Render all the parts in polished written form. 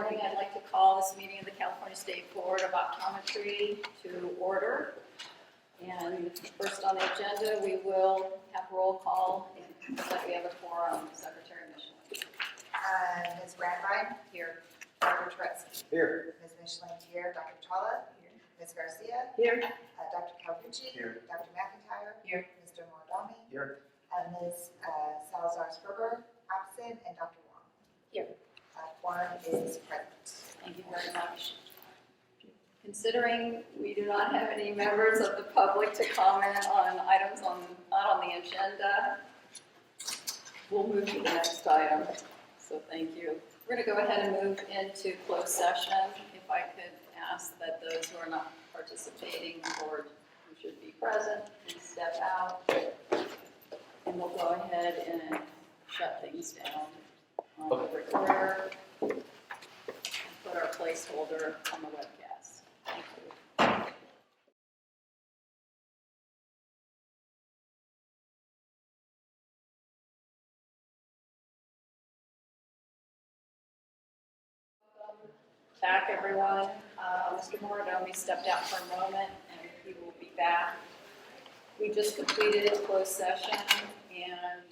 morning. I'd like to call this meeting of the California State Board of Optometry to order. And first on the agenda, we will have roll call. It looks like we have a quorum. Secretary Michelin. Ms. Brandwein? Here. Dr. Turetsky? Here. Ms. Michelin here. Dr. Chawla? Here. Ms. Garcia? Here. Dr. Calpucci? Here. Dr. McIntyre? Here. Mr. Moradami? Here. Ms. Salazar-Sperber? Absent. And Dr. Wong? Here. Quorum is present. Thank you very much. Considering we do not have any members of the public to comment on items not on the agenda, we'll move to the next item. So thank you. We're going to go ahead and move into closed session. If I could ask that those who are not participating or who should be present, please step out. And we'll go ahead and shut things down on the recorder and put our placeholder on the webcast. Thank you. Back, everyone. Mr. Moradami stepped out for a moment, and he will be back. We just completed closed session, and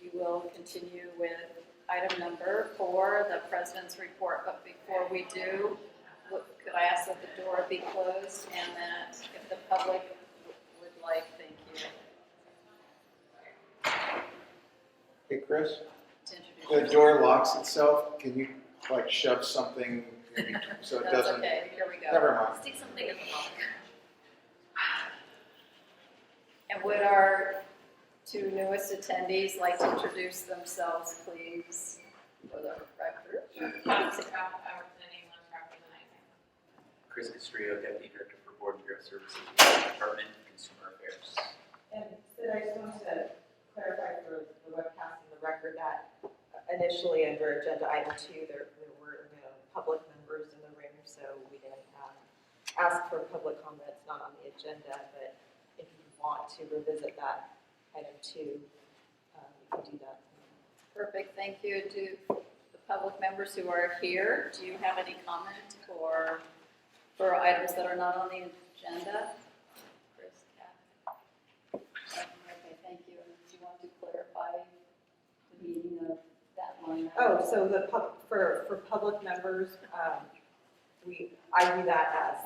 we will continue with item number 4, the President's report. But before we do, could I ask that the door be closed and that if the public would like, thank you. Hey, Chris, To introduce the yourself. door locks itself. Can you like shove something in between so it That's doesn't? okay, here we go. Never mind. Stick something in the box. And would our 2 newest attendees like to introduce themselves, please, for the record? Chris Castrillo, Deputy Director for Board and Bureau Services, Department of Consumer Affairs. And Sid, I just wanted to clarify for the webcast and the record that initially under agenda item 2, there were no public members in the room, so we didn't ask for public comments not on the agenda, but if you want to revisit that item 2, you can do that. Perfect, thank you. To the public members who are here, do you have any comment for items that are not on the agenda? Chris, Kat? Okay, thank you. And do you want to clarify the meaning of that line? Oh, so for public members, I view that as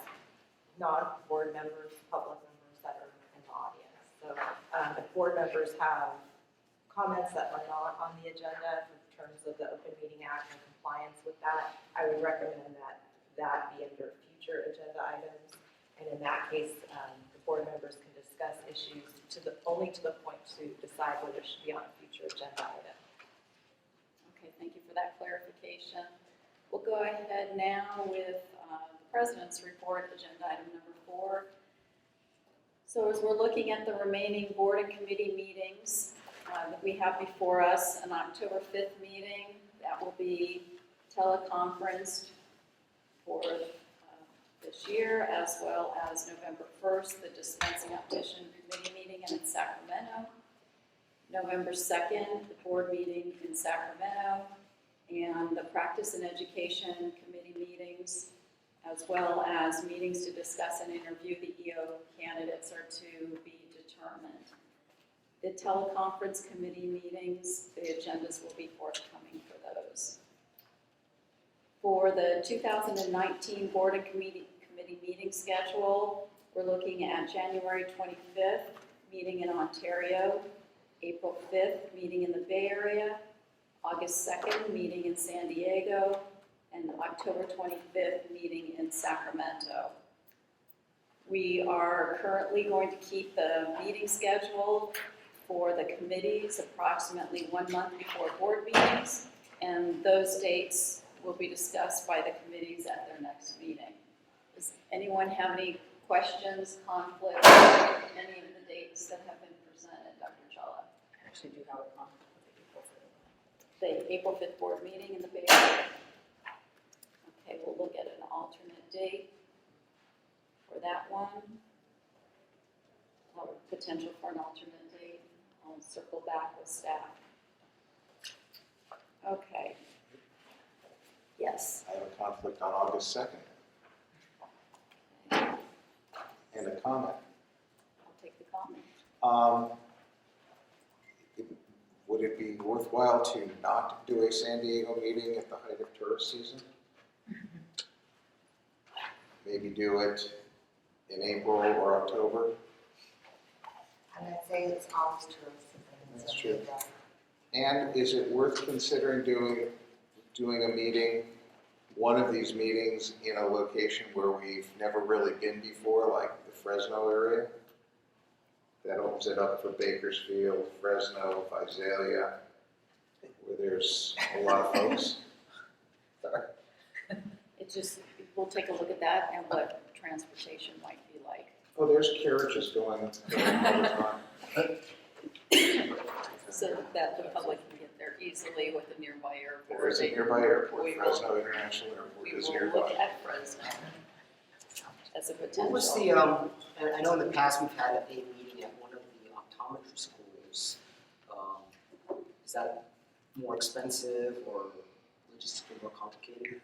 non-board members, public members that are in the audience. So if board members have comments that are not on the agenda in terms of the Open Meeting Act and compliance with that, I would recommend that be under future agenda items. And in that case, the board members can discuss issues only to the point to decide whether it should be on a future agenda item. Okay, thank you for that clarification. We'll go ahead now with the President's report, agenda item number 4. So as we're looking at the remaining board and committee meetings that we have before us, an October 5th meeting that will be teleconferenced for this year, as well as November 1st, the dispensing optician committee meeting in Sacramento. November 2nd, the board meeting in Sacramento, and the practice and education committee meetings, as well as meetings to discuss and interview the EO candidates are to be determined. The teleconference committee meetings, the agendas will be forthcoming for those. For the 2019 board and committee meeting schedule, we're looking at January 25th, meeting in Ontario, April 5th, meeting in the Bay Area, August 2nd, meeting in San Diego, and October 25th, meeting in Sacramento. We are currently going to keep the meeting schedule for the committees approximately 1 month before board meetings, and those dates will be discussed by the committees at their next meeting. Does anyone have any questions, conflicts, with any of the dates that have been presented, Dr. Chawla? I actually do have a conflict with The April 5th board meeting in the Bay Area. Okay, we'll look at an alternate date for that one. Or potential for an alternate date. I'll circle back with staff. Okay. Yes. I have a conflict on August 2nd. And a comment. I'll take the comment. Would it be worthwhile to not do a San Diego meeting at the height of tourist season? Maybe do it in April or October? I'm gonna say it's always tourist season. That's true. And is it worth considering doing a meeting, one of these meetings in a location where we've never really been before, like the Fresno area? That opens it up for Bakersfield, Fresno, Visalia, where there's a lot of folks. It just, we'll take a look at that and what transportation might be like. Oh, there's carriages going all the time. So that the public can get there easily with a nearby airport. There is a nearby airport, We will- Fresno International Airport We is will nearby. look at Fresno as a potential. What was the, and I know in the past we've had a meeting at one of the optometry schools. Is that more expensive or logistically more complicated?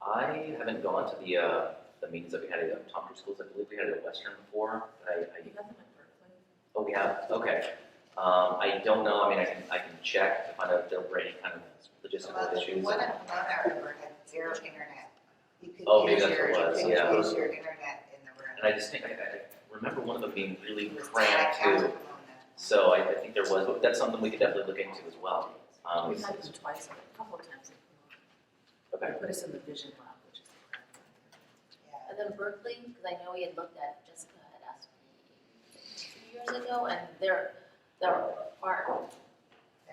I haven't gone to the meetings that we had at the optometry schools. I believe we had it at Western before. Oh, we have? Okay. I don't know. I mean, I can check to find out if there were any kind of logistical Well, the issues. one at Pomona, I remember, had zero internet. You could Oh, maybe use that's what it was, you yeah. could use your internet in the room. And I just think, I remember one of them being really It was cramped back out too. of Pomona. So I think there was, but that's something we could definitely look into as well. We've had them twice, a couple of times. Okay. They put us in the vision lab, which is the crap. Yeah. And then Berkeley, because I know we had looked at, Jessica had asked me 2 years ago, and there are, They're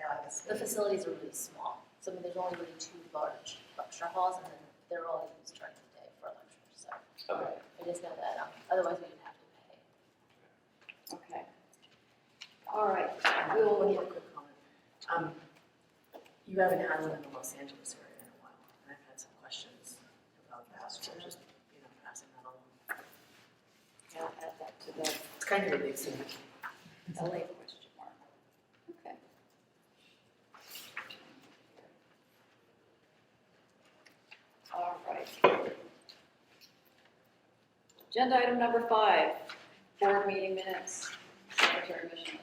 like a the facilities are really small. So I mean, there's only really 2 large lecture halls, and then they're all used during the day for lectures, so Okay. I just know that, otherwise we would have to pay. Okay. All right. One We'll, more quick comment. You haven't had one in the Los Angeles area in a while, and I've had some questions about that, so just, passing that along. I'll add that to the It's kind of a big city. LA question mark. Okay. All right. Agenda item number 5, board meeting minutes. Secretary Michelin.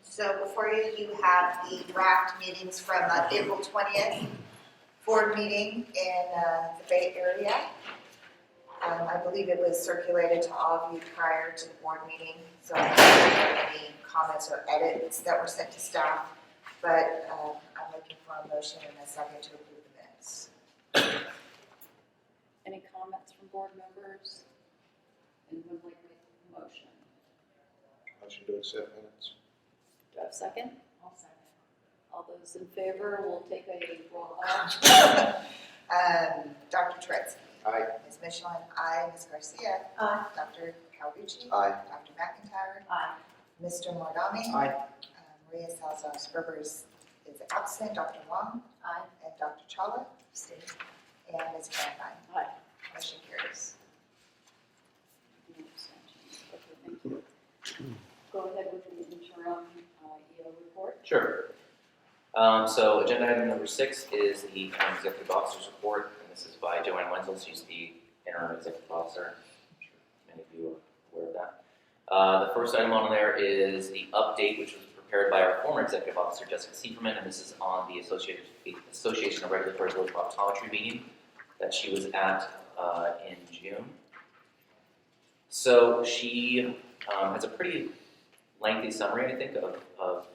So before you, you have the draft meetings from April 20th, board meeting in the Bay Area. I believe it was circulated to all of you prior to the board meeting, so I don't have any comments or edits that were sent to staff, but I'm looking for a motion and a second to approve the minutes. Any comments from board members? Anyone like to make a motion? Motion to accept minutes. Do I have a second? I'll second. All those in favor, we'll take a roll call. Dr. Tretzky. Aye. Ms. Michelin, aye. Ms. Garcia. Aye. Dr. Calvucci. Aye. Dr. McIntyre. Aye. Mr. Mordami. Aye. Maria Salazar Scribbers is absent. Dr. Wong. Aye. And Dr. Chawla. Stay. And Ms. Valentine. Aye. Motion carries. No abstentions. Okay, thank you. Go ahead with the interim EO report. Sure. So agenda item number 6 is the interim executive officer's report, and this is by Joanne Wenzel. She's the interim executive officer. I'm sure many of you are aware of that. The first item on there is the update, which was prepared by our former executive officer, Jessica Sieferman, and this is on the Association of Regulatory Boards of Optometry meeting that she was at in June. So she has a pretty lengthy summary, I think, of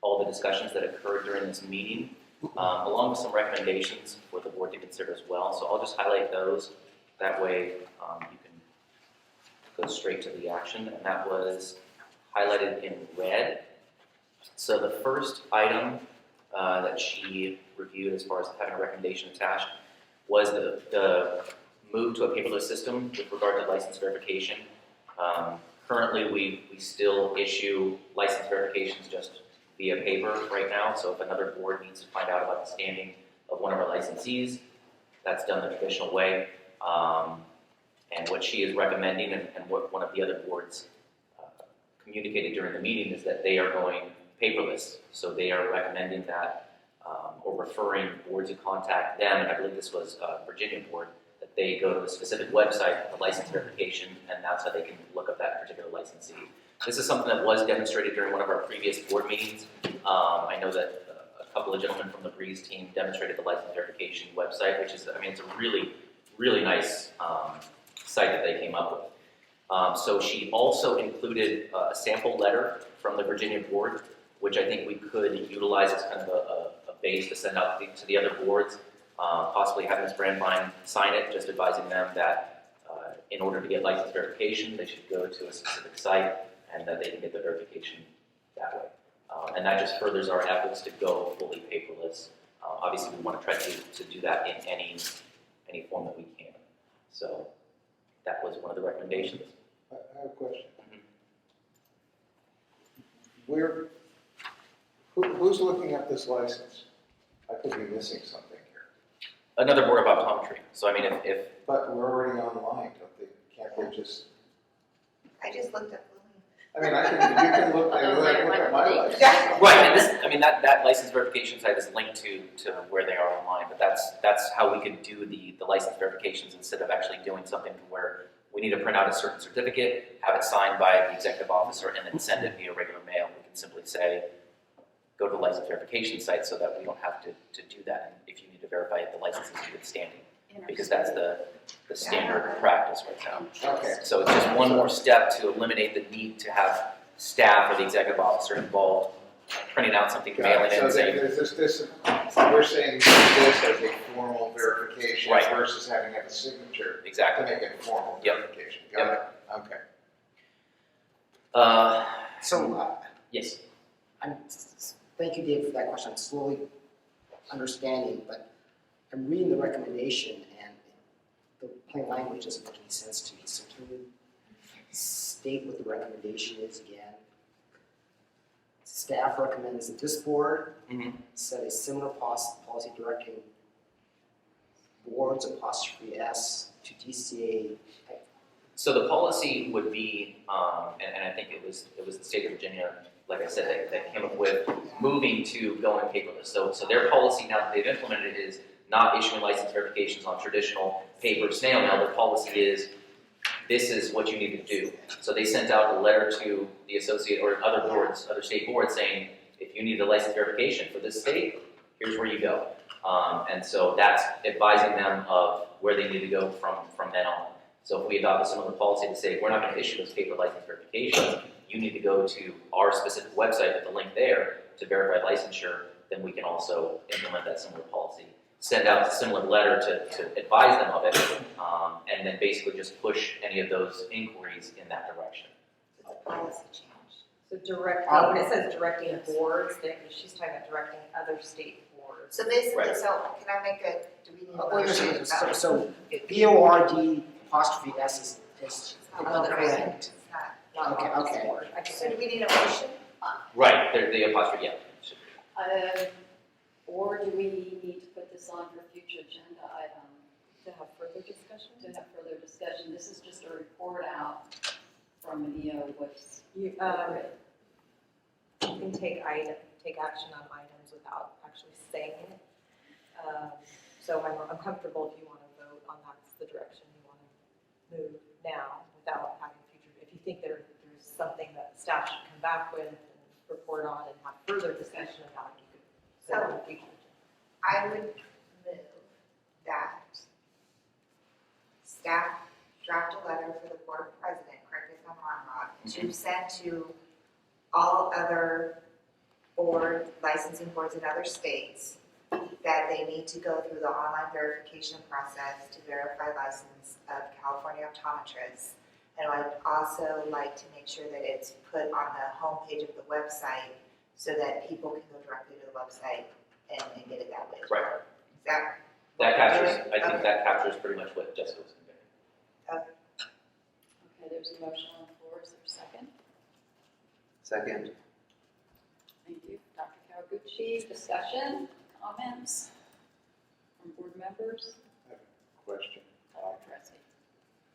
all the discussions that occurred during this meeting, along with some recommendations for the board to consider as well. So I'll just highlight those. That way you can go straight to the action, and that was highlighted in red. So the first item that she reviewed as far as having a recommendation attached was the move to a paperless system with regard to license verification. Currently, we still issue license verifications just via paper right now, so if another board needs to find out about the standing of one of our licensees, that's done the traditional way. And what she is recommending, and what one of the other boards communicated during the meeting, is that they are going paperless. So they are recommending that or referring boards to contact them, and I believe this was Virginia board, that they go to a specific website, a license verification, and that's how they can look up that particular licensee. This is something that was demonstrated during one of our previous board meetings. I know that a couple of gentlemen from the Breeze team demonstrated the license verification website, which is, I mean, it's a really, really nice site that they came up with. So she also included a sample letter from the Virginia board, which I think we could utilize as kind of a base to send out to the other boards, possibly have Ms. Brandwein sign it, just advising them that in order to get license verification, they should go to a specific site and that they can get the verification that way. And that just furthers our efforts to go fully paperless. Obviously, we want to try to do that in any form that we can. So that was one of the recommendations. I have a question. Mhm. Who's looking at this license? I could be missing something here. Another board of optometry. So I mean, if But we're already online, can't they just, I just looked up I mean, you can look at my license. right, and this, I mean, that license verification site is linked to where they are online, but that's how we could do the license verifications instead of actually doing something where we need to print out a certain certificate, have it signed by the executive officer, and then send it via regular mail. We can simply say, go to the license verification site so that we don't have to do that. And if you need to verify it, the license is in good standing, because that's the standard practice right now. Okay. So it's just one more step to eliminate the need to have staff or the executive officer involved printing out something, mailing it, So and saying, there's this, we're saying this as a formal verification Right. versus having to have a signature to exactly. make it a formal Yep. verification. Got it. Okay. So, Yes. thank you, Dave, for that question. I'm slowly understanding, but I'm reading the recommendation and the plain language doesn't make any sense to me. So can you state what the recommendation is again? Staff recommends that this board Mhm. set a similar policy directing boards '(s) to DCA. So the policy would be, and I think it was the state of Virginia, like I said, that came up with moving to going paperless. So their policy now that they've implemented is not issuing license verifications on traditional paper snail mail. Their policy is, this is what you need to do. So they sent out a letter to the associate or other boards, other state boards saying, if you need a license verification for this state, here's where you go. And so that's advising them of where they need to go from then on. So if we adopt a similar policy to say, we're not going to issue those paper license verifications, you need to go to our specific website with the link there to verify licensure, then we can also implement that similar policy. Send out a similar letter to advise them of it, and then basically just push any of those inquiries in that direction. It's a policy change. So directing, when it says directing boards, she's talking about directing other state boards. So basically, Right. so can I make do we need a Wait a motion? second. So BORD'(s) is incorrect. It's not. Not Okay, office okay. board. I So can- do we need a motion? Right, the apostrophe, yeah. Or do we need to put this on for future agenda item To have further discussion? to have further discussion? This is just a report out from what's. You can take action on items without actually saying it. So I'm comfortable if you want to vote on that's the direction you want to move now without having future, if you think there's something that staff should come back with and report on and have further discussion about, you could say on the future. I would move that staff draft a letter for the board president, correct me if I'm wrong, Rob, to send to all other licensing boards in other states that they need to go through the online verification process to verify license of California optometrists. And I'd also like to make sure that it's put on the homepage of the website so that people can go directly to the website and get it that way. Right. Is that? That captures, I think Okay. that captures pretty much what Jessica was conveying. Okay, there's a motion on the floor. Is there a second? Second. Thank you. Dr. Kawaguchi, discussion, comments from board members? Question. Dr. Tressi.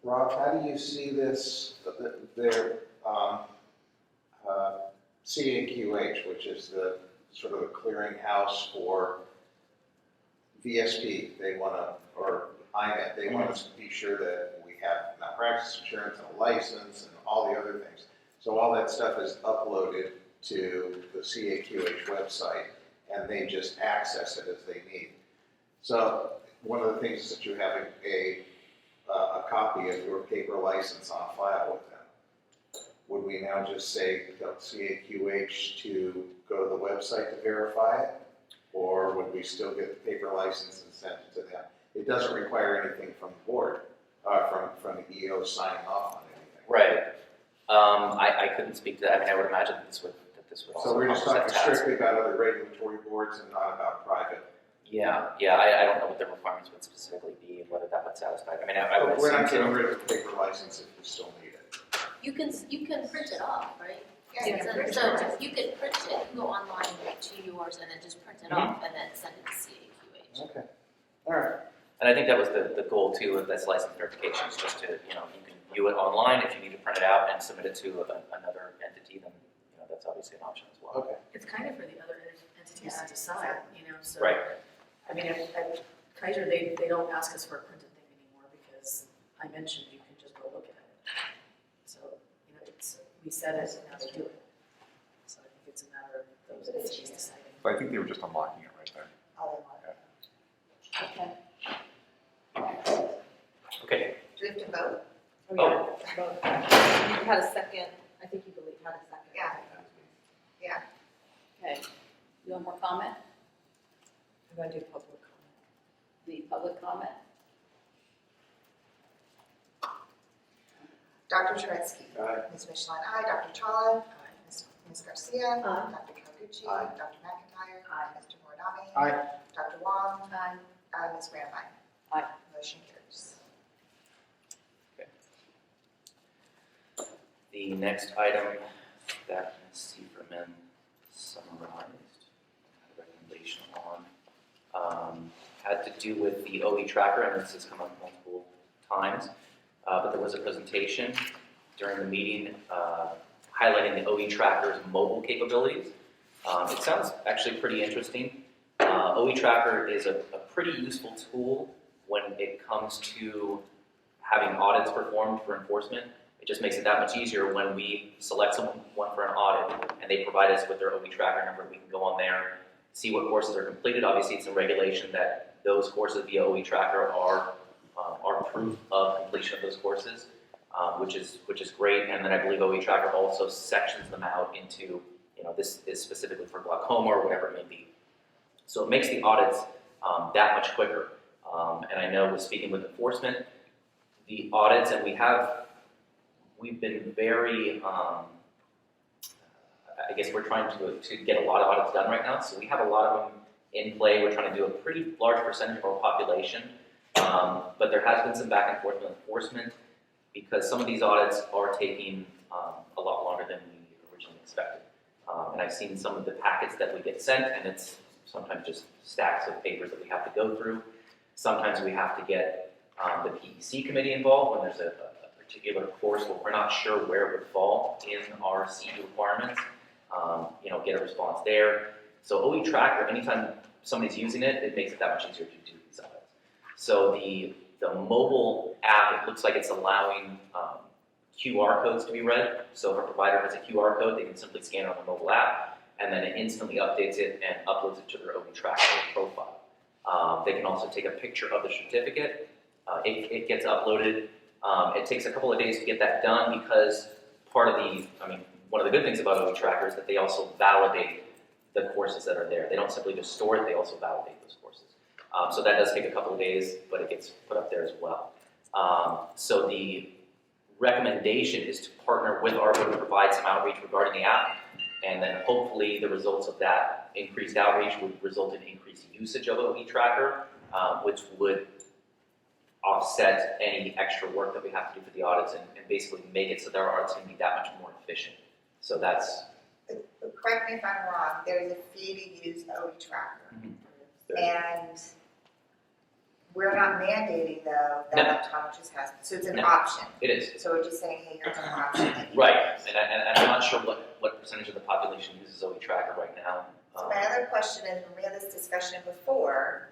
Rob, how do you see this, their CAQH, which is the sort of a clearinghouse for VSP, they wanna, or INET, they want us to be sure that we have malpractice insurance and a license and all the other things. So all that stuff is uploaded to the CAQH website, and they just access it as they need. So one of the things is that you have a copy of your paper license on file with them. Would we now just say, tell CAQH to go to the website to verify it? Or would we still get the paper license and send it to them? It doesn't require anything from the board, from the EO signing off on anything. Right. I couldn't speak to that. I mean, I would imagine that this would also. So we're just talking accomplish that task. strictly about other regulatory boards and not about private. Yeah, I don't know what the requirements would specifically be and whether that would satisfy. I mean, I would We're not assume getting so. rid of the paper license if we still need it. You can print it off, right? Yeah, you can print it So off. you can print it, you can go online to yours and then just print it off and then send it to CAQH. Okay, all right. And I think that was the goal too of this license verification, is just to, you can view it online. If you need to print it out and submit it to another entity, then, that's obviously an option as well. Okay. It's kind of for the other entities to decide, so. Right. I mean, at Kaiser, they don't ask us for a printed thing anymore because I mentioned you can just go look at it. So, we said it, now they do it. So I think it's a matter of those entities deciding. But I think they were just unlocking it right there. All they want. Okay. Okay. Do we have to vote? Oh, yeah, vote. You had a second, I think you believe had a second. Yeah. Yeah. Okay. You want more comment? I'm going to do public comment. Any public comment? Dr. Turetsky. Aye. Ms. Michelin, aye. Dr. Chawla. Aye. Ms. Garcia. Aye. Dr. Kawaguchi. Aye. Dr. McIntyre. Aye. Mr. Morinami. Aye. Dr. Wong. Aye. Ms. Graham. Aye. Motion carries. The next item that Ms. Sieberman summarized, a recommendation on, had to do with the OE tracker, and this has come up multiple times, but there was a presentation during the meeting highlighting the OE tracker's mobile capabilities. It sounds actually pretty interesting. OE tracker is a pretty useful tool when it comes to having audits performed for enforcement. It just makes it that much easier when we select someone for an audit and they provide us with their OE tracker number. We can go on there, see what courses are completed. Obviously, it's a regulation that those courses via OE tracker are proof of completion of those courses, which is great. And then I believe OE tracker also sections them out into, this is specifically for glaucoma or whatever it may be. So it makes the audits that much quicker. And I know with speaking with enforcement, the audits, and we've been very, I guess we're trying to get a lot of audits done right now. So we have a lot of them in play. We're trying to do a pretty large percentage of our population. But there has been some back and forth with enforcement because some of these audits are taking a lot longer than we originally expected. And I've seen some of the packets that we get sent, and it's sometimes just stacks of papers that we have to go through. Sometimes we have to get the PEC committee involved when there's a particular course where we're not sure where it would fall in our CE requirements, get a response there. So OE Tracker, anytime somebody's using it, it makes it that much easier to do these audits. So the mobile app, it looks like it's allowing QR codes to be read. So if a provider has a QR code, they can simply scan it on the mobile app, and then it instantly updates it and uploads it to their OE Tracker profile. They can also take a picture of the certificate. It gets uploaded. It takes a couple of days to get that done because one of the good things about OE Tracker is that they also validate the courses that are there. They don't simply just store it, they also validate those courses. So that does take a couple of days, but it gets put up there as well. So the recommendation is to partner with ARPA to provide some outreach regarding the app, and then hopefully the results of that increased outreach would result in increased usage of OE Tracker, which would offset any extra work that we have to do for the audits and basically make it so that our audits can be that much more efficient. So that's... But correct me if I'm wrong, there's a fee to use OE Tracker. And we're not mandating, though, that optometrists has, so it's an option. It is. So we're just saying, hey, here's an option that you Right, use. and I'm not sure what percentage of the population uses OE Tracker right now. So my other question is, when we had this discussion before,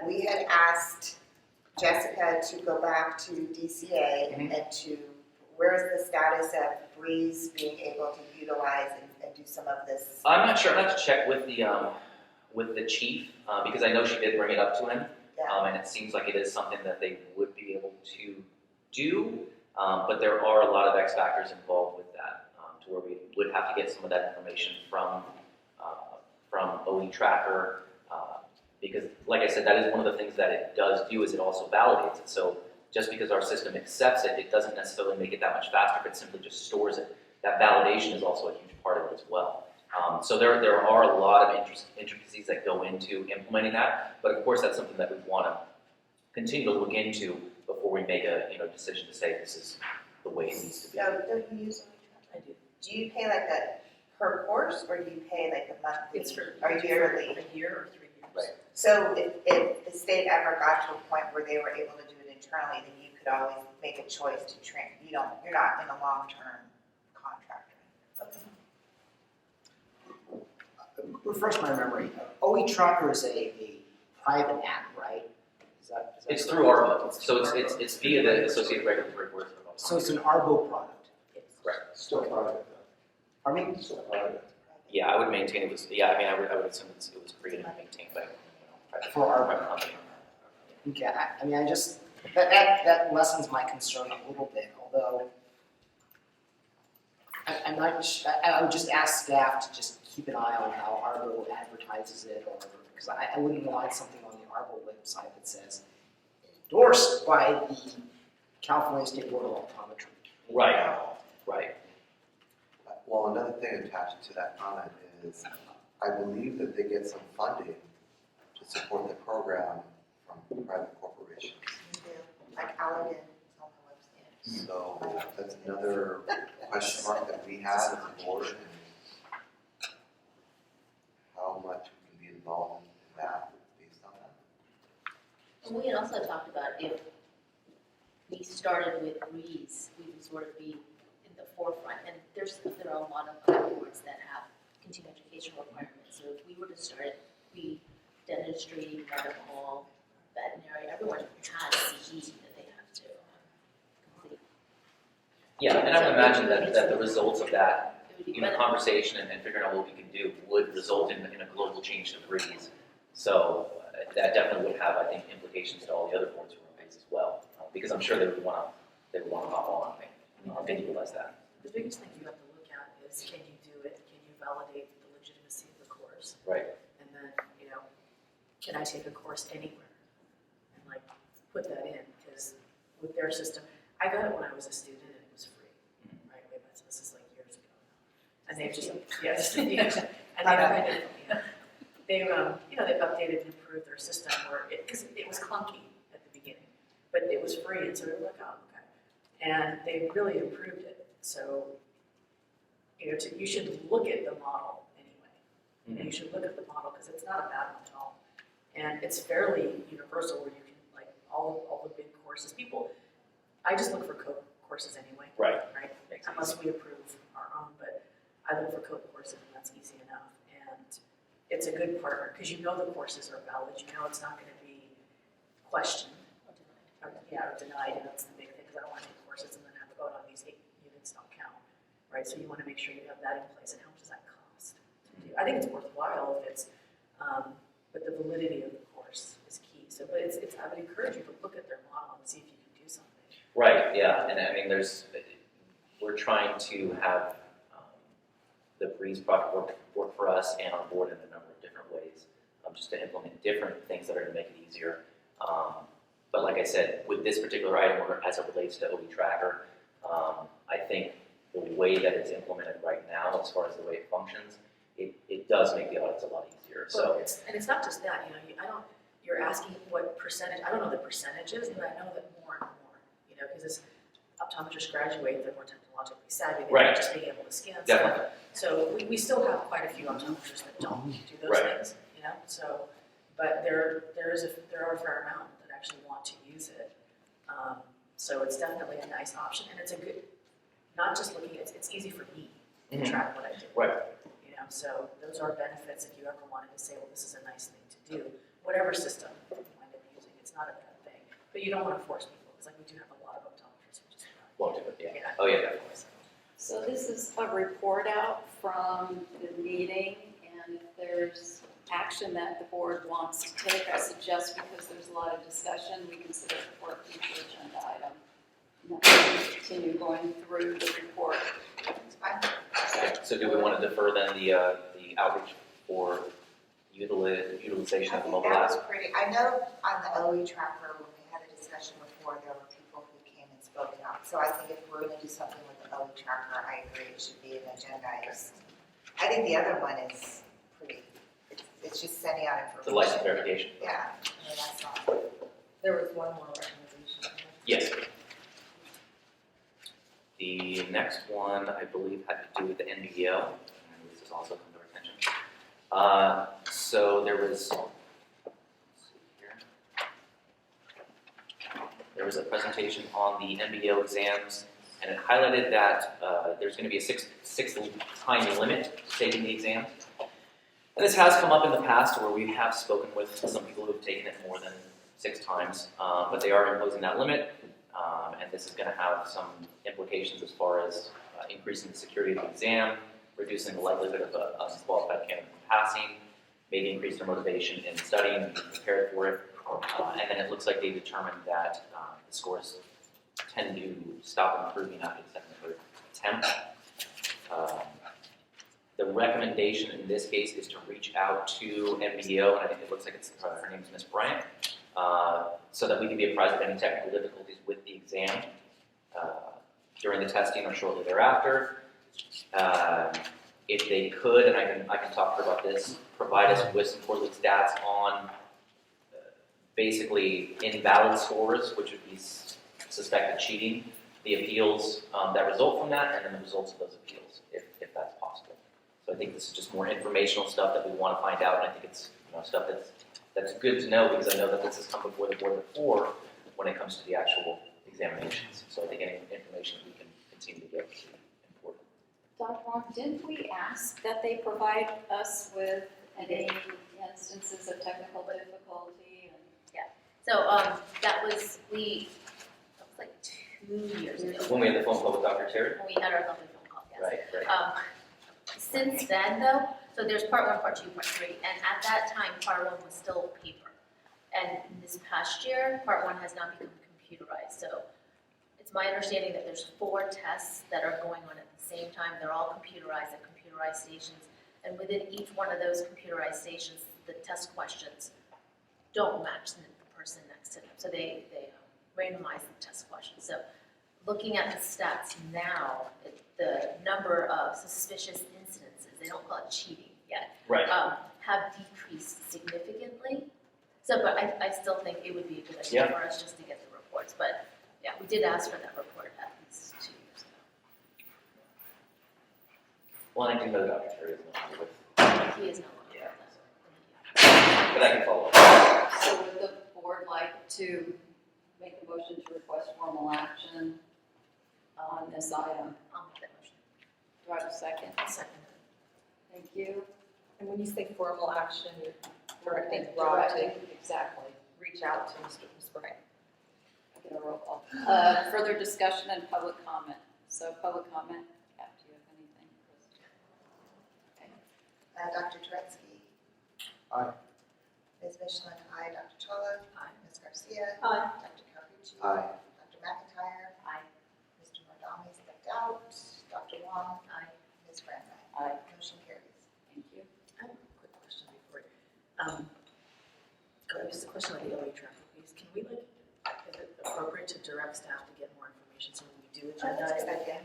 We had asked Jessica to go back to DCA and to, where is the status of Breeze being able to utilize and do some of this? I'm not sure, I have to check with the chief, because I know she did bring it up to him. Yeah. And it seems like it is something that they would be able to do, but there are a lot of X factors involved with that, to where we would have to get some of that information from OE Tracker, because like I said, that is one of the things that it does do, is it also validates it. So just because our system accepts it, it doesn't necessarily make it that much faster, but it simply just stores it. That validation is also a huge part of it as well. So there are a lot of intricacies that go into implementing that, but of course that's something that we want to continue to look into before we make a decision to say this is the way it needs to be. So don't you use OE Tracker? I do. Do you pay like a per course or do you pay like a monthly It's for or yearly? a year or 3 years. Right. So if the state ever got to a point where they were able to do it internally, then you could always make a choice to train. You're not in a long-term contract. Okay. Refresh my memory. OE Tracker is a private app, right? Is that It's through ARBO, so it's via the Associated Regulatory Boards of Optometry. So it's an ARBO product. Correct. Still private Pardon me? though. Still private. Yeah, I would maintain it was. Yeah, I mean, I would assume it was created and maintained by For our- private company. Okay, I mean, I just, that lessens my concern a little bit, although I'm not, I would just ask staff to just keep an eye on how ARBO advertises it, or, because I wouldn't want something on the ARBO website that says endorsed by the California State Board of Optometry. Right. Right. Well, another thing attached to that comment is, I believe that they get some funding to support the program from private corporations. You do, like Allergan is on the website. So that's another question mark that we have as a board, and how much we can be involved in that based on that. And we had also talked about if we started with Breeze, we would sort of be in the forefront. And there are a lot of other boards that have continuing education requirements. So if we were to start it, dentistry, medical, veterinary, everyone has CE that they have to complete. Yeah, and I would imagine that the results of that, It would be you know, better. conversation and figuring out what we can do would result in a global change to Breeze. So that definitely would have, I think, implications to all the other boards who are in place as well, because I'm sure they would want to hop on and utilize that. The biggest thing you have to look at is, can you do it? Can you validate the legitimacy of the course? Right. And then, can I take a course anywhere and like put that in? Because with their system, I got it when I was a student and it was free, right? This is like years ago. And they've just, yes, and they've they've updated and improved their system because it was clunky at the beginning, but it was free, and so we were like, oh, okay. And they really improved it. So, you should look at the model anyway. You should look at the model because it's not a bad one at all. And it's fairly universal where you can, like, all the big courses. I just look for code courses anyway. Right. Right? Unless we approve our own, but I look for code courses and that's easy enough. And it's a good partner because you know the courses are valid. You know it's not going to be questioned. Or denied, and that's the big thing, because I don't want to take courses and then have to vote on these 8 units don't count, right? So you want to make sure you have that in place, and how much does that cost to do? I think it's worthwhile if it's, but the validity of the course is key. So, but I would encourage you to look at their model and see if you can do something. Right, yeah, and I mean, we're trying to have the Breeze product work for us and our board in a number of different ways, just to implement different things that are going to make it easier. But like I said, with this particular item, or as it relates to OE Tracker, I think the way that it's implemented right now, as far as the way it functions, it does make the audits a lot easier. So And it's not just that, you're asking what percentage, I don't know the percentages, but I know that more and more, because as optometrists graduate, they're more technologically savvy, they're Right. not just being able to scan stuff. definitely, So we still have quite a few optometrists that don't do those Right. things, so, but there are a fair amount that actually want to use it. So it's definitely a nice option, and it's a good, not just looking, it's easy for me to track what I do. Right. So those are benefits if you ever wanted to say, well, this is a nice thing to do. whatever system you wind up using, it's not a bad thing. But you don't want to force people, because like we do have a lot of optometrists who just. Won't do it, yeah. Oh, yeah, definitely. So this is a report out from the meeting, and if there's action that the board wants to take, I suggest, because there's a lot of discussion, we consider it for a future agenda item. And then we'll continue going through the report. It's fine. So do we want to defer then the outreach for utilization I of the think mobile that app? was pretty, I know on the OE tracker, when we had a discussion before, there were people who came and spoke out. So I think if we're gonna do something with the OE tracker, I agree, it should be an agenda item. I think the other one is pretty, it's just sending out information. The license verification? Yeah, I mean, that's not. There was one more recommendation. Yes. The next one, I believe, had to do with the NBO, and this has also come to our attention. So there was, let's see here. There was a presentation on the NBO exams, and it highlighted that there's going to be a six time limit to taking the exam. And this has come up in the past where we have spoken with some people who have taken it more than 6 times, but they are imposing that limit. And this is going to have some implications as far as increasing the security of the exam, reducing the likelihood of a unqualified candidate from passing, maybe increase their motivation in studying and being prepared for it. And then it looks like they determined that the scores tend to stop improving after the second or third attempt. The recommendation in this case is to reach out to MBO, and I think it looks like it's her name is Ms. Bryant, so that we can be apprised of any technical difficulties with the exam during the testing or shortly thereafter. If they could, and I can talk to her about this, provide us with some quarterly stats on basically invalid scores, which would be suspected cheating, the appeals that result from that, and then the results of those appeals, if that's possible. So I think this is just more informational stuff that we want to find out, and I think it's stuff that's good to know, because I know that this has come before the board before when it comes to the actual examinations. So I think any information we can continue to get is important. Dr. Wong, didn't we ask that they provide us with any instances of technical difficulty? So, that was like 2 years ago. When we had the phone call with Dr. Terry? When we had our lovely phone call, yes. Right. Since then though, so there's part 1, part 2, part 3, and at that time, part 1 was still paper. And this past year, part 1 has now become computerized. So it's my understanding that there's 4 tests that are going on at the same time. They're all computerized at computerized stations. And within each one of those computerized stations, the test questions don't match the person next to them. So they randomize the test questions. So looking at the stats now, the number of suspicious incidences, they don't call it cheating yet, Right. have decreased significantly. So, but I still think it would be a good idea for us just to get the reports. But yeah, we did ask for that report at least 2 years ago. Well, I do know Dr. Terry is no longer with, He is no longer Yeah. with us. but I can follow up. So would the board like to make a motion to request formal action on this item? I'll make that motion. Do I have a second? Second. Thank you. And when you say formal action, you're directing Rob to Directing, exactly. reach out to Ms. Bryant. Get a roll call. Further discussion and public comment. So public comment, Cap, do you have anything? Okay. Dr. Turetsky. Aye. Ms. Michelin, aye. Dr. Cholo. Aye. Ms. Garcia. Aye. Dr. Capucci. Aye. Dr. McIntyre. Aye. Mr. Mordami stepped out. Dr. Wong. Aye. Ms. Brandmeier. Aye. Motion carries. Thank you. I have a quick question before. Just a question on the OA tracker, please. Can we is it appropriate to direct staff to get more information so when we do agendize it again?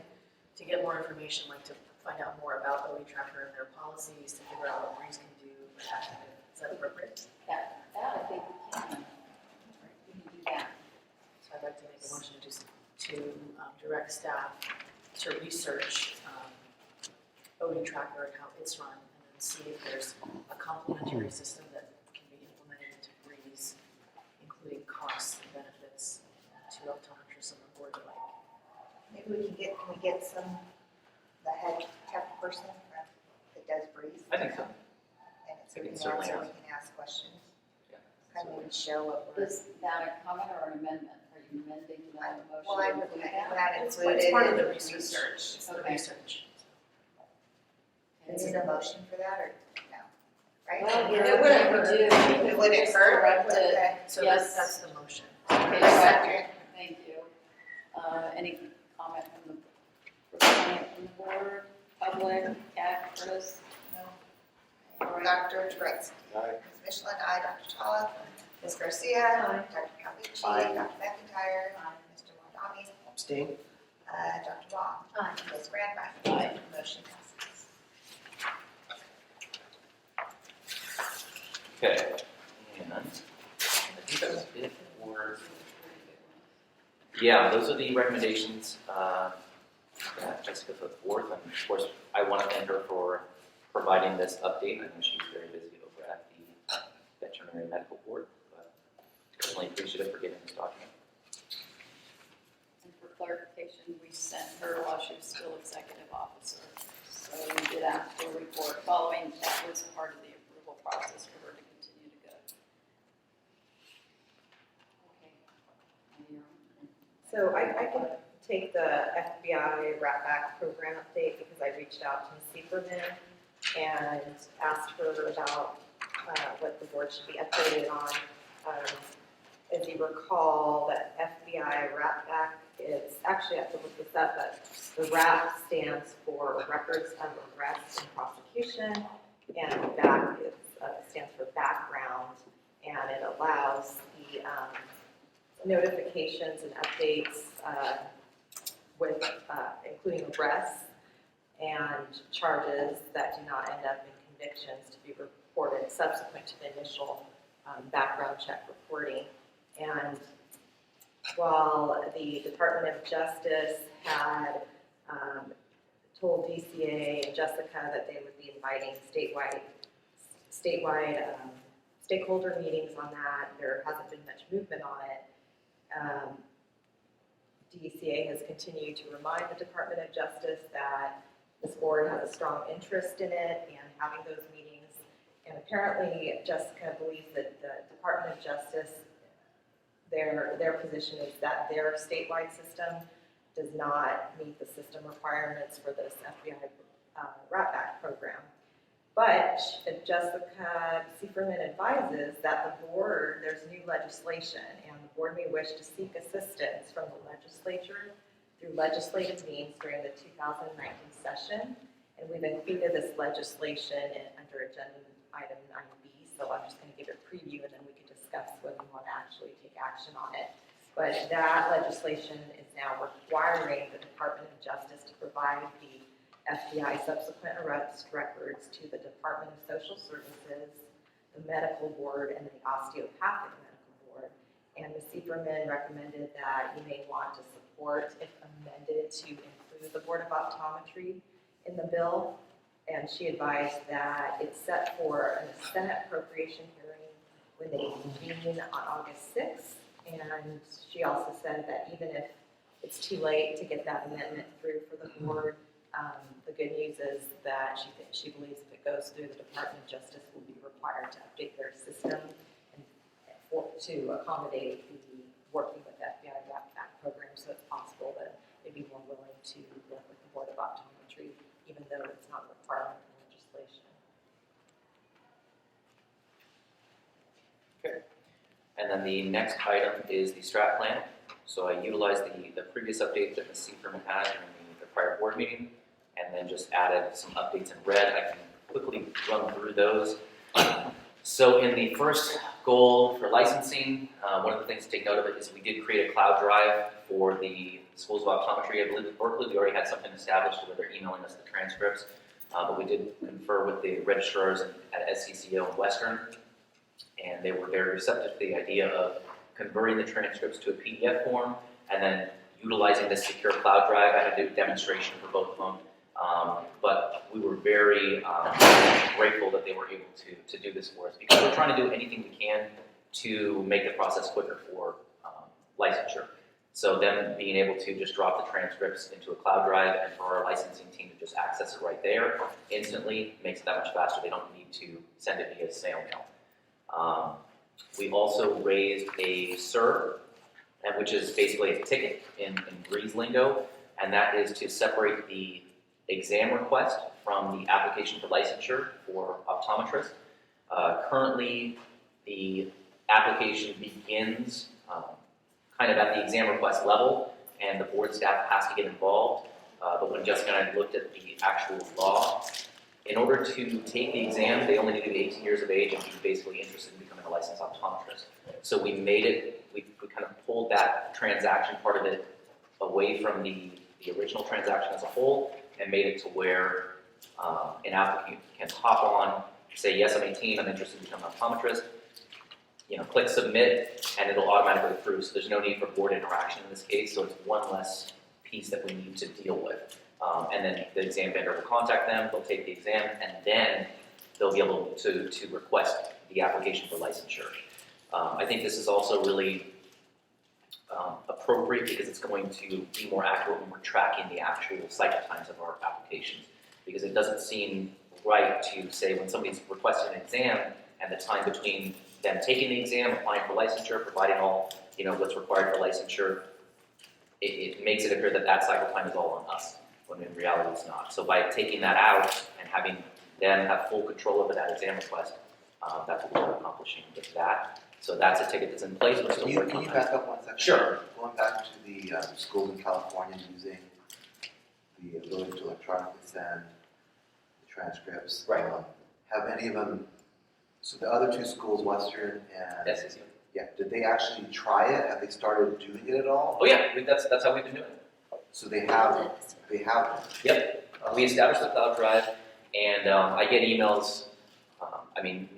To get more information, like to find out more about OA tracker and their policies, to figure out what Breeze can do, is that appropriate? That I think we can. We can do that. So I'd like to make a motion to direct staff to research OA tracker and how it's run, and then see if there's a complementary system that can be implemented into Breeze, including costs and benefits to optometrists on the board alike. Maybe can we get the head tech person that does Breeze? I think so. And it's We can in there certainly so ask. we can ask questions. kind of show what we're. Is that a comment or an amendment? Are you amending the motion? Well, I to would include have that? that It's included part of in the research, it's the Okay. research. Is it a motion for that or no? Right? Well, It whatever wouldn't you hurt. do. It wouldn't hurt, Correct but it. okay. So Yes. that's the motion. Okay, Second. thank you. Any comment from the board, public, Kat, Chris? No. All right. Dr. Turetsky. Aye. Ms. Michelin, aye. Dr. Chava. Ms. Garcia. Dr. Calvucci. Aye. Dr. McIntyre. Mr. Mondami. Abstain? Dr. Wong. Aye. Ms. Grandma. Aye. Motion passes. Okay, and I think that was it for, yeah, those are the recommendations that Jessica put forth. And of course, I want to thank her for providing this update. I know she's very busy over at the Veterinary Medical Board, but certainly appreciative for getting this document. And for clarification, we sent her while she was still executive officer. So we did ask for a report following, that was part of the approval process for her to continue to go. Okay. So I can take the FBI Rat Back program update because I reached out to Ms. Sieberman and asked her about what the board should be updated on. As you recall, the FBI Rat Back is, actually I have to look this up, but the RAP stands for Records of Arrest and Prosecution, and BAC stands for Background, and it allows the notifications and updates with including arrests and charges that do not end up in convictions to be reported subsequent to the initial background check reporting. And while the Department of Justice had told DCA and Jessica that they would be inviting statewide stakeholder meetings on that, there hasn't been much movement on it. DCA has continued to remind the Department of Justice that this board has a strong interest in it and having those meetings. And apparently Jessica believes that the Department of Justice, their position is that their statewide system does not meet the system requirements for this FBI Rat Back program. But Jessica Sieberman advises that the board, there's new legislation, and the board may wish to seek assistance from the legislature through legislative means during the 2019 session. And we've included this legislation under agenda item 9B, so I'm just going to give a preview and then we can discuss whether we want to actually take action on it. But that legislation is now requiring the Department of Justice to provide the FBI subsequent arrest records to the Department of Social Services, the Medical Board, and the Osteopathic Medical Board. And Ms. Sieberman recommended that you may want to support, if amended, to include the Board of Optometry in the bill. And she advised that it's set for a Senate appropriation hearing when they convene on August 6th. And she also said that even if it's too late to get that amendment through for the board, the good news is that she believes if it goes through, the Department of Justice will be required to update their system and to accommodate the working with the FBI Rat Back program. So it's possible that they'd be more willing to work with the Board of Optometry, even though it's not a requirement in legislation. Okay. And then the next item is the strat plan. So I utilized the previous update that Ms. Sieberman had during the prior board meeting, and then just added some updates in red. I can quickly run through those. So in the first goal for licensing, one of the things to take note of it is we did create a cloud drive for the schools of optometry. I believe at Berkeley we already had something established where they're emailing us the transcripts, but we did confer with the registrars at SCCO and Western, and they were very receptive to the idea of converting the transcripts to a PDF form and then utilizing this secure cloud drive. I had to do a demonstration for both of them, but we were very grateful that they were able to do this for us, because we're trying to do anything we can to make the process quicker for licensure. So them being able to just drop the transcripts into a cloud drive and for our licensing team to just access it right there instantly makes it that much faster. They don't need to send it via snail mail. We also raised a SIR, which is basically a ticket in Breeze lingo, and that is to separate the exam request from the application for licensure for optometrists. Currently, the application begins kind of at the exam request level, and the board staff has to get involved. But when Jessica and I looked at the actual law, in order to take the exam, they only need to be 18 years of age and be basically interested in becoming a licensed optometrist. So we made it, we kind of pulled that transaction part of it away from the original transaction as a whole and made it to where an applicant can hop on, say, yes, I'm 18, I'm interested in becoming an optometrist, click submit, and it'll automatically approve. So there's no need for board interaction in this case, so it's one less piece that we need to deal with. And then the exam vendor will contact them, they'll take the exam, and then they'll be able to request the application for licensure. I think this is also really appropriate because it's going to be more accurate when we're tracking the actual cycle times of our applications. Because it doesn't seem right to say when somebody's requesting an exam and the time between them taking the exam, applying for licensure, providing all what's required for licensure, it makes it appear that that cycle time is all on us, when in reality it's not. So by taking that out and having them have full control over that exam request, that's what we're accomplishing with that. So that's a ticket that's in place. We're still working Can on you that. back up 1 second? Sure. Going back to the schools in California using the ability to electronically send the transcripts. Right. Have any of them, so the other two schools, Western and, Yes. yeah, did they actually try it? Have they started doing it at all? Oh yeah, that's how we've been doing it. So they have. Yep. We established the cloud drive, and I get emails.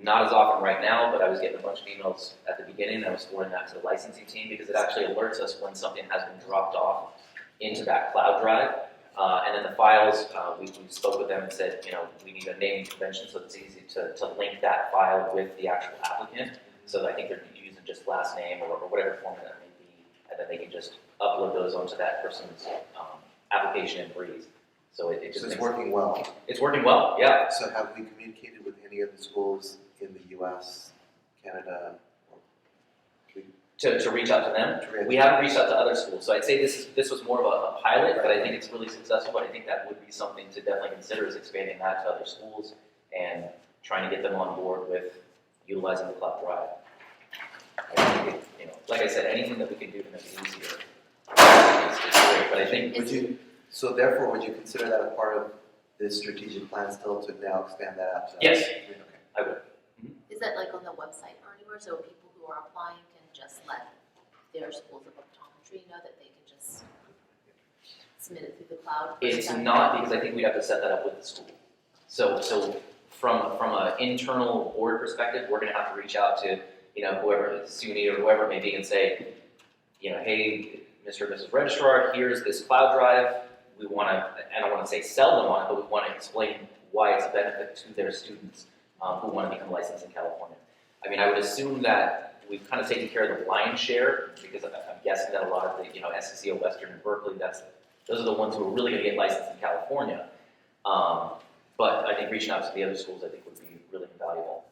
Not as often right now, but I was getting a bunch of emails at the beginning. I was forwarding that to the licensing team because it actually alerts us when something has been dropped off into that cloud drive. And then the files, we spoke with them and said, we need a naming convention so it's easy to link that file with the actual applicant. So I think they're using just last name or whatever format that may be, and then they can just upload those onto that person's application in Breeze. So it just So it's makes working well. It's working well, yeah. So have we communicated with any of the schools in the US, Canada? To reach out to them. We haven't reached out to other schools, so I'd say this was more of a pilot, but I think it's really successful. But I think that would be something to definitely consider is expanding that to other schools and trying to get them on board with utilizing the cloud drive. I think, like I said, anything that we can do to make it easier is great. But I think So therefore, would you consider that a part of this strategic plan still to now expand that out to? Yes. Okay. I would. Is that like on the website or anywhere, so people who are applying can just let their schools of optometry know that they can just submit it through the cloud? It's not, because I think we'd have to set that up with the school. So from an internal board perspective, we're gonna have to reach out to, whoever, SUNY or whoever it may be and say, hey, Mr. or Mrs. Registrar, here's this cloud drive. We wanna, I don't wanna say sell them on it, but we wanna explain why it's a benefit to their students who wanna become licensed in California. I would assume that we've kind of taken care of the lion's share, because I'm guessing that a lot of the, SCCO, Western, and Berkeley, those are the ones who are really going to get licensed in California. But I think reaching out to the other schools, I think, would be really invaluable.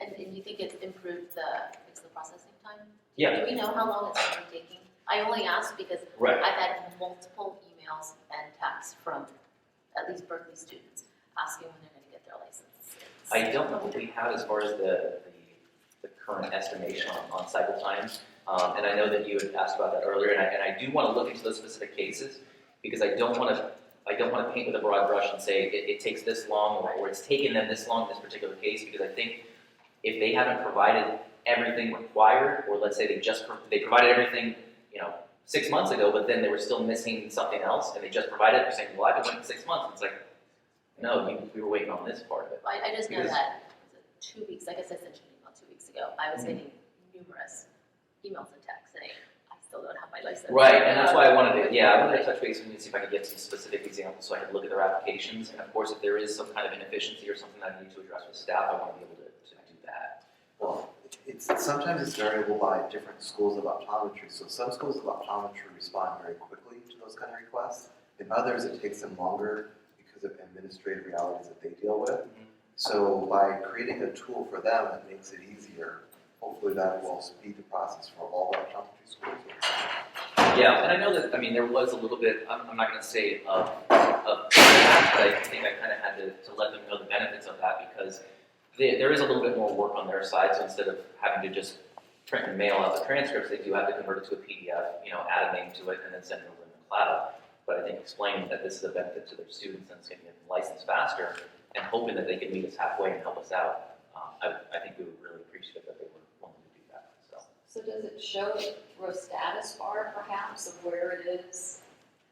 And you think it's improved the processing time? Yeah. Do we know how long it's been taking? I only ask because Right. I've had multiple emails and texts from at least Berkeley students asking when they're going to get their license. I don't know what we have as far as the current estimation on cycle times. And I know that you had asked about that earlier, and I do want to look into those specific cases, because I don't want to paint with a broad brush and say it takes this long or it's taken them this long in this particular case, because I think if they haven't provided everything required, or let's say they provided everything 6 months ago, but then they were still missing something else, and they just provided it, they're saying, well, I've been waiting 6 months. It's like, no, we were waiting on this part of it. I just know Because- that 2 weeks, I guess I sent you an email 2 weeks ago. I was getting numerous emails and texts saying, I still don't have my license. Right, and that's why I wanted to touch base with you and see if I could get some specific examples so I could look at their applications. And of course, if there is some kind of inefficiency or something that I need to address with staff, I want to be able to do that. Well, sometimes it's variable by different schools of optometry. So some schools of optometry respond very quickly to those kind of requests. In others, it takes them longer because of administrative realities that they deal with. So by creating a tool for them that makes it easier, hopefully that will speed the process for all the optometry schools. Yeah, and I know that, I mean, there was a little bit, I'm not gonna say of that, but I think I kind of had to let them know the benefits of that because there is a little bit more work on their side, so instead of having to just print and mail out the transcripts, they do have to convert it to a PDF, add a name to it, and then send it over in the cloud. But I think explaining that this is a benefit to their students and it's gonna get them licensed faster, and hoping that they can meet us halfway and help us out, I think we would really appreciate that they were willing to do that, so. So does it show through a status bar perhaps of where it is,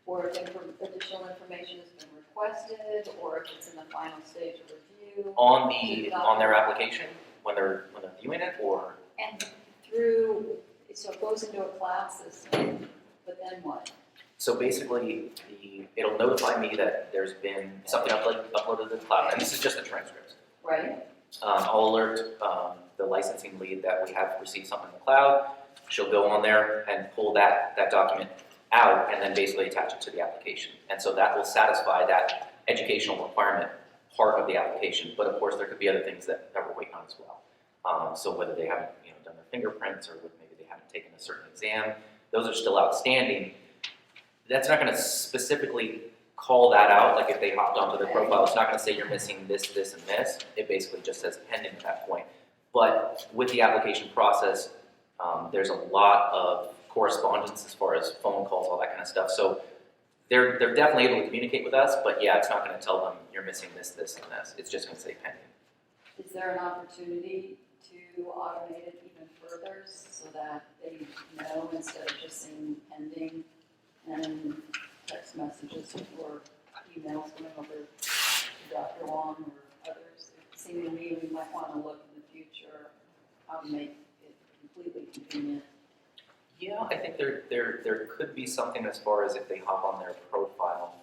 or if additional information has been requested, or if it's in the final stage of review? On their application, when they're viewing it, or? And through, so it goes into a cloud system, but then what? So basically, it'll notify me that there's been something uploaded to the cloud, and this is just the transcripts. Right? I'll alert the licensing lead that we have received something in the cloud. She'll go on there and pull that document out and then basically attach it to the application. And so that will satisfy that educational requirement part of the application. But of course, there could be other things that we're waiting on as well. So whether they haven't done their fingerprints or maybe they haven't taken a certain exam, those are still outstanding. That's not going to specifically call that out, like if they hopped onto the profile, it's not going to say you're missing this, this, and this. It basically just says pending at that point. But with the application process, there's a lot of correspondence as far as phone calls, all that kind of stuff. So they're definitely able to communicate with us, but yeah, it's not going to tell them you're missing this, this, and this. It's just going to say pending. Is there an opportunity to automate it even further so that they know instead of just saying pending and text messages or emails going over to Dr. Wong or others? It seems to me we might want to look in the future how to make it completely convenient. Yeah, I think there could be something as far as if they hop on their profile,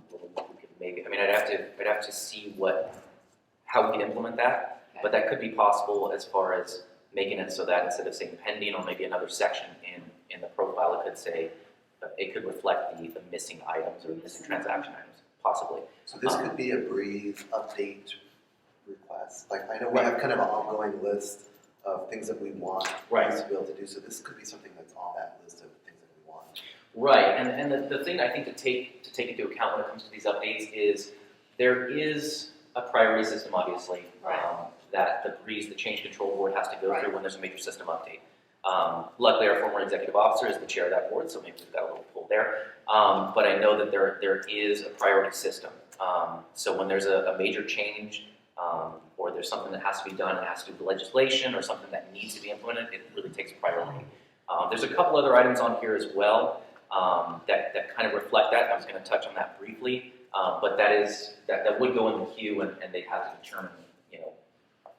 where we could maybe. I mean, I'd have to see how we can implement that. Okay. But that could be possible as far as making it so that instead of saying pending on maybe another section in the profile, it could reflect the missing items or missing transaction items, possibly. So this could be a breathe update request. Like I know we have kind of an ongoing list of things that we want us to be able to do. So this could be something that's on that list of things that we want. Right, and the thing I think to take into account when it comes to these updates is there is a priority system, obviously, that the change control board has to go through when there's a major system update. Luckily, our former executive officer is the chair of that board, so maybe we've got a little pull there. But I know that there is a priority system. So when there's a major change or there's something that has to be done, it has to do with legislation or something that needs to be implemented, it really takes priority. There's a couple other items on here as well that kind of reflect that. I was going to touch on that briefly, but that would go in the queue and they'd have to determine,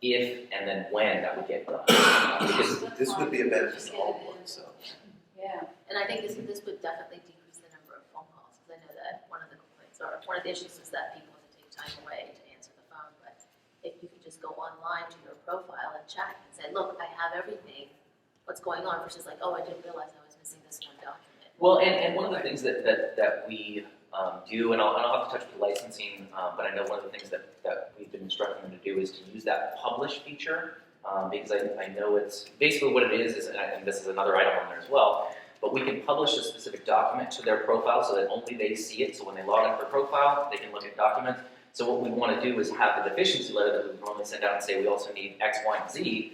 if and then when that would get done. Because this would be a benefit to all boards, so. Yeah. And I think this would definitely decrease the number of phone calls, because I know that one of the complaints, or one of the issues is that people have to take time away to answer the phone, but if you could just go online to your profile and check and say, look, I have everything, what's going on, versus like, oh, I didn't realize I was missing this one document. Well, and one of the things that we do, and I'll have to touch with licensing, but I know one of the things that we've been instructing them to do is to use that publish feature, because I know it's basically what it is, and this is another item on there as well, but we can publish a specific document to their profile so that only they see it, so when they log into their profile, they can look at documents. So what we want to do is have the deficiency letter that we normally send out and say we also need X, Y, and Z,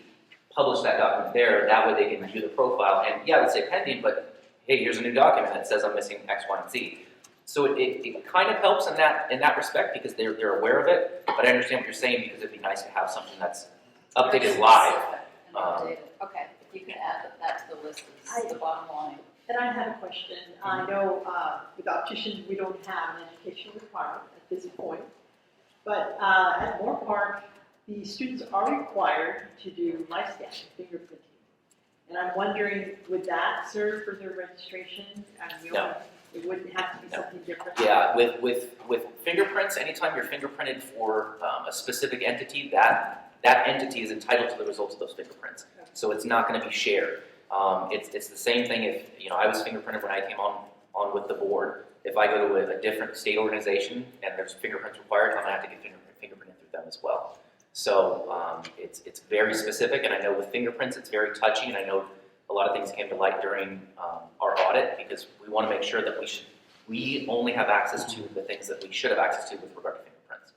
publish that document there, that way they can view the profile, and yeah, let's say pending, but hey, here's a new document that says I'm missing X, Y, and Z. So it kind of helps in that respect because they're aware of it, but I understand what you're saying because it'd be nice to have something that's updated live. And updated. Okay, if you can add that to the list, is the bottom line. And I have a question. I know with opticians, we don't have an education requirement at this point, but at Moore Park, the students are required to do light scanning, fingerprinting. And I'm wondering, would that serve for their registration? No. It wouldn't have to be something different? Yeah, with fingerprints, anytime you're fingerprinted for a specific entity, that entity is entitled to the results of those fingerprints. So it's not going to be shared. It's the same thing if, I was fingerprinted when I came on with the board. If I go to a different state organization and there's fingerprints required, I'm going to have to get fingerprinted through them as well. So it's very specific, and I know with fingerprints it's very touchy, and I know a lot of things came to light during our audit because we want to make sure that we only have access to the things that we should have access to with regard to fingerprints.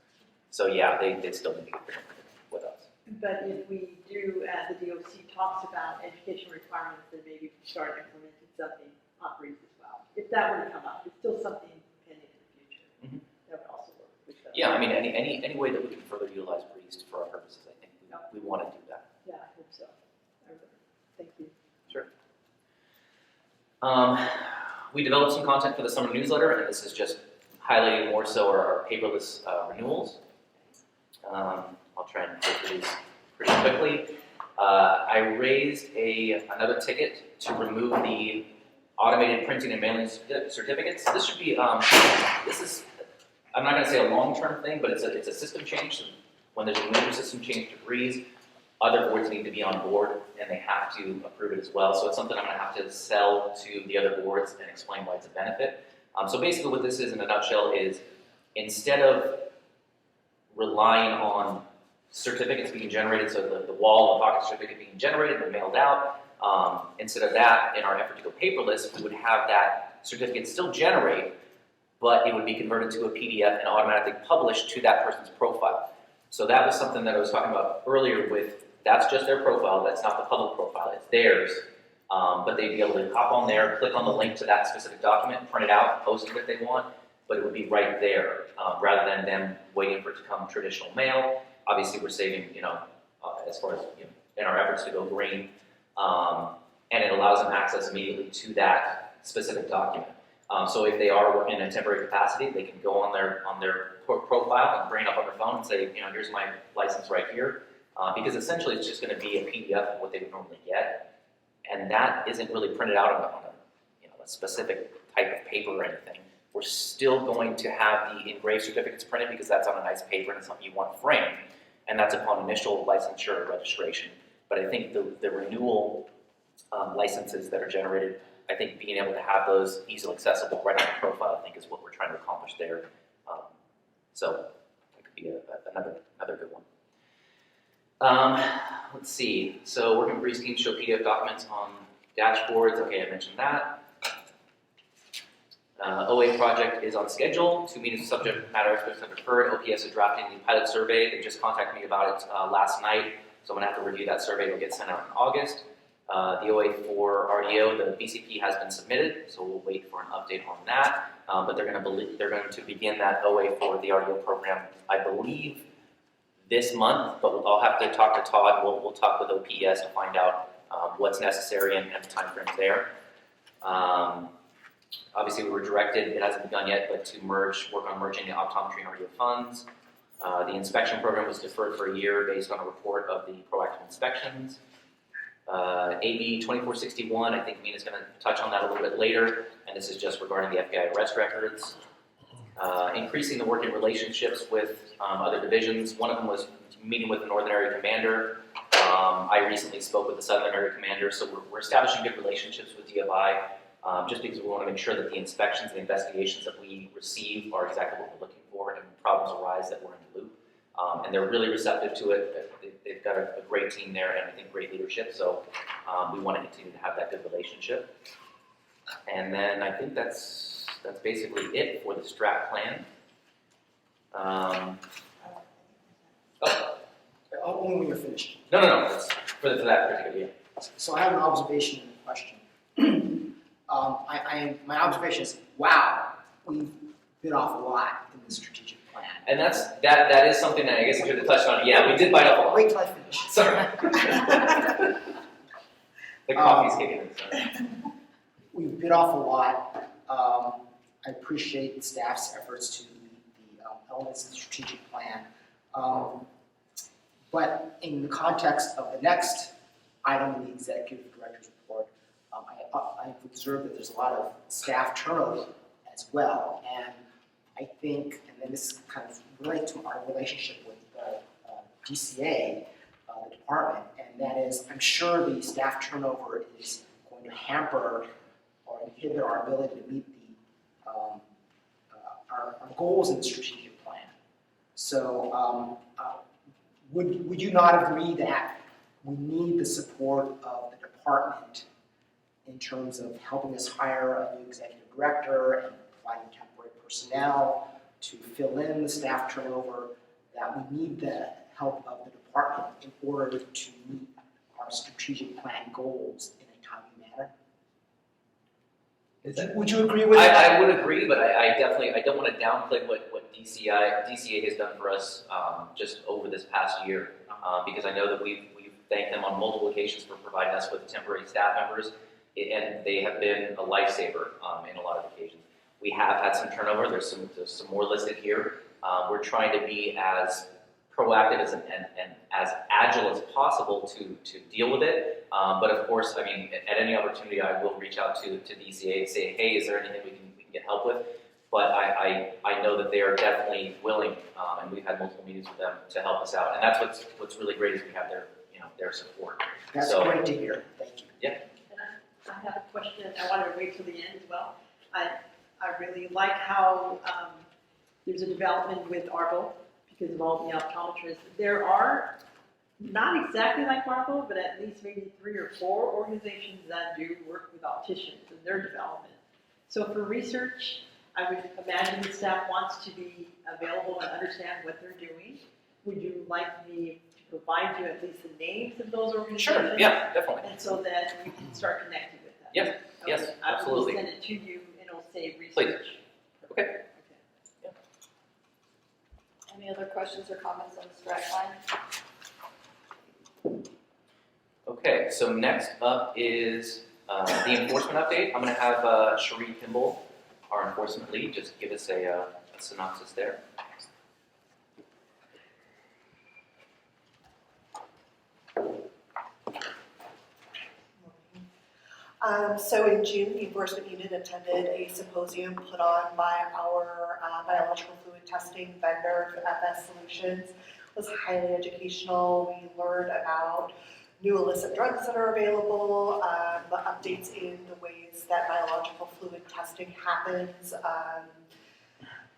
So yeah, they still need to get fingerprinted with us. But if we do, as the DOC talks about education requirements, then maybe we can start implementing something on Breeze as well. If that were to come up, it's still something pending in the future. Mhm. That would also work with the. Yeah, I mean, any way that we can further utilize Breeze for our purposes, I think we want to do that. Yeah, I hope so. Thank you. Sure. We developed some content for the summer newsletter, and this is just highlighting more so our paperless renewals. I'll try and go through these pretty quickly. I raised another ticket to remove the automated printing and mailing certificates. This should be, this is, I'm not going to say a long-term thing, but it's a system change. So when there's a new system change to Breeze, other boards need to be on board, and they have to approve it as well. So it's something I'm going to have to sell to the other boards and explain why it's a benefit. So basically what this is in a nutshell is instead of relying on certificates being generated, so the wall and pocket certificate being generated and mailed out, instead of that, in our effort to go paperless, we would have that certificate still generate, but it would be converted to a PDF and automatically published to that person's profile. So that was something that I was talking about earlier with, that's just their profile, that's not the public profile, it's theirs. But they'd be able to hop on there, click on the link to that specific document, print it out, post it if they want, but it would be right there, rather than them waiting for it to come traditional mail. Obviously, we're saving, as far as, in our efforts to go green, and it allows them access immediately to that specific document. So if they are working in a temporary capacity, they can go on their profile and bring it up on their phone and say, here's my license right here, because essentially it's just going to be a PDF of what they would normally get, and that isn't really printed out on a specific type of paper or anything. We're still going to have the engraved certificates printed because that's on a nice paper and it's something you want framed, and that's upon initial licensure and registration. But I think the renewal licenses that are generated, I think being able to have those easily accessible right on the profile, I think is what we're trying to accomplish there. So that could be another good one. Let's see. So working with Breeze teams show PDF documents on dashboards. Okay, I mentioned that. OA project is on schedule. 2 meetings with subject matter experts have occurred. OPS is drafting the pilot survey. They just contacted me about it last night, so I'm going to have to review that survey. It'll get sent out in August. The OA for RDO, the BCP has been submitted, so we'll wait for an update on that. But they're going to begin that OA for the RDO program, I believe, this month. But I'll have to talk to Todd. We'll talk with OPS to find out what's necessary and the timeframes there. Obviously, we were directed, it hasn't begun yet, but to work on merging the optometry and RDO funds. The inspection program was deferred for a year based on a report of the proactive inspections. AB 2461, I think Mina's going to touch on that a little bit later, and this is just regarding the FBI arrest records. Increasing the working relationships with other divisions. One of them was meeting with the Northern Area Commander. I recently spoke with the Southern Area Commander, so we're establishing good relationships with DFI, just because we want to make sure that the inspections and investigations that we receive are exactly what we're looking for, and when problems arise that we're in the loop. And they're really receptive to it. They've got a great team there and I think great leadership, so we want to continue to have that good relationship. And then I think that's basically it for the strat plan. Only when you're finished. No, that's for that particular year. So I have an observation and a question. My observation is, wow, we've bit off a lot in the strategic plan. And that is something that I guess I should have touched on. Yeah, we did bite off a lot. Wait till I finish. Sorry. The coffee's kicking in. Sorry. We've bit off a lot. I appreciate the staff's efforts to meet the elements of the strategic plan. But in the context of the next item in the executive director's report, I've observed that there's a lot of staff turnover as well. And I think, and then this kind of relates to our relationship with the DCA, the department, and that is, I'm sure the staff turnover is going to hamper or inhibit our ability to meet our goals in the strategic plan. So would you not agree that we need the support of the department in terms of helping us hire a new executive director and providing temporary personnel to fill in the staff turnover, that we need the help of the department in order to meet our strategic plan goals in a timely manner? Would you agree with that? I would agree, but I definitely, I don't want to downplay what DCA has done for us just over this past year, because I know that we've thanked them on multiple occasions for providing us with temporary staff members, and they have been a lifesaver in a lot of occasions. We have had some turnover. There's some more listed here. We're trying to be as proactive and as agile as possible to deal with it. But of course, I mean, at any opportunity, I will reach out to DCA and say, hey, is there anything we can get help with? But I know that they are definitely willing, and we've had multiple meetings with them to help us out. And that's what's really great is we have their support. That's So- great to hear. Thank you. And I have a question, I wanted to wait till the end as well. I really like how there's a development with ARBO because of all the optometrists. There are, not exactly like ARBO, but at least maybe 3 or 4 organizations that do work with opticians and their development. So for research, I would imagine the staff wants to be available and understand what they're doing. Would you like me to provide you at least the names of those organizations? Sure, yeah, definitely. And so that you can start connecting with them? Yes, yes, Okay, absolutely. I will send it to you and it'll say research. Please. Okay. Any other questions or comments on the strat line? Okay, so next up is the enforcement update. I'm going to have Cherie Kimball, our enforcement lead, just give us a synopsis there. So in June, the enforcement unit attended a symposium put on by our biological fluid testing vendor, FS Solutions. It was highly educational. We learned about new illicit drugs that are available, the updates in the ways that biological fluid testing happens,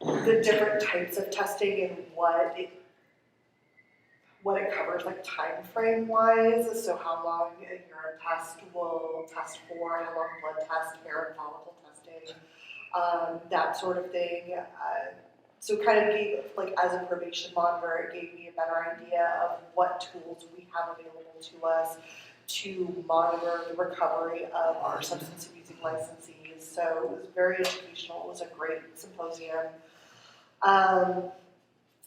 the different types of testing and what it covers, like time frame wise, so how long your test will test for, how long blood test, hair and follicle testing, that sort of thing. So kind of gave, like as a probation monitor, it gave me a better idea of what tools we have available to us to monitor the recovery of our substance abusing licensees. So it was very educational, it was a great symposium.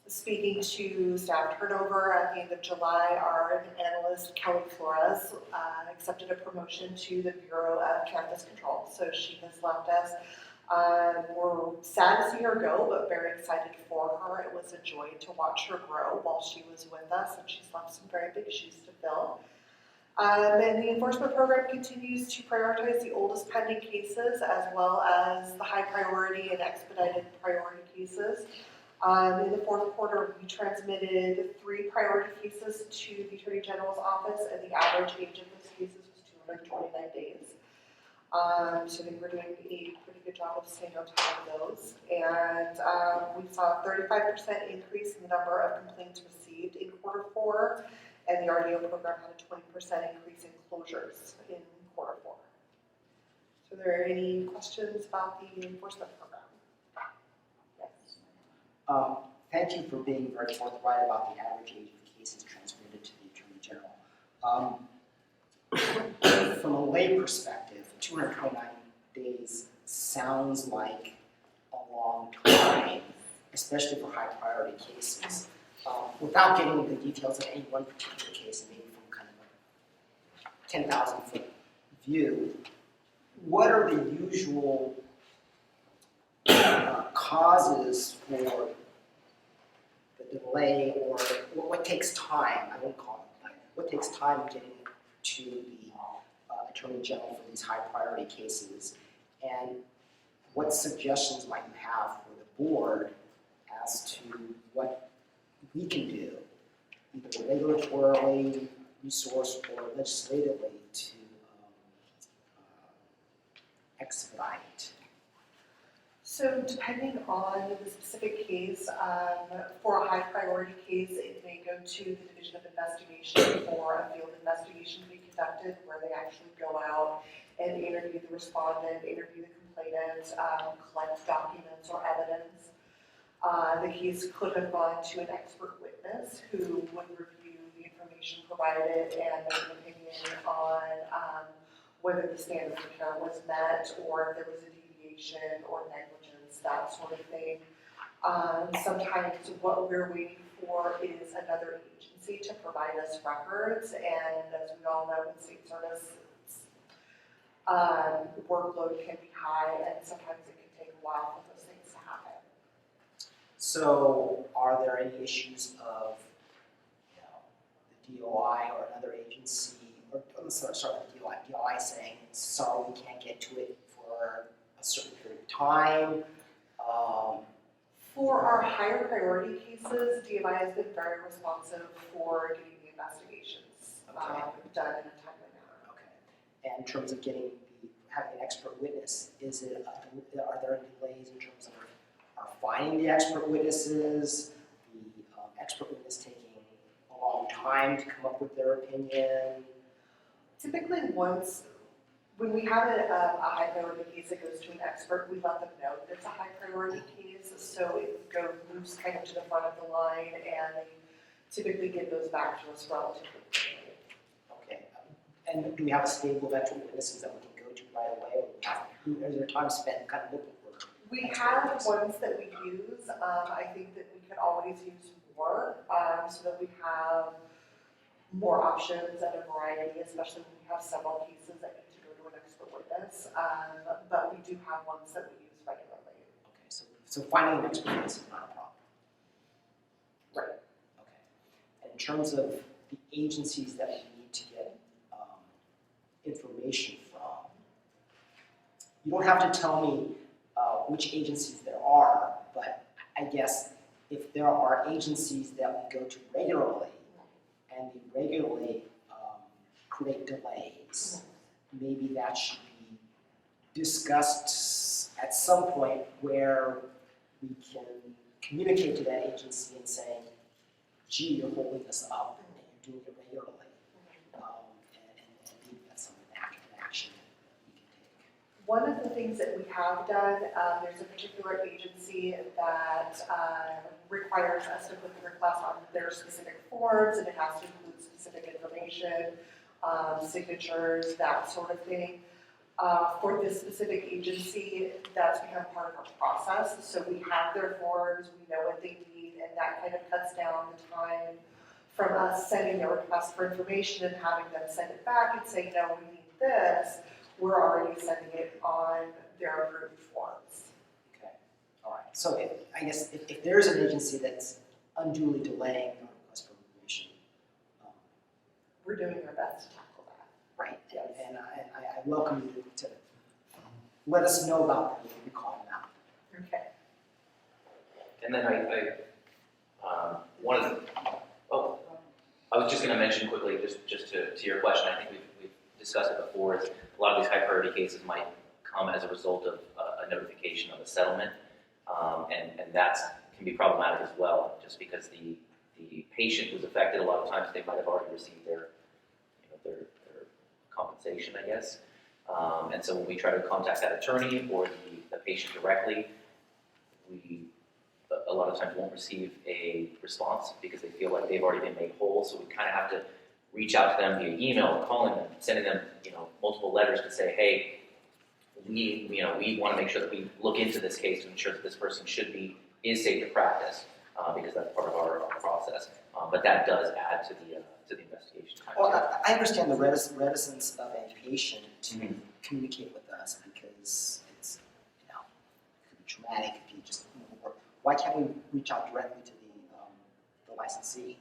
Speaking to staff turnover, at the end of July, our analyst, Kelly Flores, accepted a promotion to the Bureau of Cannabis Control, so she has left us. We're sad to see her go, but very excited for her. It was a joy to watch her grow while she was with us, and she's left some very big shoes to fill. And the enforcement program continues to prioritize the oldest pending cases as well as the high priority and expedited priority cases. In the fourth quarter, we transmitted 3 priority cases to the Attorney General's office, and the average age of those cases was 229 days. So I think we're doing a pretty good job of staying on top of those. And we saw a 35% increase in the number of complaints received in quarter 4, and the RDO program had a 20% increase in closures in quarter 4. So are there any questions about the enforcement program? Thank you for being very forthright about the average age of cases transmitted to the Attorney General. From a lay perspective, 229 days sounds like a long time, especially for high priority cases. Without getting into the details of any one particular case, and maybe from kind of a 10,000-foot view, what are the usual causes for the delay, or what takes time? I won't call it, but what takes time getting to the Attorney General for these high priority cases, and what suggestions might you have for the board as to what we can do, either regulatorily, resource, or legislatively to expedite? So depending on the specific case, for a high priority case, it may go to the Division of Investigation for a field investigation to be conducted where they actually go out and interview the respondent, interview the complainant, collect documents or evidence. The case could have gone to an expert witness who would review the information provided and make an opinion on whether the standard of care was met or if there was a deviation or negligence, that sort of thing. Sometimes what we're waiting for is another agency to provide us records, and as we all know, with state service, workload can be high, and sometimes it can take a while for those things to happen. So are there any issues of, the DOI or another agency, or let's start with DOI, DOI saying, sorry, we can't get to it for a certain period of time? For our higher priority cases, DMI has been very responsive for getting the investigations done in a timely manner. Okay. And in terms of having an expert witness, are there any delays in terms of finding the expert witnesses, the expert witness taking a long time to come up with their opinion? Typically, when we have a high priority case that goes to an expert, we let them know that it's a high priority case, so it moves kind of to the front of the line, and they typically get those back to us relatively quickly. Okay. And do we have a stable of expert witnesses that we can go to right away, or is there time spent kind of looking for? We have ones that we use. I think that we could always use more, so that we have more options and a variety, especially when we have several cases that need to go to an expert witness. But we do have ones that we use regularly. Okay, so finding an expert witness is not a problem. Right. Okay. And in terms of the agencies that we need to get information from, you don't have to tell me which agencies there are, but I guess if there are agencies that we go to regularly and they regularly create delays, maybe that should be discussed at some point where we can communicate to that agency and say, gee, you're holding us up and you're doing it regularly. And maybe that's something an action we can take. One of the things that we have done, there's a particular agency that requires us to put the request on their specific forms, and it has to include specific information, signatures, that sort of thing. For this specific agency, that's become part of our process. So we have their forms, we know what they need, and that kind of cuts down the time from us sending a request for information and having them send it back and say, no, we need this. We're already sending it on their approved forms. Okay, all right. So I guess if there's an agency that's unduly delaying our request for information, we're doing our best to tackle that. right, and I welcome you to let us know about them when we call them out. Okay. And then I was just going to mention quickly, just to your question, I think we've discussed it before, is a lot of these high priority cases might come as a result of a notification of a settlement, and that can be problematic as well, just because the patient who's affected, a lot of times they might have already received their compensation, I guess. And so when we try to contact that attorney or the patient directly, we a lot of times won't receive a response because they feel like they've already been made whole. So we kind of have to reach out to them via email, calling them, sending them, multiple letters to say, hey, we want to make sure that we look into this case to ensure that this person is safe to practice, because that's part of our process. But that does add to the investigation time. Well, I understand the reticence of a patient to communicate with us because it's, it could be traumatic if you just. Why can't we reach out directly to the licensee?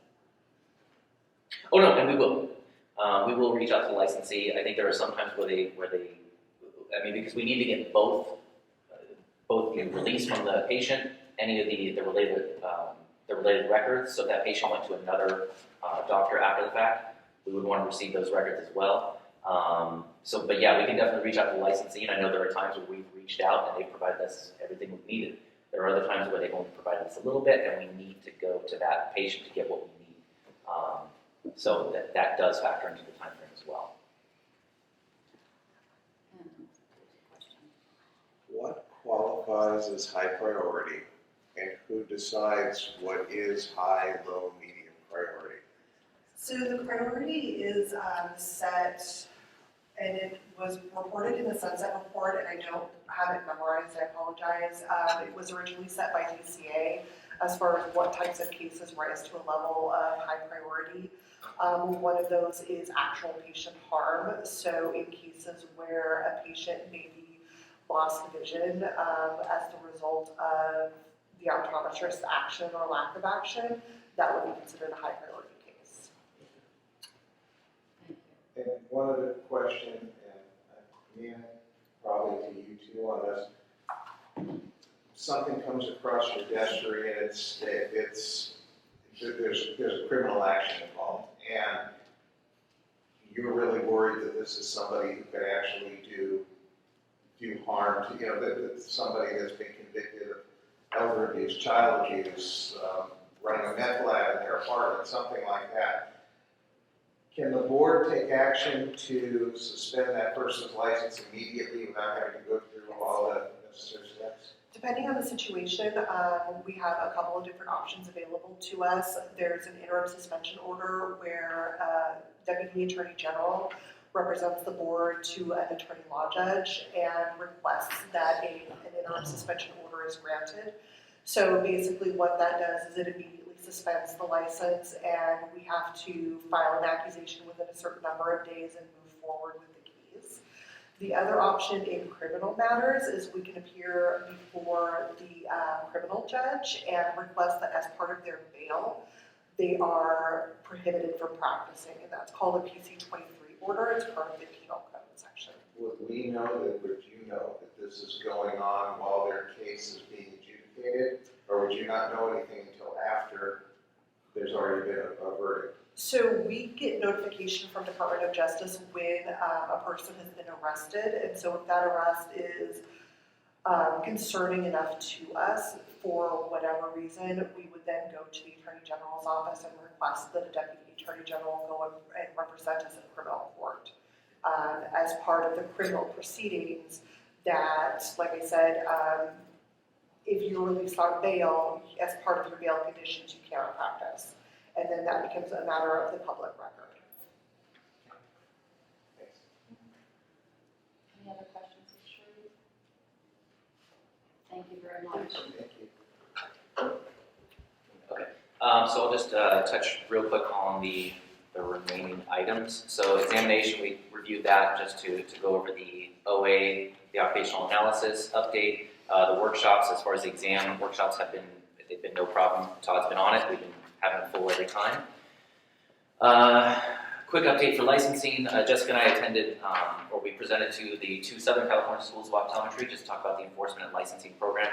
Oh no, and we will. We will reach out to the licensee. I think there are some times where they, because we need to get both the release from the patient, any of the related records. So if that patient went to another doctor after the fact, we would want to receive those records as well. But yeah, we can definitely reach out to licensing. I know there are times where we've reached out and they've provided us everything we needed. There are other times where they've only provided us a little bit and we need to go to that patient to get what we need. So that does factor into the time frame as well. What qualifies as high priority, and who decides what is high, low, medium priority? So the priority is set, and it was reported in the sunset report, and I don't have it memorized, I apologize. It was originally set by DCA as far as what types of cases rise to a level of high priority. One of those is actual patient harm. So in cases where a patient may be lost vision as the result of the optometrist's action or lack of action, that would be considered a high priority case. And one other question, and Mia, probably to you too on this. Something comes across your desk and there's criminal action involved, and you're really worried that this is somebody who could actually do harm to, that somebody that's been convicted of elder abuse, child abuse, running a meth lab in their apartment, something like that. Can the board take action to suspend that person's license immediately without having to go through all the necessary steps? Depending on the situation, we have a couple of different options available to us. There's an interim suspension order where Deputy Attorney General represents the board to an attorney law judge and requests that an interim suspension order is granted. So basically what that does is it immediately suspends the license, and we have to file an accusation within a certain number of days and move forward with the case. The other option in criminal matters is we can appear before the criminal judge and request that as part of their bail, they are prohibited from practicing, and that's called a PC-23 order. It's part of the penal code section. Would you know that this is going on while their case is being adjudicated, or would you not know anything until after there's already been a verdict? So we get notification from Department of Justice when a person has been arrested, and so if that arrest is concerning enough to us for whatever reason, we would then go to the Attorney General's office and request that a Deputy Attorney General go and represent us in criminal court as part of the criminal proceedings. That, like I said, if you're released on bail, as part of your bail conditions, you cannot practice. And then that becomes a matter of the public record. Any other questions for Sheree? Thank you very much. Thank you. Okay, so I'll just touch real quick on the remaining items. So examination, we reviewed that just to go over the OA, the occupational analysis update. The workshops, as far as the exam workshops they've been no problem. Todd's been on it. We've been having it full every time. Quick update for licensing. Jessica and I attended, or we presented to the 2 Southern California schools of optometry just to talk about the enforcement and licensing program.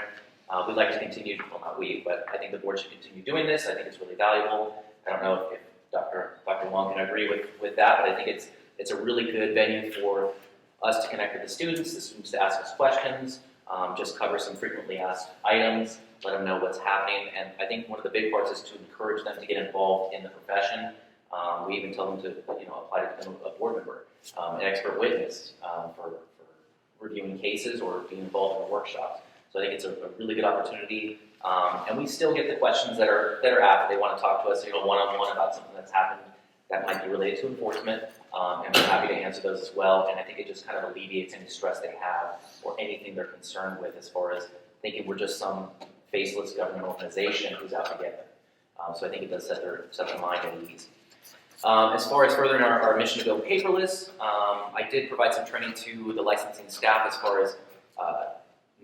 We'd like to continue, well not we, but I think the board should continue doing this. I think it's really valuable. I don't know if Dr. Wong can agree with that, but I think it's a really good venue for us to connect with the students to ask us questions, just cover some frequently asked items, let them know what's happening, and I think one of the big parts is to encourage them to get involved in the profession. We even tell them to apply to become a board member, an expert witness for reviewing cases or being involved in the workshops. So I think it's a really good opportunity, and we still get the questions that are after they want to talk to us, one-on-one about something that's happened that might be related to enforcement, and we're happy to answer those as well. And I think it just kind of alleviates any stress they have or anything they're concerned with as far as thinking we're just some faceless government organization who's out to get them. So I think it does set their mind at ease. As far as furthering our mission to go paperless, I did provide some training to the licensing staff as far as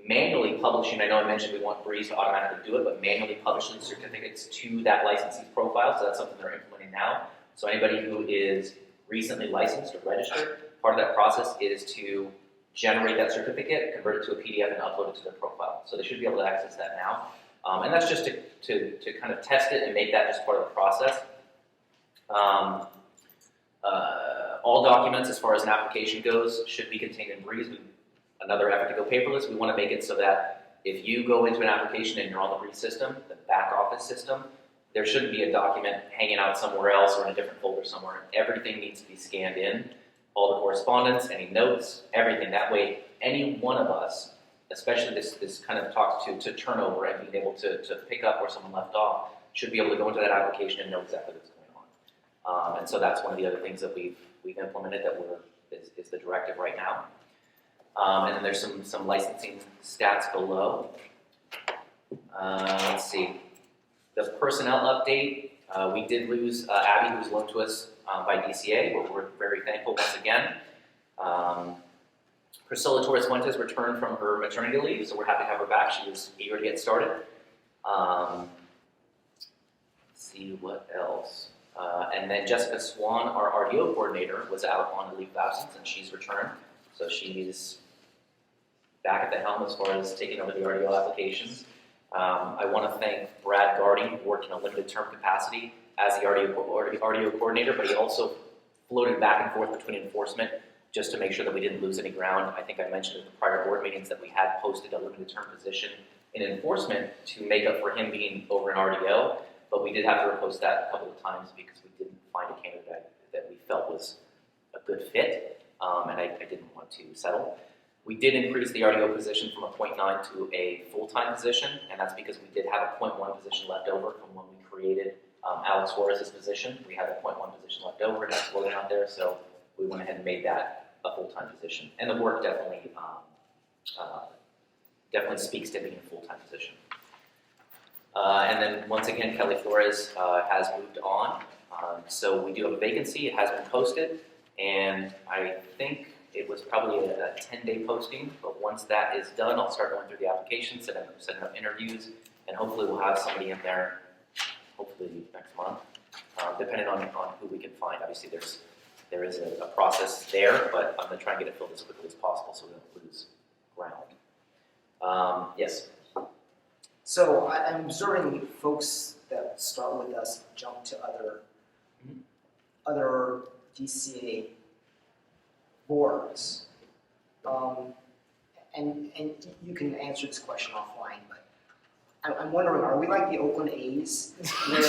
manually publishing. I know I mentioned we want Breeze to automatically do it, but manually publishing certificates to that licensee's profile. So that's something they're implementing now. So anybody who is recently licensed or registered, part of that process is to generate that certificate, convert it to a PDF, and upload it to their profile. So they should be able to access that now. And that's just to kind of test it and make that just part of the process. All documents, as far as an application goes, should be contained in Breeze. Another effort to go paperless. We want to make it so that if you go into an application and you're on the Breeze system, the back office system, there shouldn't be a document hanging out somewhere else or in a different folder somewhere. Everything needs to be scanned in, all the correspondence, any notes, everything. That way, any one of us, especially this kind of talks to turnover and being able to pick up where someone left off, should be able to go into that application and know exactly what's going on. And so that's one of the other things that we've implemented that is the directive right now. And then there's some licensing stats below. Let's see. The personnel update, we did lose Abby, who was loaned to us by DCA, but we're very thankful once again. Priscilla Torres Fuentes returned from her maternity leave, so we're happy to have her back. She was eager to get started. Let's see what else. And then Jessica Swan, our RDO coordinator, was out on a leave of absence, and she's returned. So she's back at the helm as far as taking over the RDO applications. I want to thank Brad Gardy, who worked in a limited term capacity as the RDO coordinator, but he also floated back and forth between enforcement just to make sure that we didn't lose any ground. I think I mentioned at the prior board meetings that we had posted a limited term position in enforcement to make up for him being over in RDO, but we did have to repost that a couple of times because we didn't find a candidate that we felt was a good fit, and I didn't want to settle. We did increase the RDO position from a 0.9 to a full-time position, and that's because we did have a 0.1 position left over from when we created Alex Suarez's position. We had a 0.1 position left over, and that's floating out there, so we went ahead and made that a full-time position. And the work definitely speaks to being a full-time position. And then once again, Kelly Flores has moved on. So we do have a vacancy. It has been posted, and I think it was probably a 10-day posting, but once that is done, I'll start going through the applications, setting up interviews, and hopefully we'll have somebody in there, hopefully next month, depending on who we can find. Obviously, there is a process there, but I'm going to try and get it filled as quickly as possible so we don't lose ground. Yes? So I'm observing folks that start with us jump to other DCA boards. And you can answer this question offline, but I'm wondering, are we like the Oakland A's? Where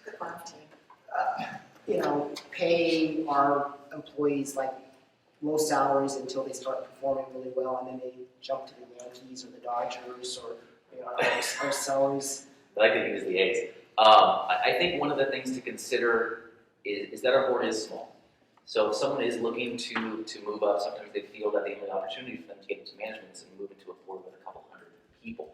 The farm team. pay our employees like low salaries until they start performing really well, and then they jump to the Yankees or the Dodgers or our salaries. I like to use the A's. I think one of the things to consider is that our board is small. So if someone is looking to move up, sometimes they feel that the only opportunity for them to get into management is to move into a board with a couple hundred people.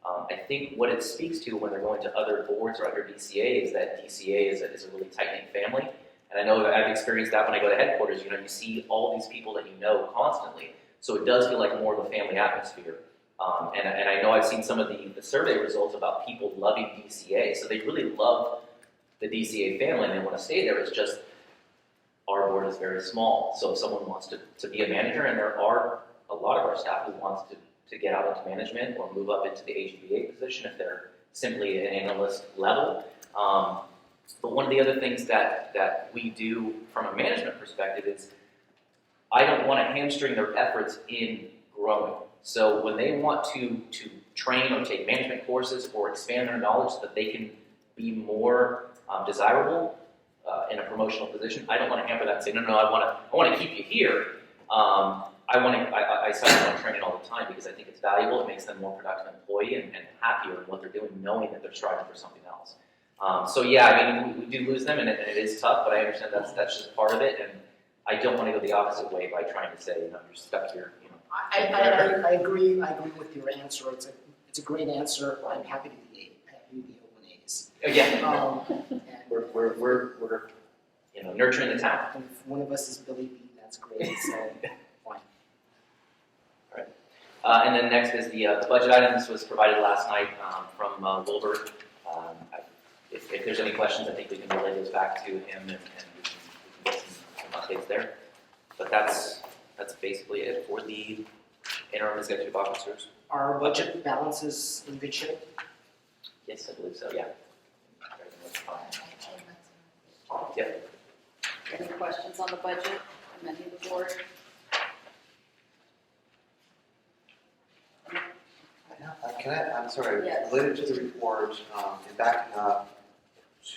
I think what it speaks to when they're going to other boards or other DCA is that DCA is a really tight-knit family. And I know that I've experienced that when I go to headquarters. You see all these people that you know constantly. So it does feel like more of a family atmosphere. And I know I've seen some of the survey results about people loving DCA. So they really love the DCA family and they want to stay there. It's just our board is very small. So if someone wants to be a manager, and there are a lot of our staff who wants to get out into management or move up into the AGBA position if they're simply an analyst level. But one of the other things that we do from a management perspective is I don't want to hamstring their efforts in growing. So when they want to train or take management courses or expand their knowledge so that they can be more desirable in a promotional position, I don't want to hamper that and say, no, I want to keep you here. I sign on training all the time because I think it's valuable. It makes them a more productive employee and happier in what they're doing, knowing that they're striving for something else. So yeah, we do lose them, and it is tough, but I understand that's just part of it, and I don't want to go the opposite way by trying to say, you're stuck here. I agree with your answer. It's a great answer. I'm happy to be the Oakland A's. Yeah, And we're nurturing the talent. if one of us is Billy B, that's great. So fine. And then next is the budget item. This was provided last night from Wilbur. If there's any questions, I think we can relay those back to him, and we can get some updates there. But that's basically it for the interim executive officers. Our budget balance is in good shape. Yes, I believe so. Yeah. Yep. Any questions on the budget from any of the board? I'm sorry, Yes. related to the report, and backing up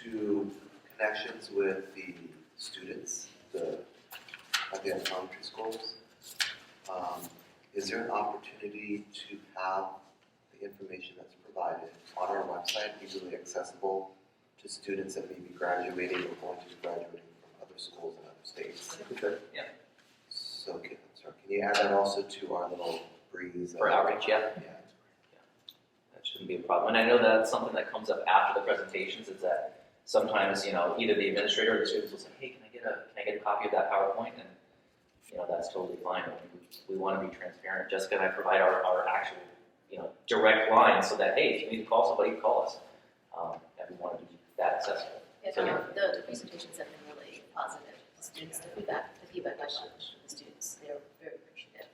to connections with the students, at the optometry schools, is there an opportunity to have the information that's provided on our website easily accessible to students that may be graduating or going to be graduating from other schools in other states? Good. Yeah. So, can you add that also to our little breeze? For outreach, yeah. Yeah. That shouldn't be a problem. And I know that's something that comes up after the presentations is that sometimes, either the administrator or the students will say, hey, can I get a copy of that PowerPoint? And, that's totally fine. I mean, we want to be transparent. Jessica and I provide our actual, direct line so that, hey, if you need to call somebody, call us. And we want to be that accessible. And So, yeah. the presentations have been really positive. The students, the feedback I got from the students, they're very appreciative.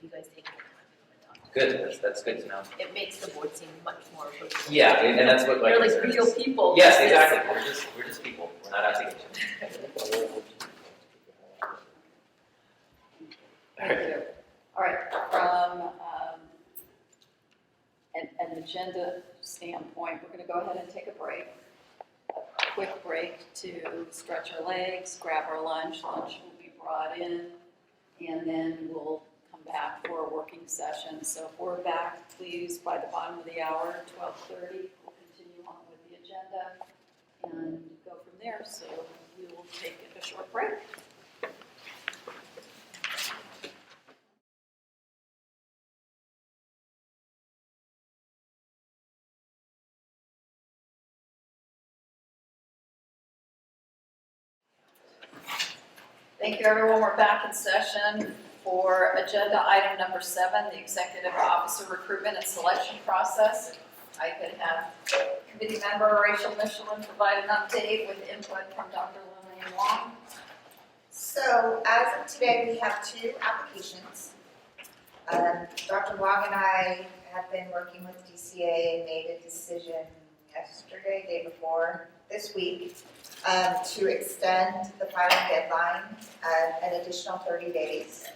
You guys take the time to come and talk. Good. That's good to know. It makes the board seem much more approachable. Yeah, and that's what They're like concern real is. people. Yes, exactly. We're just people. We're not applications. Thank you. All right, from an agenda standpoint, we're going to go ahead and take a break. A quick break to stretch our legs, grab our lunch. Lunch will be brought in, and then we'll come back for a working session. So if we're back, please, by the bottom of the hour, 12:30, we'll continue on with the agenda and go from there. So we will take a short break. Thank you, everyone. We're back in session for agenda item number 7, the executive officer recruitment and selection process. I could have committee member Rachel Michelin provide an update with input from Dr. Lillian Wong. So as of today, we have 2 applications. Dr. Wong and I have been working with DCA and made a decision yesterday, day before, this week, to extend the filing deadline an additional 30 days.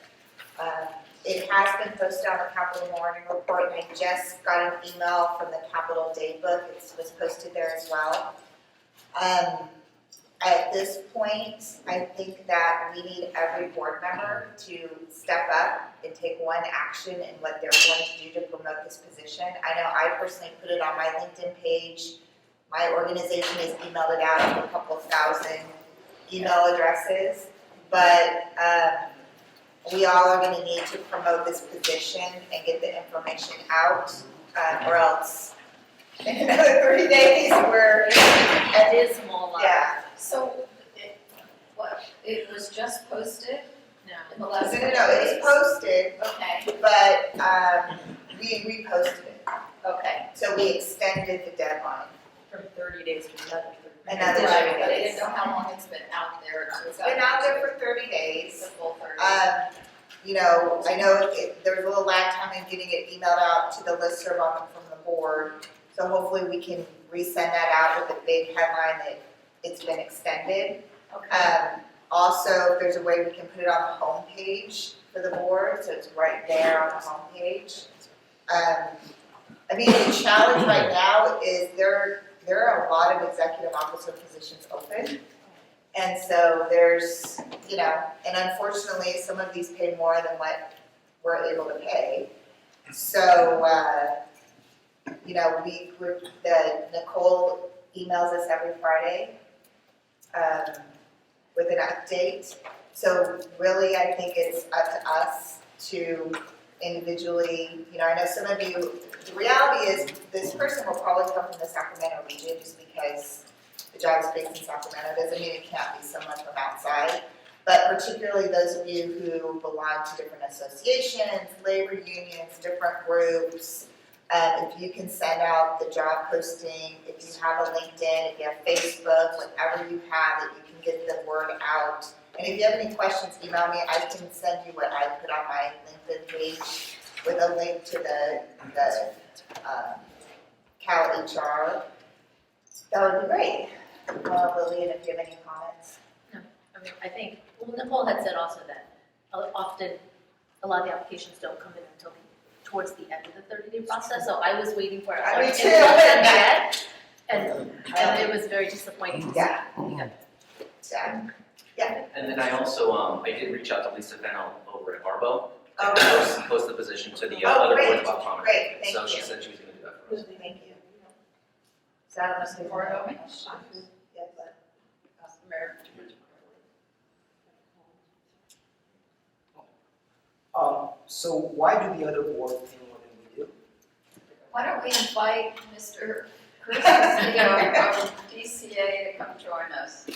It has been posted on the Capital Morning Report, and I just got an email from the Capital Daybook. It was posted there as well. At this point, I think that we need every board member to step up and take one action in what they're going to do to promote this position. I know I personally put it on my LinkedIn page. My organization has emailed it out to a couple thousand email addresses, but we all are going to need to promote this position and get the information out, or else in another 30 days we're That is more yeah. So, it was just posted No. in the No, last no, few no, days? it's posted, Okay, but we reposted it, okay. so we extended the deadline. From 30 days to another 30 days. Another Right, 30 but I days. didn't know how long it's been out there. It's been out there for 30 days. The full 30. I know there's a little lag time in getting it emailed out to the listserv from the board. So hopefully we can resend that out with a big headline that it's been extended. Okay. Also, if there's a way we can put it on the homepage for the board, so it's right there on the homepage. The challenge right now is there are a lot of executive officer positions open. And so there's, and unfortunately, some of these pay more than what we're able to pay. So, Nicole emails us every Friday with an update. So really, I think it's up to us to individually, I know some of you, the reality is this person will probably come from the Sacramento region just because the job is based in Sacramento. Doesn't mean it can't be someone from outside. But particularly those of you who belong to different associations, labor unions, different groups, if you can send out the job posting, if you have a LinkedIn, if you have Facebook, whatever you have that you can get the word out. And if you have any questions, email me. I can send you what I put on my LinkedIn page with a link to the Cal HR. That would be great. Lillian, if you have any comments. I I think, well, Nicole had said also that often, a lot of the applications don't come in until towards the end of the 30-day process, so I was waiting for it. I like, me it's too. not done yet, and it was very disappointing. Yeah. And then I also, I did reach out to Lisa Fennell over at Arbo, Oh, and post the position to the Oh, other great. boards of optometry. Great, thank So she you. said she was gonna do that for us. Thank you. So I don't know if there's Board any open? questions. Yeah, but, Mayor. So why do the other boards pay more than we do? Why don't we invite Mr. Chris Castillo from DCA to come join us?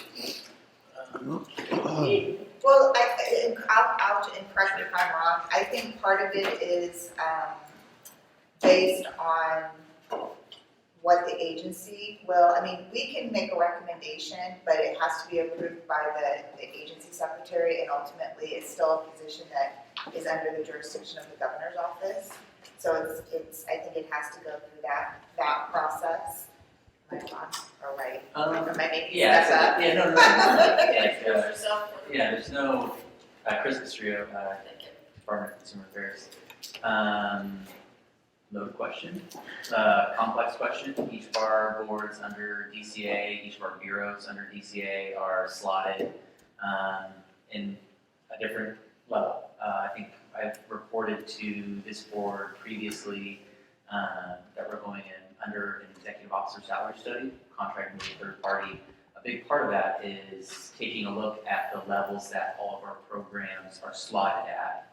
Well, I'll correct me if I'm wrong, I think part of it is, based on what the agency will, I mean, we can make a recommendation, but it has to be approved by the agency secretary, and ultimately, it's still a position that is under the jurisdiction of the governor's office. So it's, I think it has to go through that process. Am I wrong or right? Am I making stuff up? Yeah, no, yeah, there's no, Chris Castillo, Department of Consumer Affairs. Loaded question, complex question. Each of our boards under DCA, each of our bureaus under DCA are slotted in a different level. I think I've reported to this board previously that we're going in under an executive officer salary study, contracting with a third party. A big part of that is taking a look at the levels that all of our programs are slotted at,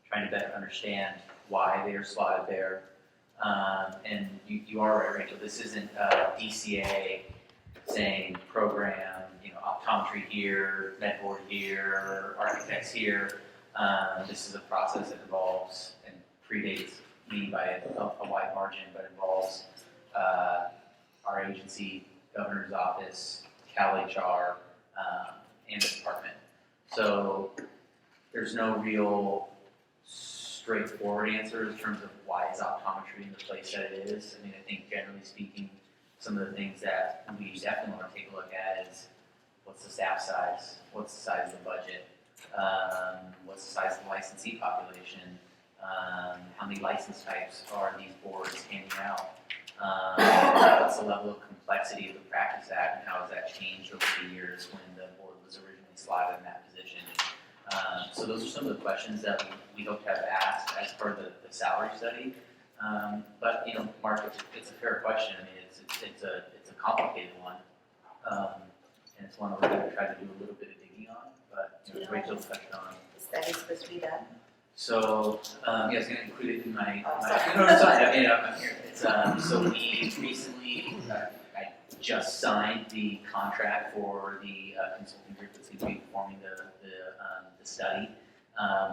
trying to better understand why they are slotted there. And you are right, Rachel, this isn't DCA saying program, optometry here, med board here, architects here. This is a process that involves and predates me by a wide margin, but involves our agency, governor's office, Cal HR, and the department. So there's no real straightforward answer in terms of why is optometry in the place that it is. I mean, I think generally speaking, some of the things that we definitely want to take a look at is what's the staff size, what's the size of the budget, what's the size of the licensee population, how many license types are these boards handing out, what's the level of complexity of the Practice Act, and how has that changed over the years when the board was originally slotted in that position. So those are some of the questions that we hope to have asked as part of the salary study. But Mark, it's a fair question. I mean, it's a complicated one, and it's one we're going to try to do a little bit of digging on. But Rachel touched on. The study's supposed to be done. So yeah, I was going to include it in my. Sorry. No, it's fine. I mean, I'm here. It's so we recently I just signed the contract for the consulting group that's going to be performing the study.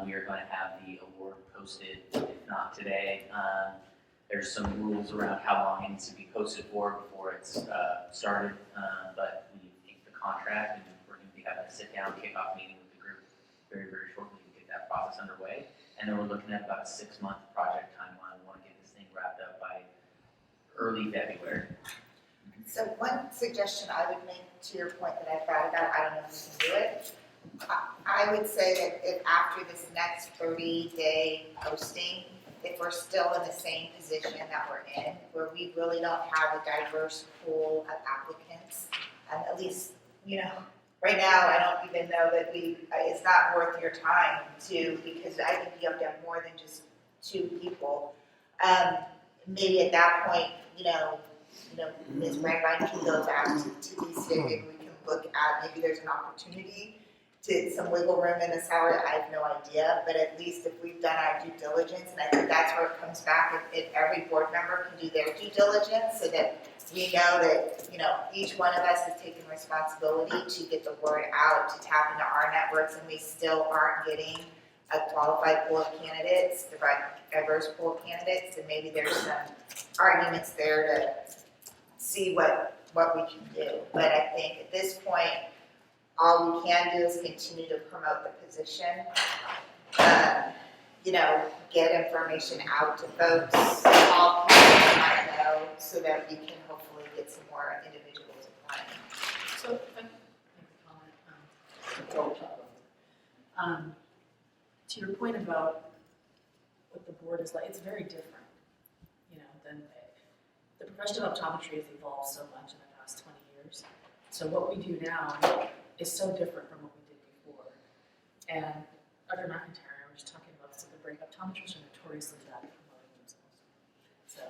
We are going to have the award posted, if not today. There's some rules around how long it needs to be posted for before it's started, but we inked the contract, and we're going to be having a sit-down kickoff meeting with the group very, very shortly to get that process underway. And then we're looking at about a 6-month project timeline. We want to get this thing wrapped up by early February. So one suggestion I would make to your point that I thought about, I don't know if you can do it. I would say that if after this next 30-day posting, if we're still in the same position that we're in, where we really don't have a diverse pool of applicants, at least, right now, I don't even know that it's not worth your time because I think you have to have more than just 2 people. Maybe at that point, Ms. Brandwein can go back to DCA, maybe we can look at, maybe there's an opportunity to some wiggle room in the salary, I have no idea, but at least if we've done our due diligence, and I think that's where it comes back, if every board member can do their due diligence, so that we know that, each one of us has taken responsibility to get the word out, to tap into our networks, and we still aren't getting a qualified pool of candidates, the right diverse pool of candidates, and maybe there's some arguments there to see what we can do. But I think at this point, all we can do is continue to promote the position, get information out to folks, all people that might know, so that we can hopefully get some more individuals applying. So, if I can make a comment, To your point about what the board is like, it's very different, than the profession of optometry has evolved so much in the past 20 years. So what we do now is so different from what we did before. And Dr. McIntyre and I were just talking about this at the break. Optometrists are notoriously bad at promoting themselves. So,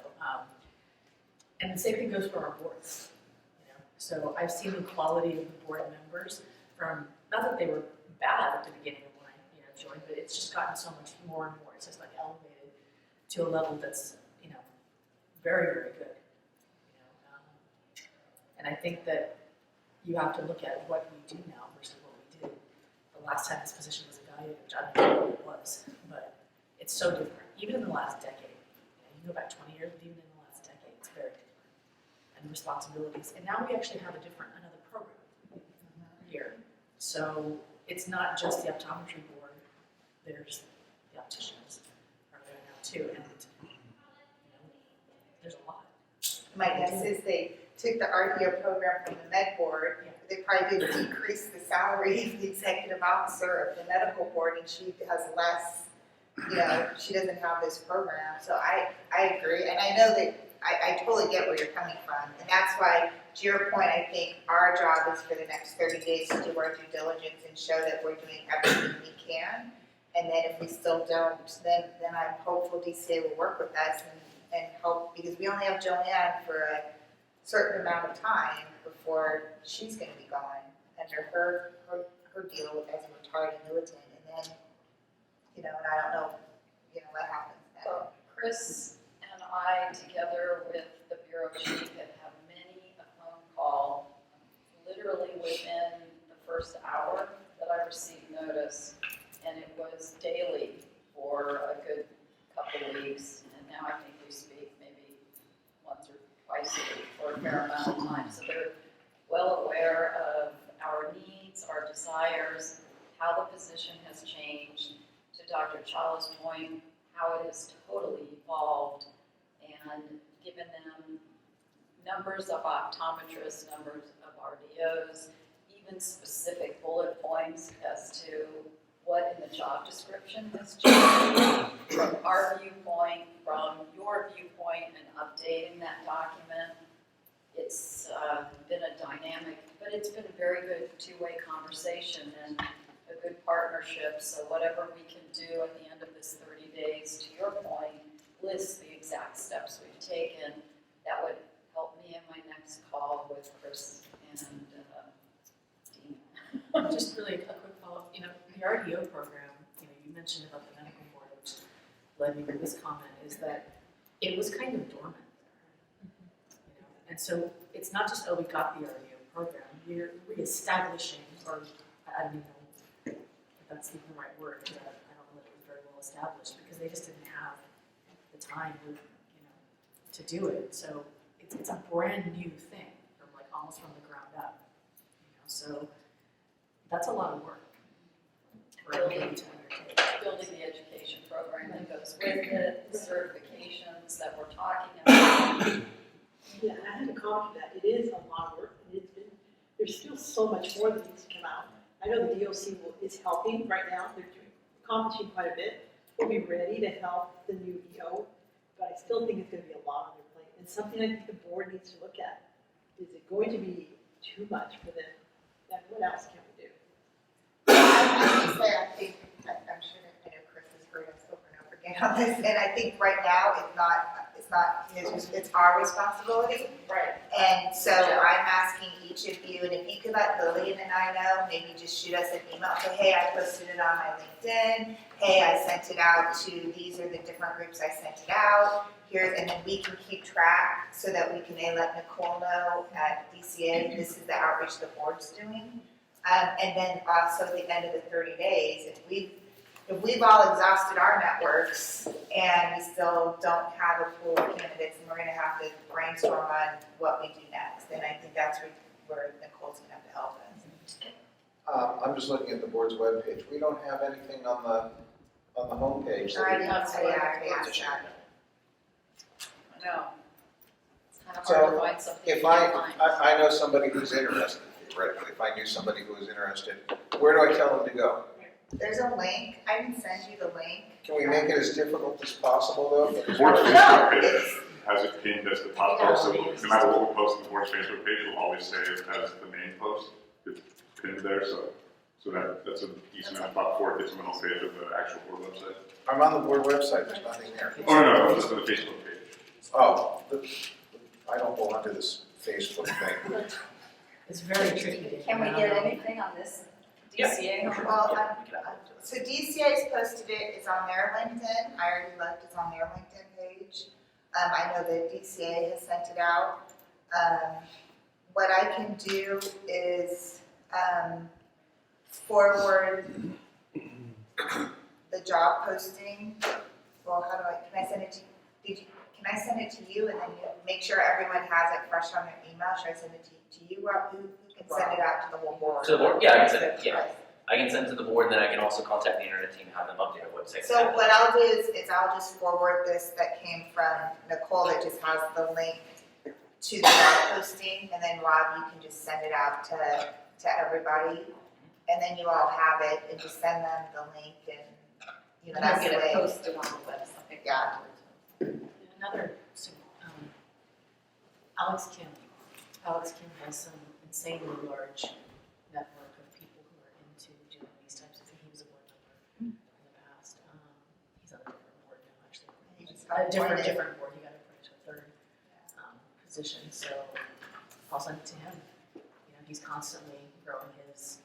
and the same thing goes for our boards. So I've seen the quality of the board members from, not that they were bad at the beginning of when I joined, but it's just gotten so much more and more. It's just like elevated to a level that's very, very good. And I think that you have to look at what we do now versus what we did the last time this position was evaluated, which I don't know what it was, but it's so different. Even in the last decade, you can go back 20 years, but even in the last decade, it's very different. And responsibilities. And now we actually have another program here. So it's not just the optometry board, there's the opticians are there now too, and there's a lot. My guess is they took the RDO program from the med board. They probably did decrease the salary of the executive officer of the medical board, and she has less, she doesn't have this program. So I agree, and I know that I totally get where you're coming from, and that's why, to your point, I think our job is for the next 30 days to do our due diligence and show that we're doing everything we can. And then if we still don't, then I'm hopeful DCA will work with us and help, because we only have Joanne for a certain amount of time before she's going to be gone under her deal as a retired annuitant, and then, and I don't know, what happens then. So Chris and I, together with the bureau chief, have had many a phone call, literally within the first hour that I received notice, and it was daily for a good couple of weeks, and now I think we speak maybe once or twice a week for a fair amount of time. So they're well aware of our needs, our desires, how the position has changed. To Dr. Chawla's point, how it has totally evolved, and given them numbers of optometrists, numbers of RDOs, even specific bullet points as to what in the job description has changed from our viewpoint, from your viewpoint, and updating that document. It's been a dynamic, but it's been a very good two-way conversation and a good partnership. So whatever we can do at the end of this 30 days, to your point, list the exact steps we've taken. That would help me in my next call with Chris and Dean. Just really a quick follow-up, the RDO program, you mentioned about the medical board, which led me to this comment, is that it was kind of dormant there. And so it's not just, we got the RDO program, you're reestablishing, or I don't even know if that's even the right word, because I don't know that it was very well established, because they just didn't have the time to do it. So it's a brand new thing, from almost from the ground up. So that's a lot of work. Building the education program that goes with it, the certifications that we're talking about. Yeah, and I have to comment to that. It is a lot of work, and there's still so much more that needs to come out. I know the DOC is helping right now. They're accomplishing quite a bit. We'll be ready to help the new EO, but I still think it's going to be a lot on their plate. And something I think the board needs to look at. Is it going to be too much for them? And what else can we do? I would say, I'm sure that, I know Chris has heard us over and over again on this, and I think right now it's our responsibility. Right. And so I'm asking each of you, and if you could let Lillian and I know, maybe just shoot us an email, say, hey, I posted it on my LinkedIn, hey, I sent it out to, these are the different groups I sent it out, and then we can keep track so that we can let Nicole know at DCA, this is the outreach the board's doing. And then also at the end of the 30 days, if we've all exhausted our networks and we still don't have a pool of candidates, and we're going to have to brainstorm on what we do next, then I think that's where Nicole's going to have to help us. I'm just looking at the board's webpage. We don't have anything on the homepage. I already asked that. I know. It's kind of So, hard to find something you If can't find. I know somebody who's interested, right, if I knew somebody who was interested, where do I tell them to go? There's a link, I can send you the link. Can we make it as difficult as possible though? The board's No, Facebook page it's, has it pinned as the top post, so no matter what we post on the board's Facebook page, it'll always say it as the main post. It's pinned there, so that's a decent enough spot before it gets on the homepage of the actual board website. I'm on the board website, there's nothing there. Oh, no, it's on the Facebook page. Oh, I don't belong to this Facebook thing. It's very tricky to. Can we get anything on this DCA? well, so DCA's posted it, it's on their LinkedIn, I already looked, it's on their LinkedIn page. I know that DCA has sent it out. What I can do is, forward the job posting. Well, can I send it to, can I send it to you and then you make sure everyone has it fresh on their email? Should I send it to you, Rob? Who can send it out to the whole board? To the board, yeah, I can send it, yeah. I can send it to the board, then I can also contact the internet team and have them update our website. So what I'll do is I'll just forward this that came from Nicole that just has the link to the job posting, and then Rob, you can just send it out to everybody, and then you all have it, and just send them the link, and you know that's the Get it way. posted on the website. Yeah. Another, Alex Kim has some insanely large network of people who are into doing these types of things. He was a board member in the past. He's on a different board now, actually. He just got appointed. Different board. He got appointed to a third position. So I'll send it to him. You know, he's constantly growing his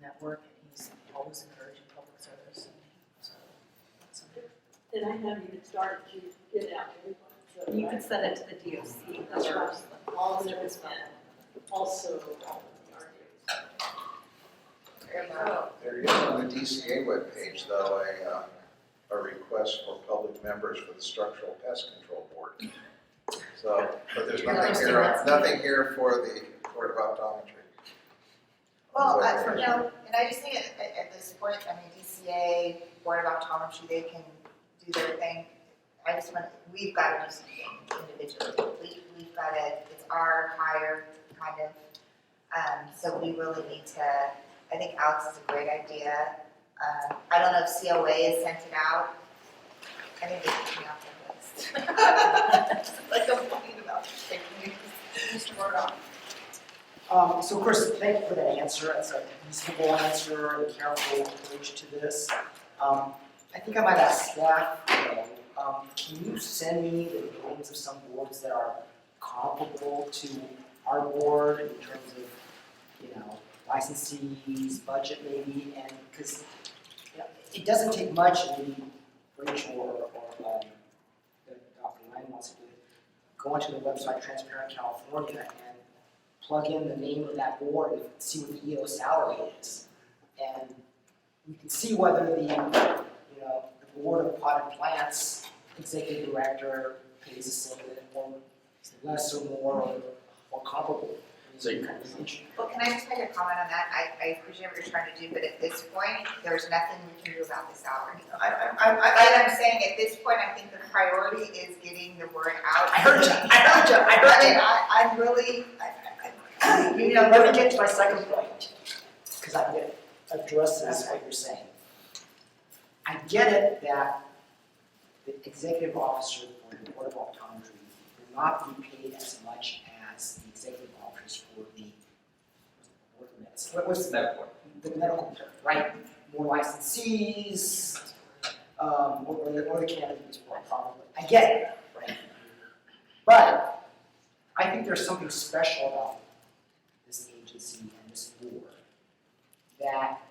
network, and he's always encouraging public service. And so that's something. And I haven't even started to get it out to everyone. So You can send it to the DOC, that's right. all of them as well. Also, all of the RDOs. There is on the DCA webpage though, a request for public members for the Structural Pest Control Board. So, but there's nothing here for the Board of Optometry. Well, no, and I just think at this point, I mean, DCA, Board of Optometry, they can do their thing. I just want, we've got to do something individually. We've got to, it's our hire, kind of. So we really need to, I think Alex is a great idea. I don't know if COA has sent it out. I think they took me off the list. Like I'm talking about taking you, Mr. Murdoch. So of course, thank you for that answer. It's a reasonable answer and a careful approach to this. I think I might ask staff, can you send me the names of some boards that are comparable to our board in terms of, licensees, budget maybe, and because it doesn't take much, maybe Rachel or Dr. Lang wants to do it. Go onto the website Transparent California and plug in the name of that board and see what the EO salary is. And we can see whether the Board of Potted Plants executive director pays the same or less or more or comparable. So you- Well, can I just make a comment on that? I appreciate what you're trying to do, but at this point, there's nothing we can do about the salary. I'm saying at this point, I think the priority is getting the word out. I heard you. I'm really, Let me get to my second point, because I can address this, what you're saying. I get it that the executive officer for the Board of Optometry will not be paid as much as the executive officers for what's Medical. the medical board, right? More licensees, or the candidates board probably. I get it, right? But I think there's something special about this agency and this board that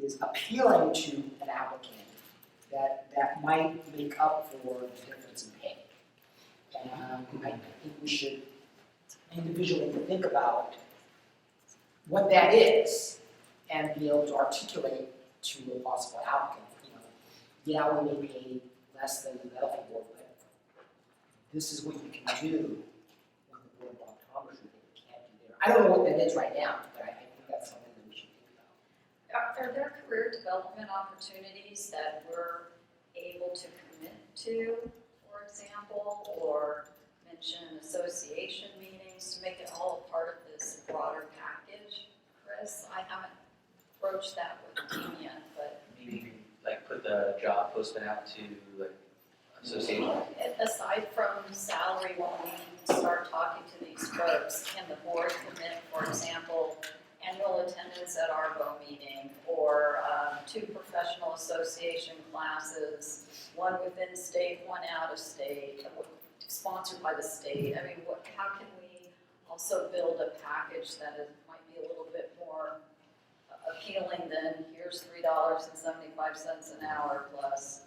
is appealing to an applicant that might make up for the difference in pay. And I think we should individually think about what that is and be able to articulate to a possible applicant, yeah, we may pay less than the medical board, but this is what you can do with the Board of Optometry that you can't do there. I don't know what that is right now, but I think that's something that we should think about. Are there career development opportunities that we're able to commit to, for example, or mention association meetings to make it all a part of this broader package? Chris. I haven't broached that with the team yet, but Maybe you could like put the job posting out to like association. aside from salary, when we start talking to these folks, can the board commit, for example, annual attendance at our meeting, or 2 professional association classes, 1 within state, 1 out of state, sponsored by the state? I mean, how can we also build a package that might be a little bit more appealing than here's $3.75 an hour plus,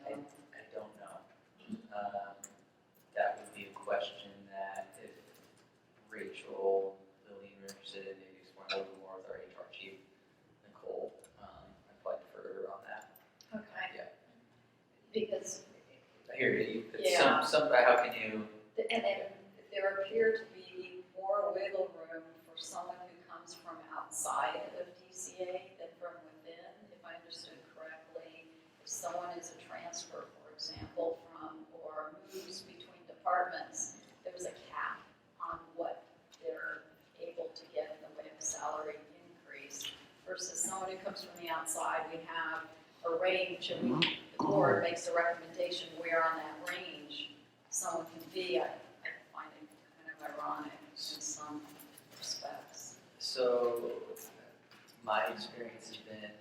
I don't know. That would be a question that if Rachel, Lillian are interested in maybe exploring a little bit more with our HR chief, Nicole, I'd like to further on that. Okay. Yeah. Because, I hear you. Yeah. How can you, and there appear to be more wiggle room for someone who comes from outside of DCA than from within, if I understood correctly. If someone is a transfer, for example, or moves between departments, there's a cap on what they're able to get in the way of salary increase, versus someone who comes from the outside. We have a range, and the board makes a recommendation where on that range someone can be. I find it kind of ironic in some respects. so my experience has been,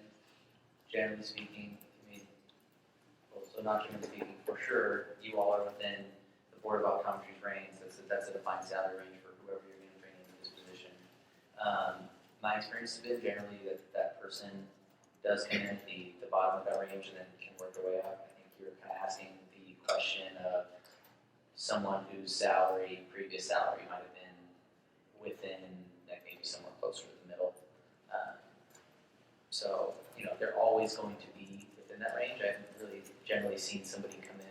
generally speaking, so not generally speaking, for sure, you all are within the Board of Optometry's range. That's a defined salary range for whoever you're going to bring into this position. My experience has been generally that person does come in at the bottom of that range and then can work their way up. I think you're kind of asking the question of someone whose previous salary might have been within, like maybe somewhere closer to the middle. So, they're always going to be within that range. I haven't really generally seen somebody come in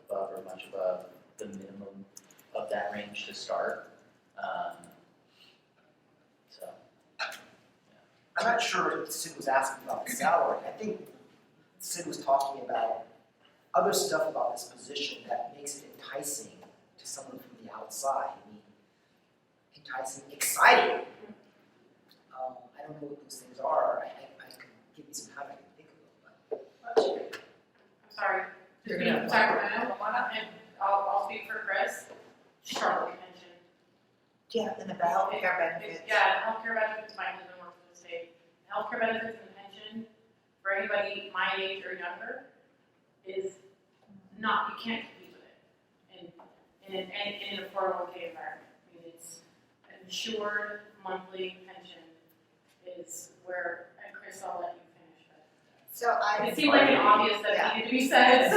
above or much above the minimum of that range to start. So, I'm not sure if Sid was asking about the salary. I think Sid was talking about other stuff about this position that makes it enticing to someone from the outside. I mean, enticing, exciting. I don't know what those things are. I could give you some time I can think of them. I'm sorry. You're gonna- Sacramento, and I'll speak for Chris. Charlotte mentioned. Yeah, and the healthcare benefits. Yeah, healthcare benefits, my husband works for the state. Healthcare benefits and pension for anybody my age or younger is not, you can't compete with it in a 401k environment. I mean, it's an insured monthly pension is where, and Chris, I'll let you finish that. So It seemed like an obvious that needed to be said.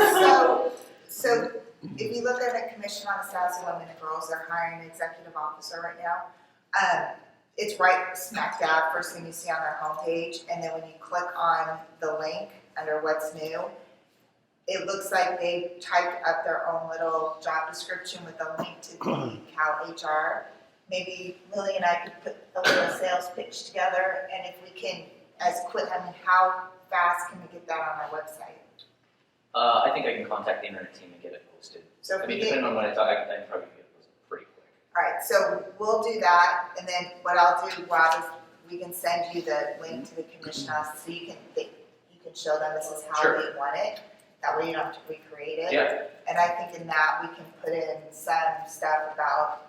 So if you look at the Commission on the Status of Women and Girls, they're hiring an executive officer right now. It's right smack dab, first thing you see on their homepage, and then when you click on the link under what's new, it looks like they typed up their own little job description with a link to the Cal HR. Maybe Lily and I could put a little sales pitch together, and if we can, how fast can we get that on our website? I think I can contact the internet team and get it posted. So if I we mean, get, depending on what I thought, I can probably get it posted pretty quick. alright, so we'll do that, and then what I'll do, Rob, is we can send you the link to the commission house, so you can show them this is how Sure. they want it. That way you don't have to recreate it. Yeah. And I think in that, we can put in some stuff about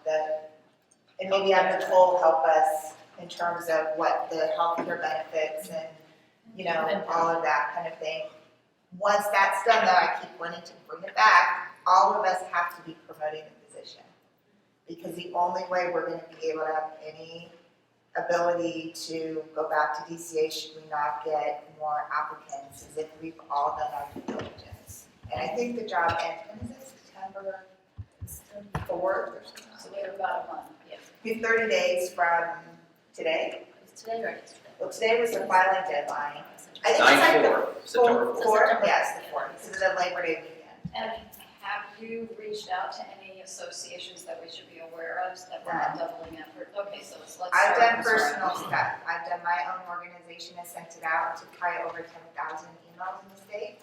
and maybe have Nicole help us in terms of what the healthcare benefits and, all of that kind of thing. Once that's done, though, I keep wanting to bring it back, all of us have to be promoting the position. Because the only way we're gonna be able to have any ability to go back to DCA should we not get more applicants is if we've all done our due diligence. And I think the job ends, when is it, September 4th or something? So we have about a month, yeah. We have 30 days from today. It's today or yesterday? Well, today was the filing deadline. I think it's like the 9/4, September 4th. 4th, yes, the 4th, so the Labor Day weekend. And have you reached out to any associations that we should be aware of, so that we're not doubling effort? Okay, so let's start. I've done from scratch. personal stuff. I've done my own organization, I sent it out to probably over 10,000 emails in the state.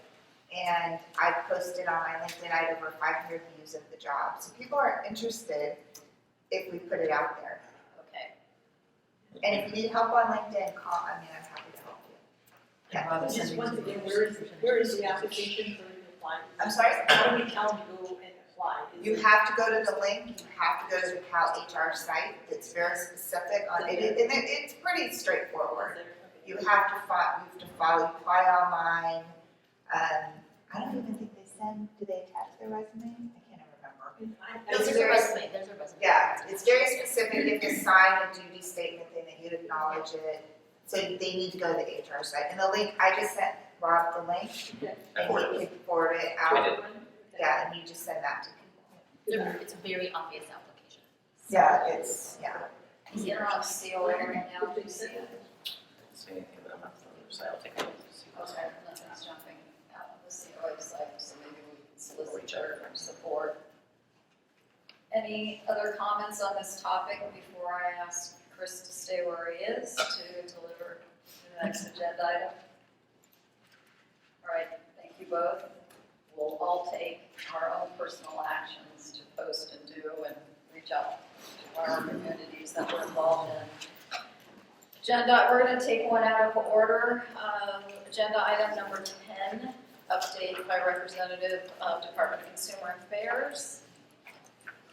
And I posted on my LinkedIn, I had over 500 views of the job. So people are interested if we put it out there. Okay. And if you need help on LinkedIn, I'm happy to help you. And Rob is Just sending once to again, me. where is the application for you to apply? I'm sorry? How do we tell them to go and apply? Is You it- have to go to the link, you have to go to the Cal HR site, it's very specific on it, and it's pretty straightforward. You have to file, you apply online, I don't even think do they attach their resume? I can't remember. There's a resume, there's a resume. Yeah, it's very specific, you have to sign a duty statement thing that you acknowledge it, so they need to go to the HR site, and the link, I just sent Rob the link, and he can forward it out. Yeah, and you just send that to people. It's a very obvious application. Yeah. Is it on COA right now, do you see it? Say anything, but I'm not on the other side. I'll take a look and see what's Okay, nothing's jumping out of the COA site, so maybe we can solicit their support. Any other comments on this topic before I ask Chris to stay where he is to deliver the next agenda item? All right, thank you both. We'll all take our own personal actions to post and do and reach out to our communities that we're involved in. Agenda, we're going to take one out of order. Agenda item number 10, update by representative of Department of Consumer Affairs.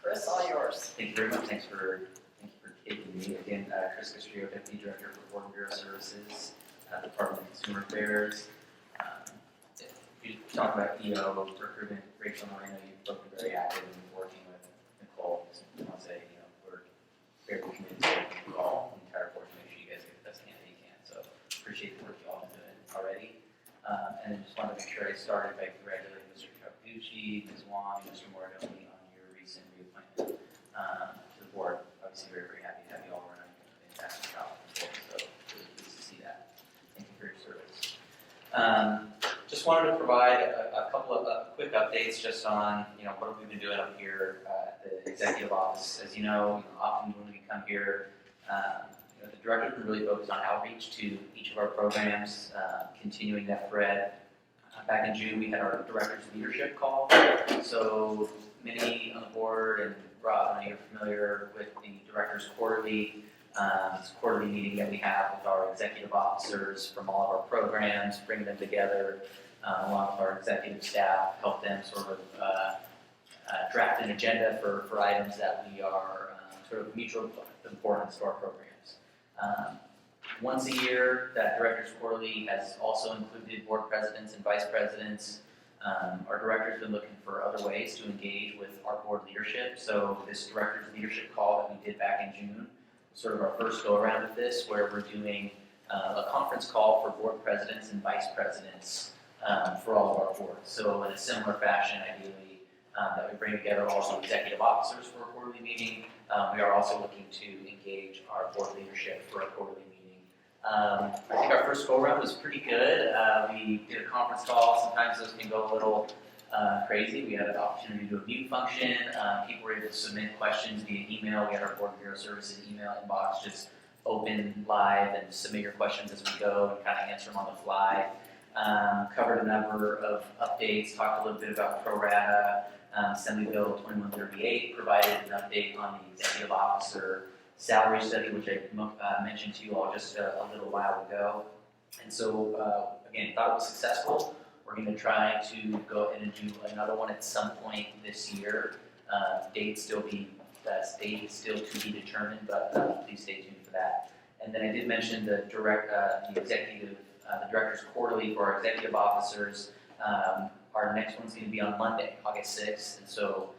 Chris, all yours. Thank you very much. Thank you for taking me. Again, Chris Castrillo, Deputy Director for Board and Bureau Services, Department of Consumer Affairs. If you talk about EO recruitment, Rachel, I know you've both been very active in working with Nicole. I want to say, we're very committed to all the entire board to make sure you guys get the best candidate you can. So appreciate the work you all have been doing already. And then just wanted to make sure I started by congratulating Mr. Chapucci, Ms. Wong, and Mr. Morganelli on your recent reappointment to the board. Obviously, very, very happy to have you all running a fantastic job on the board. So really pleased to see that. Thank you for your service. Just wanted to provide a couple of quick updates just on, what have we been doing up here at the executive office. As you know, often when we come here, the director's been really focused on outreach to each of our programs, continuing that thread. Back in June, we had our director's leadership call. So many on the board, and Rob, I know you're familiar with the director's quarterly. It's a quarterly meeting that we have with our executive officers from all of our programs, bring them together along with our executive staff, help them sort of draft an agenda for items that we are sort of mutual importance to our programs. Once a year, that director's quarterly has also included board presidents and vice presidents. Our director's been looking for other ways to engage with our board leadership. So this director's leadership call that we did back in June, sort of our first go around with this, where we're doing a conference call for board presidents and vice presidents for all of our boards. So in a similar fashion, ideally, that we bring together also executive officers for a quarterly meeting. We are also looking to engage our board leadership for a quarterly meeting. I think our first go around was pretty good. We did a conference call. Sometimes those can go a little crazy. We had an opportunity to do a mute function. People were able to submit questions via email. We had our Board and Bureau Services email inbox just open live and submit your questions as we go and kind of answer them on the fly. Covered a number of updates, talked a little bit about pro rata, Assembly Bill 2138, provided an update on the executive officer salary study, which I mentioned to you all just a little while ago. And so, again, thought it was successful. We're going to try to go ahead and do another one at some point this year. Date still to be determined, but please stay tuned for that. And then I did mention the director's quarterly for our executive officers. Our next one's going to be on Monday, August 6th. And so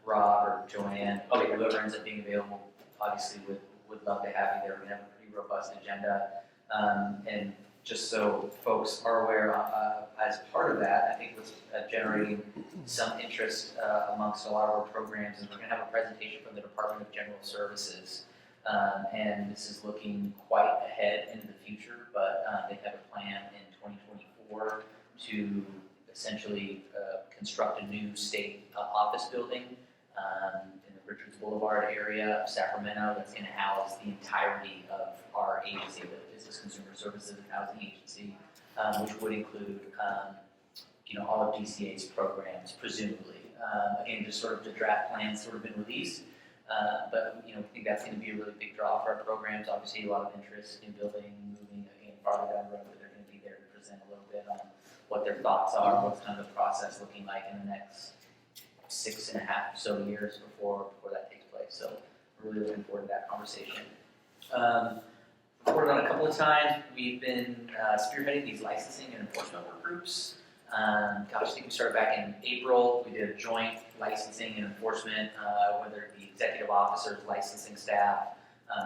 Rob or Joanne, whoever ends up being available, obviously would love to have you there. We're going to have a pretty robust agenda. And just so folks are aware, as part of that, I think what's generating some interest amongst a lot of our programs is we're going to have a presentation from the Department of General Services. And this is looking quite ahead into the future, but they have a plan in 2024 to essentially construct a new state office building in the Richards Boulevard area of Sacramento that's going to house the entirety of our agency, the Business Consumer Services and Housing Agency, which would include all of DCA's programs, presumably. Again, just sort of the draft plans sort of been released. But, we think that's gonna be a really big draw for our programs. Obviously, a lot of interest in building, moving, again, farther down the road, but they're gonna be there to present a little bit on what their thoughts are, what's kind of the process looking like in the next 6.5 or so years before that takes place. So we're really looking forward to that conversation. Reported on a couple of times, we've been spearheading these licensing and enforcement work groups. I think we started back in April. We did a joint licensing and enforcement, whether it be executive officers, licensing staff,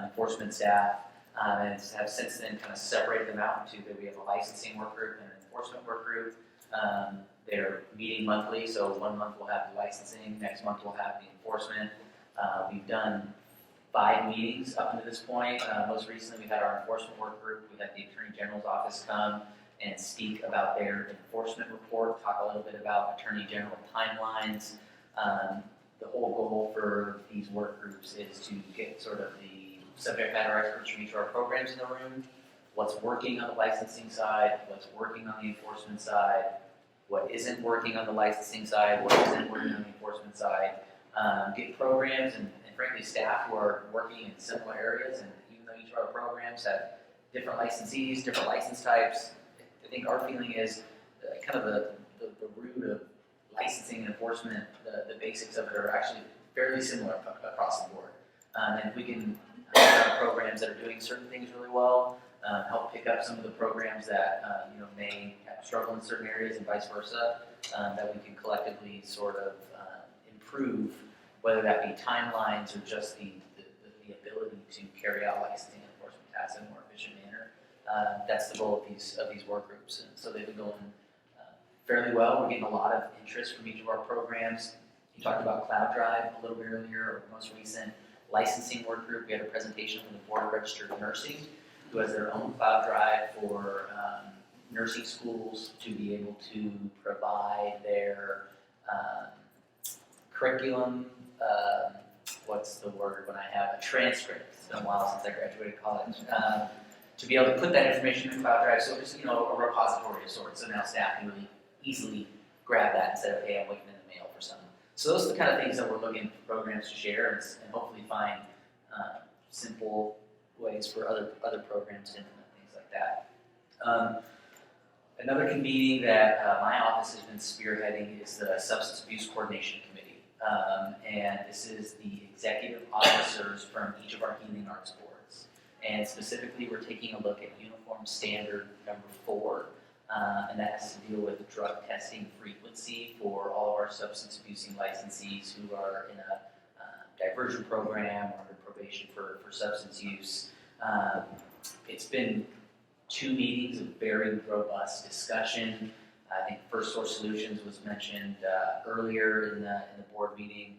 enforcement staff, and have since then kind of separated them out into that we have a licensing work group and an enforcement work group. They're meeting monthly, so 1 month we'll have the licensing, next month we'll have the enforcement. We've done 5 meetings up to this point. Most recently, we had our enforcement work group. We had the Attorney General's office come and speak about their enforcement report, talk a little bit about Attorney General timelines. The whole goal for these work groups is to get sort of the subject matter experts from each of our programs in the room, what's working on the licensing side, what's working on the enforcement side, what isn't working on the licensing side, what isn't working on the enforcement side. Get programs and frankly staff who are working in similar areas, and even though each of our programs have different licensees, different license types, I think our feeling is kind of the root of licensing and enforcement, the basics of it are actually fairly similar across the board. And if we can have programs that are doing certain things really well, help pick up some of the programs that may struggle in certain areas and vice versa, that we can collectively sort of improve, whether that be timelines or just the ability to carry out licensing and enforcement tasks in a more efficient manner. That's the goal of these work groups, and so they've been going fairly well. We're getting a lot of interest from each of our programs. You talked about Cloud Drive a little bit earlier, or most recent licensing work group. We had a presentation from the Board of Registered Nursing, who has their own Cloud Drive for nursing schools to be able to provide their curriculum. What's the word when I have a transcript? It's been a while since I graduated college. To be able to put that information in Cloud Drive, so just a repository of sorts, so now staff can really easily grab that instead of, hey, I'm waiting in the mail for something. So those are the kind of things that we're looking for programs to share and hopefully find simple ways for other programs to implement things like that. Another convening that my office has been spearheading is the Substance Abuse Coordination Committee. And this is the executive officers from each of our healing arts boards. And specifically, we're taking a look at Uniform Standard number 4, and that has to deal with drug testing frequency for all of our substance abusing licensees who are in a diversion program or under probation for substance use. It's been 2 meetings of very robust discussion. I think First Source Solutions was mentioned earlier in the board meeting.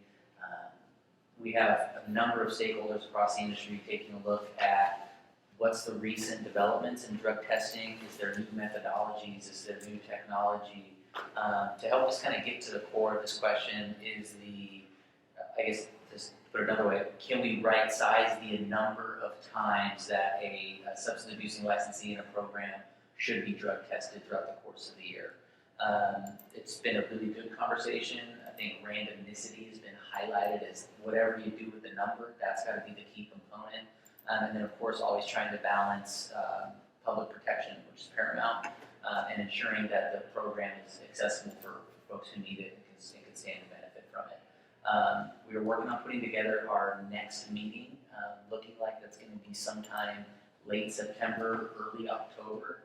We have a number of stakeholders across the industry taking a look at what's the recent developments in drug testing. Is there new methodologies? Is there new technology? To help us kind of get to the core of this question is I guess just put it another way, can we right size the number of times that a substance abusing licensee in a program should be drug tested throughout the course of the year? It's been a really good conversation. I think randomicity has been highlighted as whatever you do with the number, that's got to be the key component. And then, of course, always trying to balance public protection, which is paramount, and ensuring that the program is accessible for folks who need it and can stand to benefit from it. We are working on putting together our next meeting, looking like that's going to be sometime late September, early October.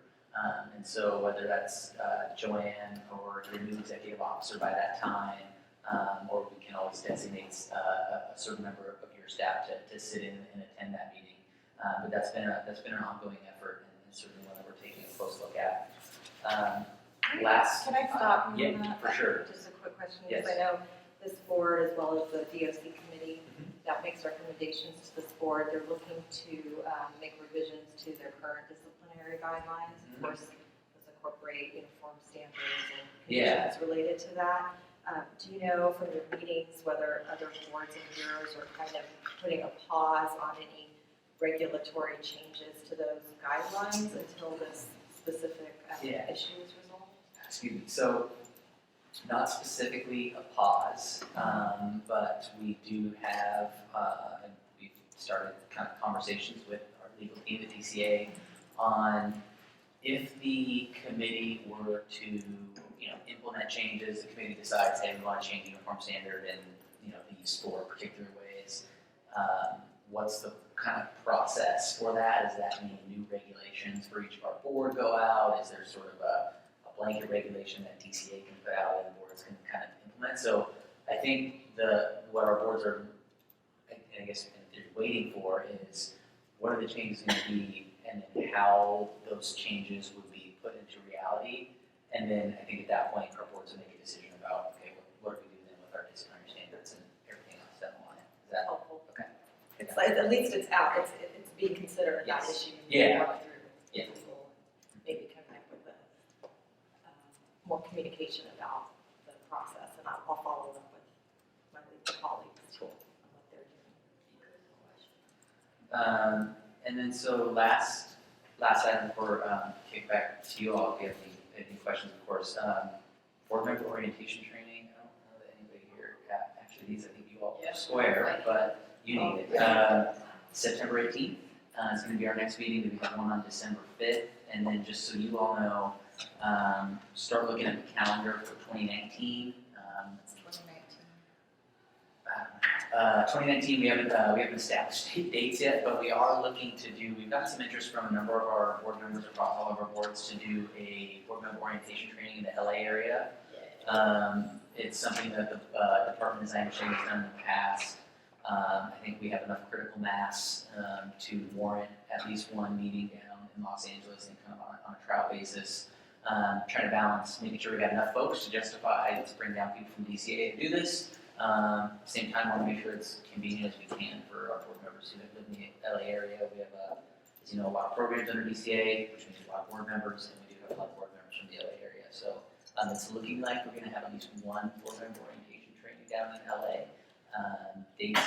And so whether that's Joanne or your new executive officer by that time, or we can always designate a certain member of your staff to sit in and attend that meeting. But that's been an ongoing effort and certainly one that we're taking a close look at. Can I stop you on Yeah, that? for sure. Just a quick question, Yes. because I know this board, as well as the DOC committee, that makes recommendations to this board. They're looking to make revisions to their current disciplinary guidelines. Of course, those incorporate uniform standards and conditions related to that. Do you know from your meetings whether other boards and bureaus are kind of putting a pause on any regulatory changes to those guidelines until this specific issue is resolved? Excuse me. So Not specifically a pause, but we do have, and we've started kind of conversations with our legal team at DCA on if the committee were to, implement changes, the committee decides, hey, we want to change uniform standard in, these 4 particular ways. What's the kind of process for that? Does that mean new regulations for each of our board go out? Is there sort of a blanket regulation that DCA can put out and boards can kind of implement? So I think what our boards are, I guess, waiting for is what are the changes going to be, and then how those changes would be put into reality. And then I think at that point, our boards will make a decision about, okay, what do we do then with our disciplinary standards and everything else down the line. Is that Helpful. okay? It's like, at least it's out, it's being considered, that Yes. issue. Yeah. Work through with people, maybe connect with more communication about the process, and I'll follow up with my legal colleagues too, on what they're doing. And then so last item for kickback to you all, if you have any questions, of course. Board member orientation training. I don't know that anybody here, actually these I think you all square, but you need it. September 18th is going to be our next meeting. We have one on December 5th, and then just so you all know, start looking at the calendar for 2019. 2019, we haven't established dates yet, but we are looking to do, we've got some interest from a number of our board members across all of our boards to do a board member orientation training in the LA area. It's something that the department, as I understand, has done in the past. I think we have enough critical mass to warrant at least one meeting down in Los Angeles and kind of on a trial basis. Trying to balance, making sure we got enough folks to justify, let's bring down people from DCA to do this. Same time, want to make sure it's convenient as we can for our board members who live in the LA area. We have, as you know, a lot of programs under DCA, which means a lot of board members, and we do have a lot of board members from the LA area. So it's looking like we're going to have at least one board member orientation training down in LA. Date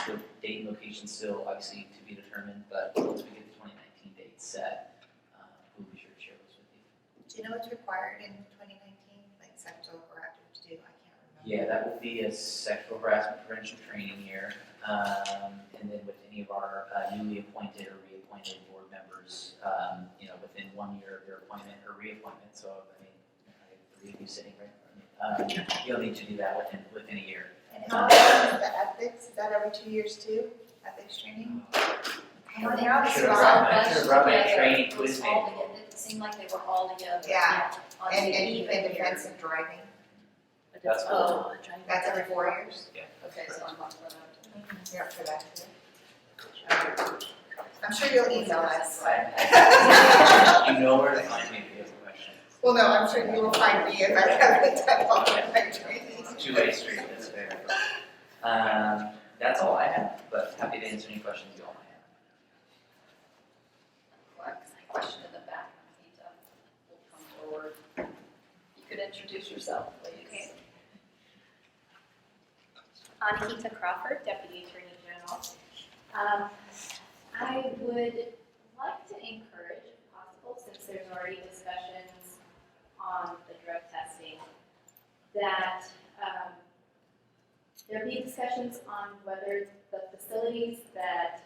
and location still obviously to be determined, but once we get the 2019 dates set, we'll be sure to share those with you. Do you know what's required in 2019, like sexual harassment to do? I can't remember. Yeah, that will be a sexual harassment prevention training year. And then with any of our newly appointed or reappointed board members, within 1 year of their appointment or reappointment. So, I mean, I have 3 of you sitting right in front of me. You'll need to do that within a year. And how often is the ethics? Is that every 2 years too? Ethics training? Come on now, this is all. Should have brought my training It was with me. all together. It seemed like they were all together. Yeah. On And the even eve of defensive driving, That's Oh, that's every 4 years? okay, so I'm not going You're up for that too? I'm sure you'll email us. You know where to find me if you have a question. Well, no, I'm sure you will find me if I haven't done all of my training. Two-way street, that's fair. That's all I have, but happy to answer any questions you all might have. Question in the back, Anita, will come forward. You could introduce yourself, please. Okay. Anahita Crawford, Deputy Attorney General. I would like to encourage, if possible, since there's already discussions on the drug testing, that there be discussions on whether the facilities that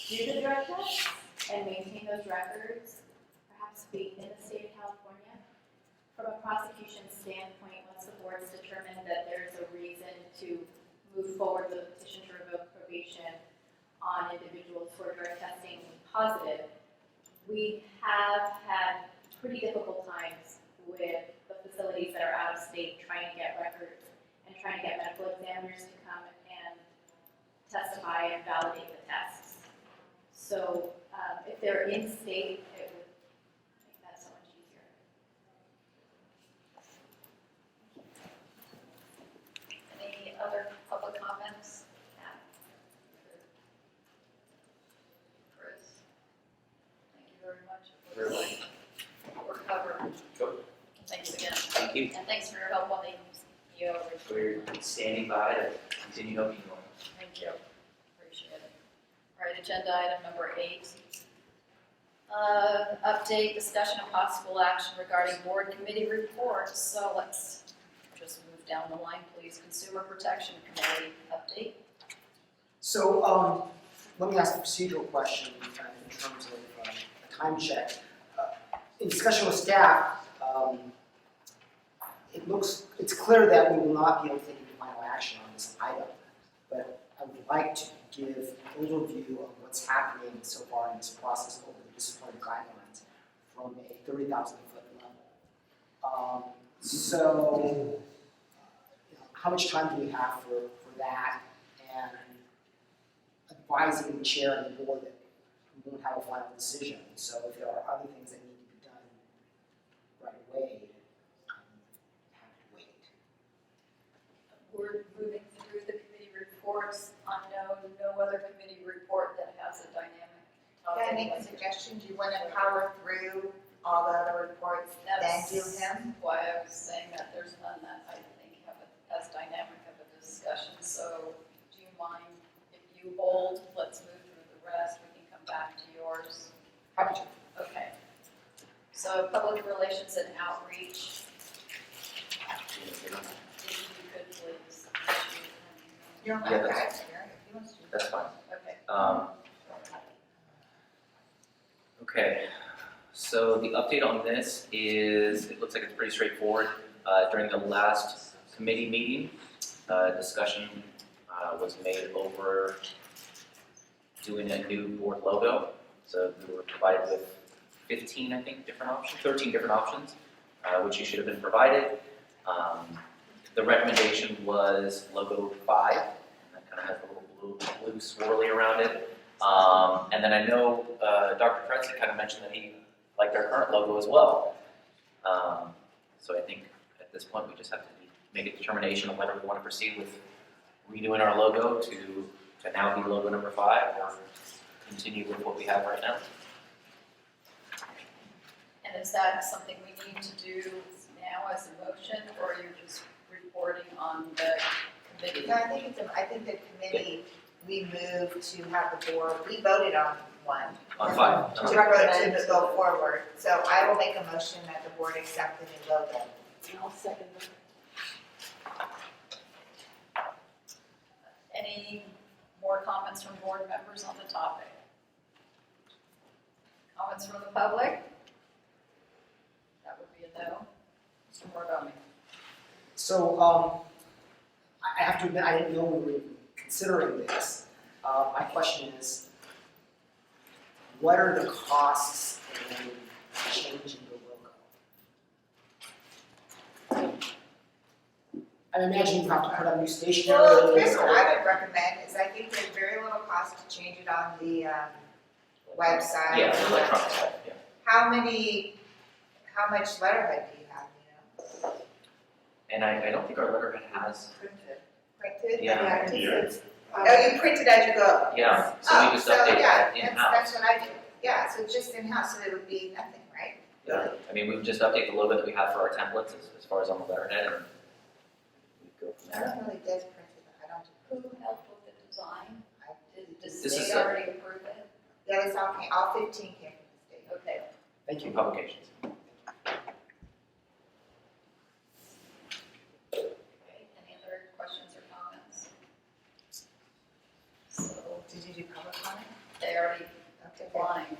do the drug tests and maintain those records perhaps be in the state of California. From a prosecution standpoint, once the board's determined that there's a reason to move forward with a petition to revoke probation on individuals who are drug testing positive, we have had pretty difficult times with the facilities that are out of state trying to get records and trying to get medical examiners to come and testify and validate the tests. So if they're in state, it would make that so much easier. Any other public comments? Chris? Thank you very much. We're covered. Cool. Thanks again. Thank you. And thanks for your help on the EO. We're standing by to continue helping you all. Thank you. Appreciate it. All right, agenda item number 8. Update, discussion, and possible action regarding board committee reports. So let's just move down the line, please. Consumer Protection Committee update. So, let me ask a procedural question in terms of a time check. In discussion with staff, it's clear that we will not be able to take any final action on this item, but I would like to give an overview of what's happening so far in this process over the disciplinary guidelines from a 30,000-foot level. So, how much time do we have for that? And advising the chair and the board that we won't have a final decision. So if there are other things that need to be done right away, I'm happy to wait. We're moving through the committee reports. No other committee report that has a dynamic Can I topic. make a suggestion? Do you want to power through all the other reports, then do him? Why I was saying that there's none that I think have as dynamic of a discussion. So do you mind if you hold, let's move through the rest, we can come back to yours. Happy to. Okay. So public relations and outreach, if you could please. You're my Yeah, guy, that's- Karen, if he wants to. That's fine. Okay. Okay, so the update on this is, it looks like it's pretty straightforward. During the last committee meeting, discussion was made over doing a new board logo. So we were provided with 15, I think, different options, 13 different options, which you should have been provided. The recommendation was logo 5, and that kind of has a little blue swirly around it. And then I know Dr. Kretz had kind of mentioned that he liked our current logo as well. So I think at this point we just have to make a determination of whether we want to proceed with redoing our logo to now be logo number 5 or continue with what we have right now. And is that something we need to do now as a motion, or you're just reporting on the committee? No, I think the committee, we moved to have the board, we voted on one. On 5. To recommend to go forward. So I will make a motion that the board accept the new logo. I'll second that. Any more comments from board members on the topic? Comments from the public? That would be a no. Mr. Mordoni? So, I have to admit, I didn't know we were even considering this. My question is, what are the costs in changing the logo? I imagine you have to put up new stationery. Well, here's what I would recommend, is I think there's very little cost to change it on the website. Yeah, the electronic side, yeah. How much letterhead do you have, you know? And I don't think our letterhead has, Printed? Yeah. Oh, you print it as you go? yeah, so we just update that in-house. That's what I do. Yeah, so just in-house, so it would be nothing, right? Yeah, I mean, we would just update the logo that we have for our templates as far as on the letterhead, and we go from I there. don't really does print it, I don't. Who helped with the design? Did the This is state already approve it? Yeah, it's all 15 came from the state. Okay. Thank you. Publications. Okay, any other questions or comments? So, Did you do public comment? they already Okay. applying.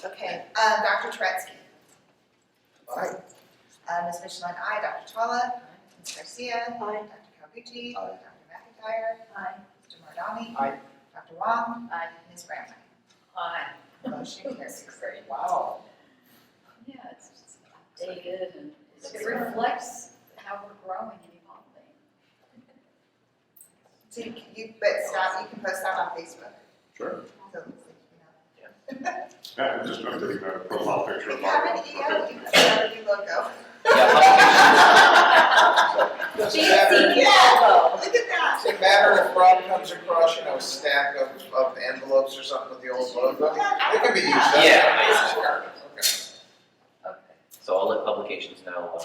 Okay, Dr. Tretzky. Aye. Ms. Michelin, aye. Dr. Twala. Ms. Garcia. Aye. Dr. Calgucci. Dr. McIntyre. Aye. Mr. Mardani. Aye. Dr. Wong. Aye. Ms. Bramley. Aye. Motion carries. Great. Wow. Yeah, it's just updated and it reflects how we're growing and evolving. So you can post that on Facebook. Sure. So, you know. Yeah, I'm just updating the profile picture If of you have our. an EO, you can put out a new logo. Doesn't matter, Yeah, look at that. doesn't matter if Rob comes across, a stack of envelopes or something with the old logo, it can be used. Yeah. Sure. Okay. Okay. So I'll let publications know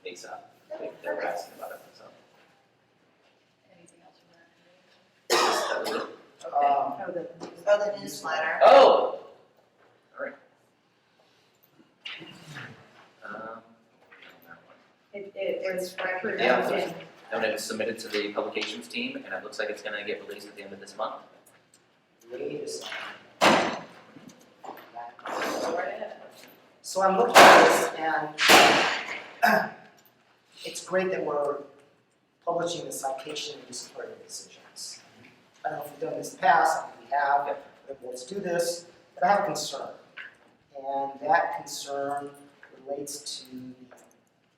ASAP, they're asking about it, so. Anything else from that? That was it. Okay. Oh, the newsletter. Oh! Alright. There's was approved. Yeah. And it was submitted to the publications team, and it looks like it's gonna get released at the end of this month. Wait a second. So I'm looking at this and it's great that we're publishing the citation and disciplinary decisions. I don't know if we've done this in the past, I think we have, the boards do this, but I have a concern. And that concern relates to the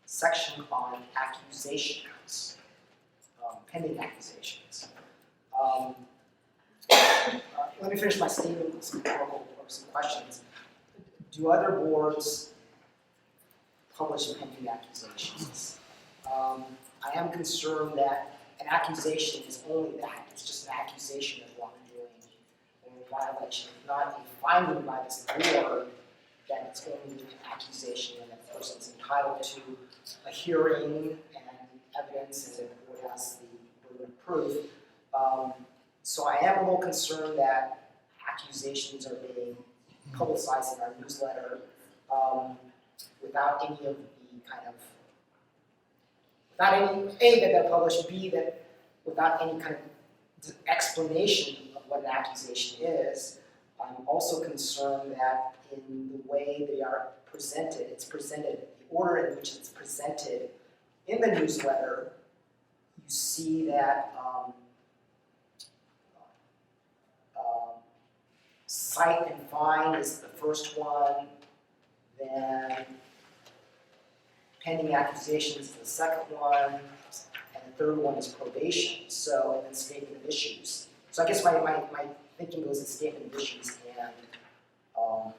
section on accusations, pending accusations. Let me finish my statement with some rhetorical or some questions. Do other boards publish pending accusations? I am concerned that an accusation is only that, it's just an accusation of wrongdoing or violation, not a finding by this board that it's only an accusation and that the person's entitled to a hearing and evidence and the board has the burden of proof. So I am a little concerned that accusations are being publicized in our newsletter without any of the kind of, without any, A, that they're published, B, that without any kind of explanation of what an accusation is. I'm also concerned that in the way they are presented, it's presented, the order in which it's presented in the newsletter, you see that cite and fine is the first one, then pending accusations is the second one, and the third one is probation, so, and then statement of issues. So I guess my thinking goes to statement of issues and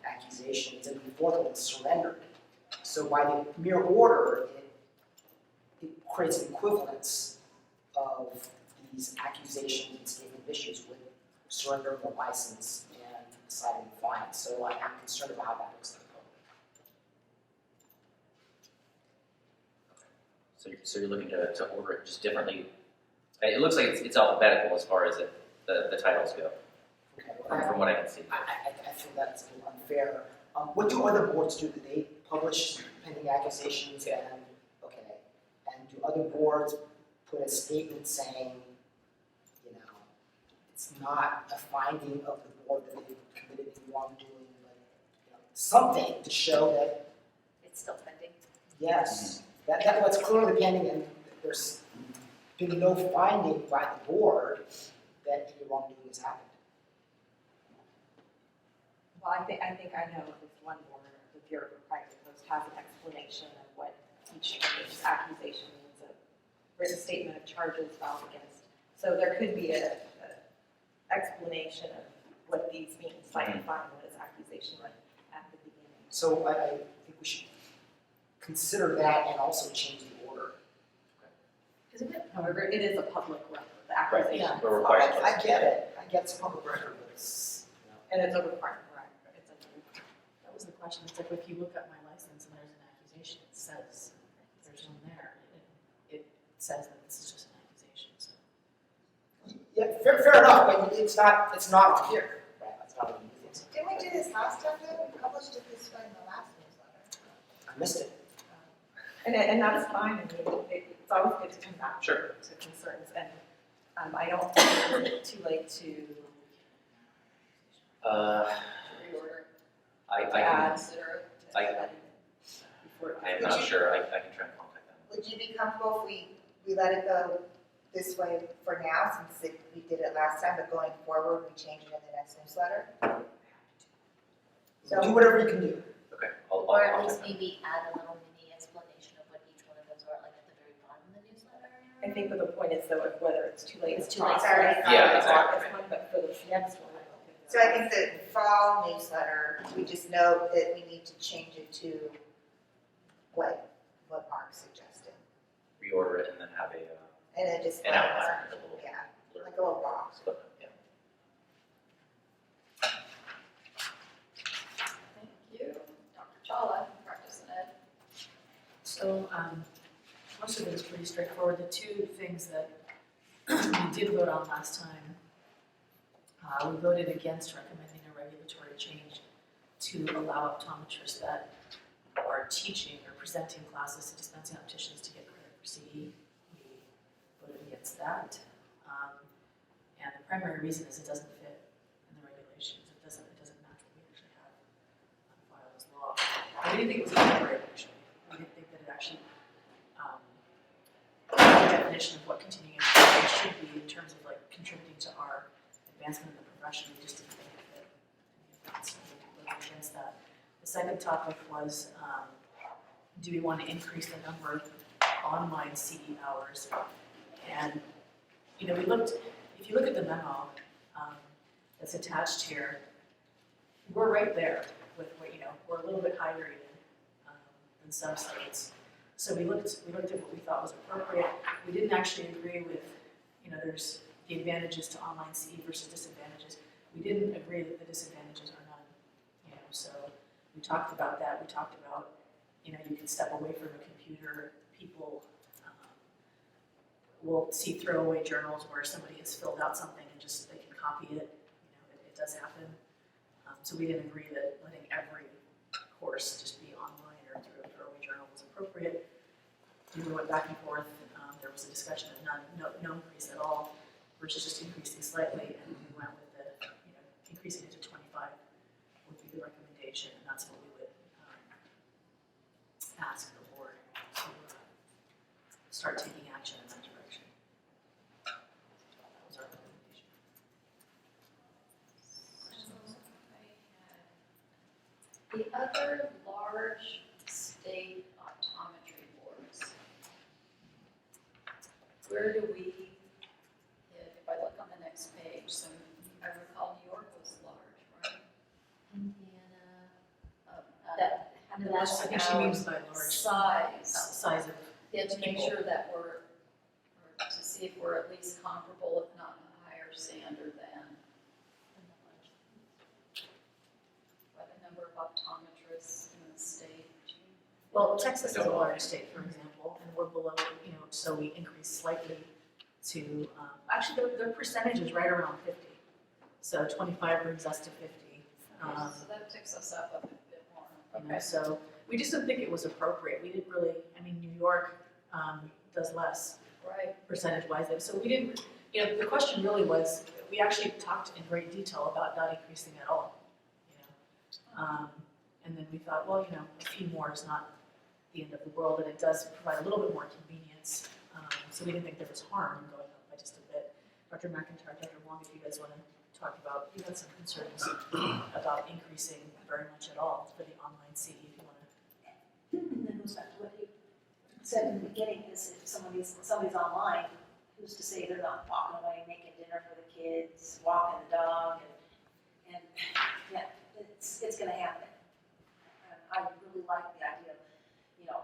accusations, and the fourth one is surrendered. So by the mere order, it creates an equivalence of these accusations and statement of issues with surrender of the license and citing the fine. So I am concerned about how that looks to the public. So you're looking to order it just differently. It looks like it's alphabetical as far as the titles go, Okay, from what I can see. I think that's a little unfair. What do other boards do? Do they publish pending accusations and, okay, and do other boards put a statement saying, you know, it's not a finding of the board that they've committed any wrongdoing, but, you know, something to show that, It's still pending. yes, that what's clearly pending and there's been no finding by the board that any wrongdoing has happened. Well, I think I know at least one board, the Bureau of Private Post has an explanation of what each of these accusations, a written statement of charges filed against. So there could be a explanation of what these mean, cite and fine, what is accusation at the beginning. So I think we should consider that and also change the order. Isn't it? However, it is a public record, the accusation. Yeah. We're required to- I get it, it's a public record, but it's, you know. And it's a requirement, right? It's a That was the question, it's like if you look at my license and there's an accusation, it says, there's one there, it says that this is just an accusation, so. Yeah, fair enough, but it's not on here, right? That's not what you think. Didn't we do this last time though? We published it this way in the last newsletter. I missed it. And that's fine, I mean, it's always good to come back Sure. to concerns, and I don't think it's too late to Reorder, I to add, can, consider it. before. I am not sure, I can try and contact them. Would you be comfortable if we let it go this way for now, since we did it last time, but going forward, we change it in the next newsletter? So do whatever you can do. Okay, I'll Or at contact least them. maybe add a little mini explanation of what each one of those are, like at the very bottom of the newsletter. I think the point is though, if whether it's too late. It's to too late. process Yeah, this exactly. one, but for this next one, I don't think. So I think the fall newsletter, we just note that we need to change it to what Mark suggested. Reorder it and then have And then just, an outline, a little yeah, blurb. like a little box. Yeah. Thank you. Dr. Chawla, practice and ed. So, most of it is pretty straightforward. The two things that we did vote on last time, we voted against recommending a regulatory change to allow optometrists that are teaching or presenting classes to dispensing opticians to get credit for CE. We voted against that. And the primary reason is it doesn't fit in the regulations. It doesn't match what we actually have on file as law. We didn't think it was appropriate, actually. We didn't think that it actually, the definition of what continuing education should be in terms of like contributing to our advancement in the profession. We just didn't think it fit. So we voted against that. The second topic was, do we want to increase the number of online CE hours? And, you know, if you look at the memo that's attached here, we're right there with what, you know, we're a little bit higher even than some states. So we looked at what we thought was appropriate. We didn't actually agree with, you know, there's the advantages to online CE versus disadvantages. We didn't agree that the disadvantages are none, you know, so we talked about that. We talked about, you know, you can step away from a computer. People will see throwaway journals where somebody has filled out something and just they can copy it. You know, it does happen. So we didn't agree that letting every course just be online or through a throwaway journal was appropriate. And we went back and forth. There was a discussion of no increase at all versus just increasing slightly, and we went with the, you know, increasing it to 25 would be the recommendation, and that's what we would ask the board to start taking action in that direction. That was our recommendation. The other large state optometry boards, where do we hit? If I look on the next page, so I recall New York was large, right? Indiana, How many That's- I think she means by large size? size of Yeah, to make people. sure that or to see if we're at least comparable, if not a higher standard than by the number of optometrists in the state. Well, Texas is a large state, for example, and we're below, you know, so we increased slightly to, actually, their percentage is right around 50. So 25 brings us to 50. So that takes us up a bit more. You know, so we just didn't think it was appropriate. We didn't really, I mean, New York does less Right. percentage-wise. So we didn't, you know, the question really was, we actually talked in great detail about not increasing at all, you know. And then we thought, well, you know, a few more is not the end of the world, and it does provide a little bit more convenience. So we didn't think there was harm in going up by just a bit. Dr. McIntyre, Dr. Wong, if you guys want to talk about, you had some concerns about increasing very much at all for the online CE, if you want to. And then goes back to what you said in the beginning, is if somebody's online, who's to say they're not walking away, making dinner for the kids, walking the dog, and yeah, it's gonna happen. And I really like the idea of, you know,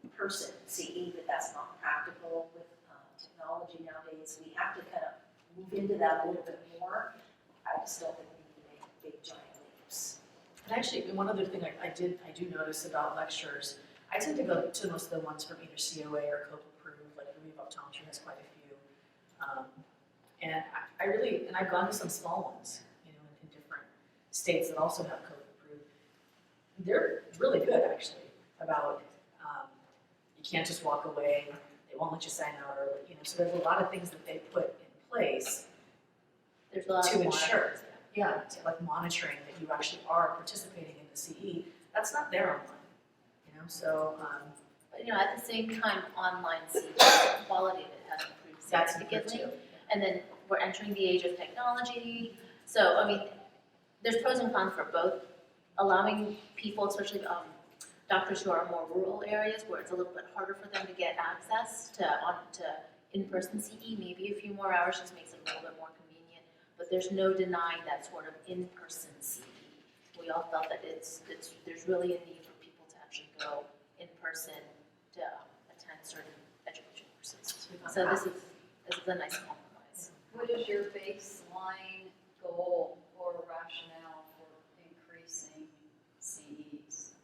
in person CE, but that's not practical with technology nowadays. We have to kind of move into that a little bit more. I just don't think we need to make big giant leaps. And actually, one other thing I do notice about lectures, I tend to go to most of the ones from either COA or COPE approved, like Review of Optometry has quite a few. And I've gone to some small ones, you know, in different states that also have COPE approved. They're really good, actually, about you can't just walk away, they won't let you sign out early, you know, so there's a lot of things that they put in place There's a lot to of ensure. Yeah, like monitoring that you actually are participating in the CE, that's not there online, you know, so, But, you know, at the same time, online CE, the quality of it has improved that's improved significantly. too. And then we're entering the age of technology, so, I mean, there's pros and cons for both. Allowing people, especially doctors who are in more rural areas where it's a little bit harder for them to get access to in-person CE, maybe a few more hours just makes it a little bit more convenient. But there's no denying that sort of in-person CE. We all felt that there's really a need for people to actually go in person to attend certain education courses. So this is a nice compromise. What is your baseline goal or rationale for increasing CEs?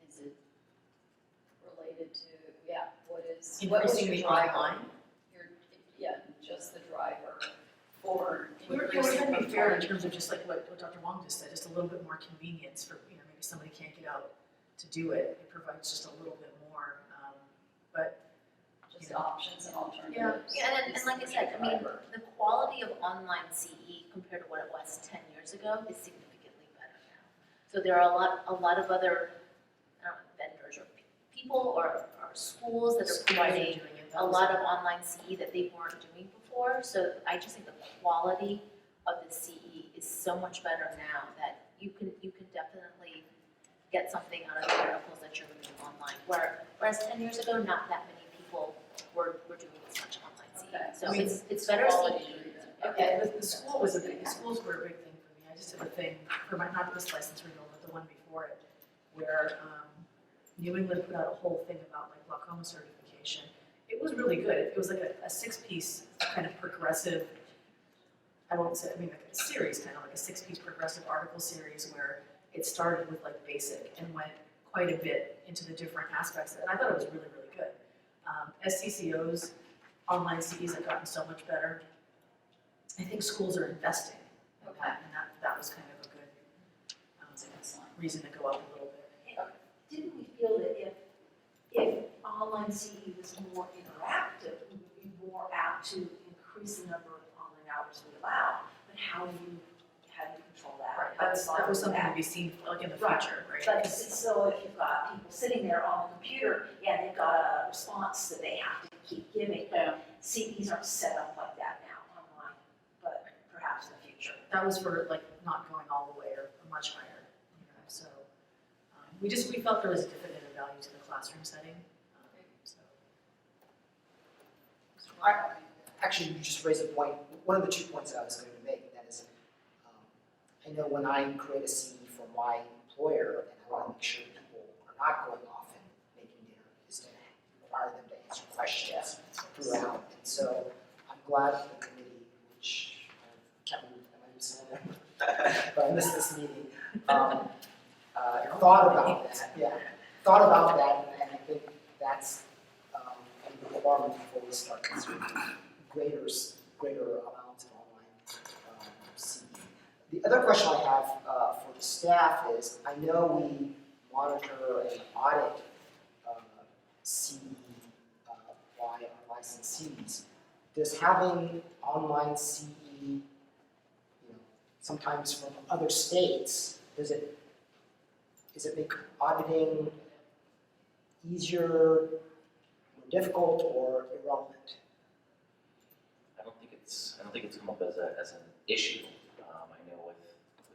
Is it related to, what was Increasing your the driver? online? Just the driver for We were increasing. trying to be fair in terms of just like what Dr. Wong just said, just a little bit more convenience for, you know, maybe somebody can't get out to do it. It provides just a little bit more. But those options and alternatives. Yeah, and like I said, I mean, the quality of online CE compared to what it was 10 years ago is significantly better now. So there are a lot of other vendors or people or schools that are providing a lot of online CE that they weren't doing before. So I just think the quality of the CE is so much better now that you can definitely get something out of the articles that you're reading online. Whereas 10 years ago, not that many people were doing as much online CE. So I mean, it's better CE. Okay, the school was a big, the schools were a big thing for me. I just did a thing for my, not this license renewal, but the one before it, where New England put out a whole thing about like glaucoma certification. It was really good. It was like a 6-piece kind of progressive, I won't say, I mean like a series, kind of like a 6-piece progressive article series where it started with like basic and went quite a bit into the different aspects. And I thought it was really, really good. STCO's online CEs have gotten so much better. I think schools are investing in that, and that was kind of a good reason to go up a little bit. Didn't we feel that if online CE was more interactive, we would be more apt to increase the number of online hours we allow? But how do you control that? Right, How do you that was something monitor to be seen like in the Right. future, right? But so if you've got people sitting there on the computer, yeah, they've got a response that they have to keep giving. Yeah. CEs aren't set up like that now online, but perhaps in the future. That was for like not going all the way or much higher, you know, so. We felt there was a definitive value to the classroom setting, so. Actually, you just raised a point, one of the 2 points that I was going to make, that is, I know when I create a CE for my employer, and I want to make sure people are not going off and making dinner, is to require them to answer questions throughout. And so I'm glad that the committee, which I can't remember, am I missing a member? But I missed this meeting, thought about that, and I think that's a requirement before we start considering greater amounts of online CE. The other question I have for the staff is, I know we monitor and audit CE by our licensees. Does having online CE, sometimes from other states, does it make auditing easier, more difficult, or irrelevant? I don't think it's come up as an issue. I know with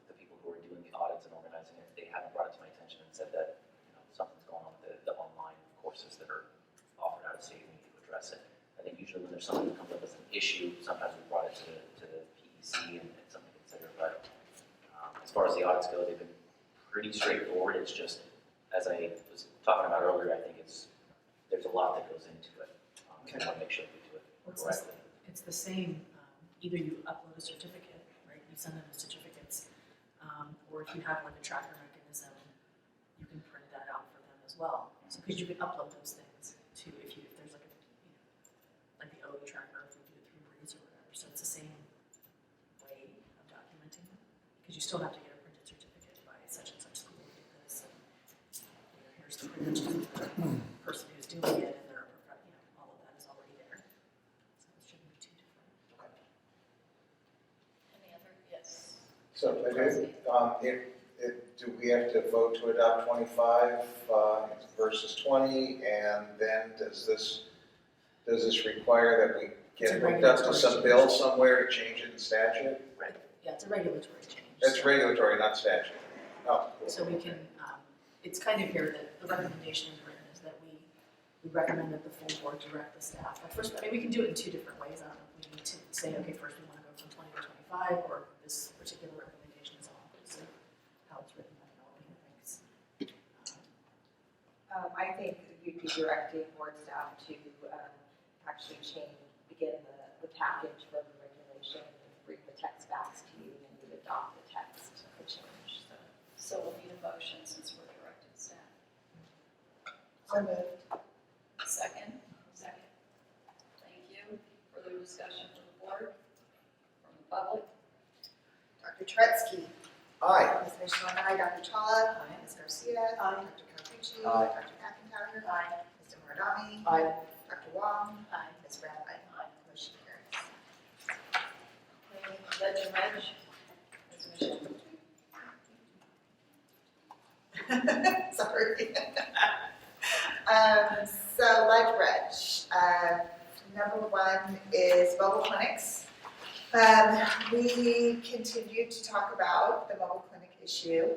the people who are doing the audits and organizing it, they haven't brought it to my attention and said that, something's going on with the online courses that are offered out of state, we need to address it. I think usually when there's something that comes up as an issue, sometimes we brought it to the PEC and it's something to consider, but as far as the audits go, they've been pretty straightforward. It's just, as I was talking about earlier, I think there's a lot that goes into it. I want to make sure we do it correctly. It's the same, either you upload a certificate, right, you send them the certificates, or if you have like a tracker mechanism, you can print that out for them as well. So, because you can upload those things to, if there's like like the OE tracker, if you do it through Breeze or whatever, so it's the same way of documenting it, because you still have to get a printed certificate by such and such school to do this, and here's the credentials of the person who's doing it, and they're, all of that is already there. So it shouldn't be too different. Any other, yes? So, do we have to vote to adopt 25 versus 20? And then does this require that we get hooked up to some bill somewhere to change it in statute? Right. Yeah, it's a regulatory change. That's regulatory, not statute. Oh, cool. So we can, it's kind of here that the recommendation is written is that we recommend that the full board direct the staff. At first, we can do it in 2 different ways. I don't know if we need to say, okay, first we want to go from 20 to 25, or this particular recommendation is all inclusive. How it's written, I don't know what he thinks. I think you'd be directing board staff to actually begin the package for the regulation, bring the text back to you, and you adopt the text of the change. So we'll need a motion since we're directing staff. So moved. Second? Second. Thank you. Further discussion from the board, from the public? Dr. Turetsky. Aye. Ms. Michelin, aye. Dr. Chawla. Ms. Garcia. Dr. Carpucci. Aye. Dr. McIntyre. Mr. Muradami. Aye. Dr. Dr. Wong? Aye. Ms. Brown? Aye. Motion carries. Ledger Reg, Ms. Michelle. Sorry. So Ledge Reg, number one is mobile clinics. We continue to talk about the mobile clinic issue.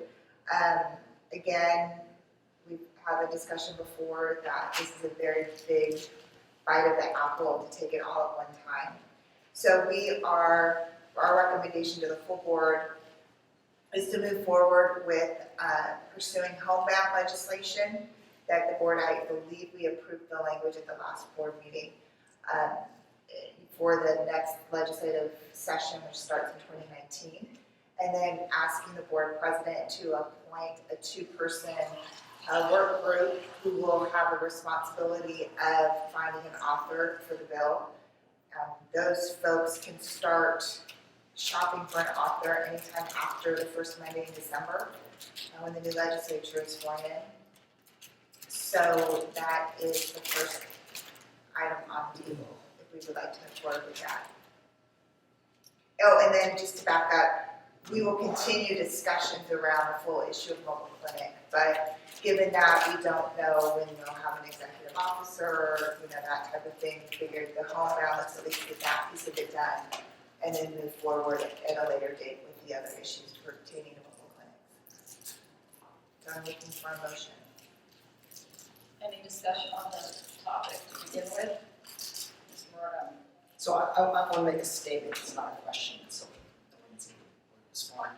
Again, we've had a discussion before that this is a very big bite of the apple to take it all at one time. So our recommendation to the full board is to move forward with pursuing homebound legislation that the board, I believe we approved the language at the last board meeting for the next legislative session, which starts in 2019. And then asking the board president to appoint a two-person work group who will have the responsibility of finding an author for the bill. Those folks can start shopping for an author anytime after the first Monday in December, when the new legislature is sworn in. So that is the first item on the table, if we would like to move forward with that. Oh, and then just to back up, we will continue discussions around the full issue of mobile clinic, but given that we don't know when we'll have an executive officer, that type of thing, we figured the homebound, let's at least get that piece of it done, and then move forward at a later date with the other issues pertaining to mobile clinics. So I'm looking for a motion. Any discussion on the topic to begin with? Ms. Morano. So I want to make a statement, it's not a question, so Lindsay will respond.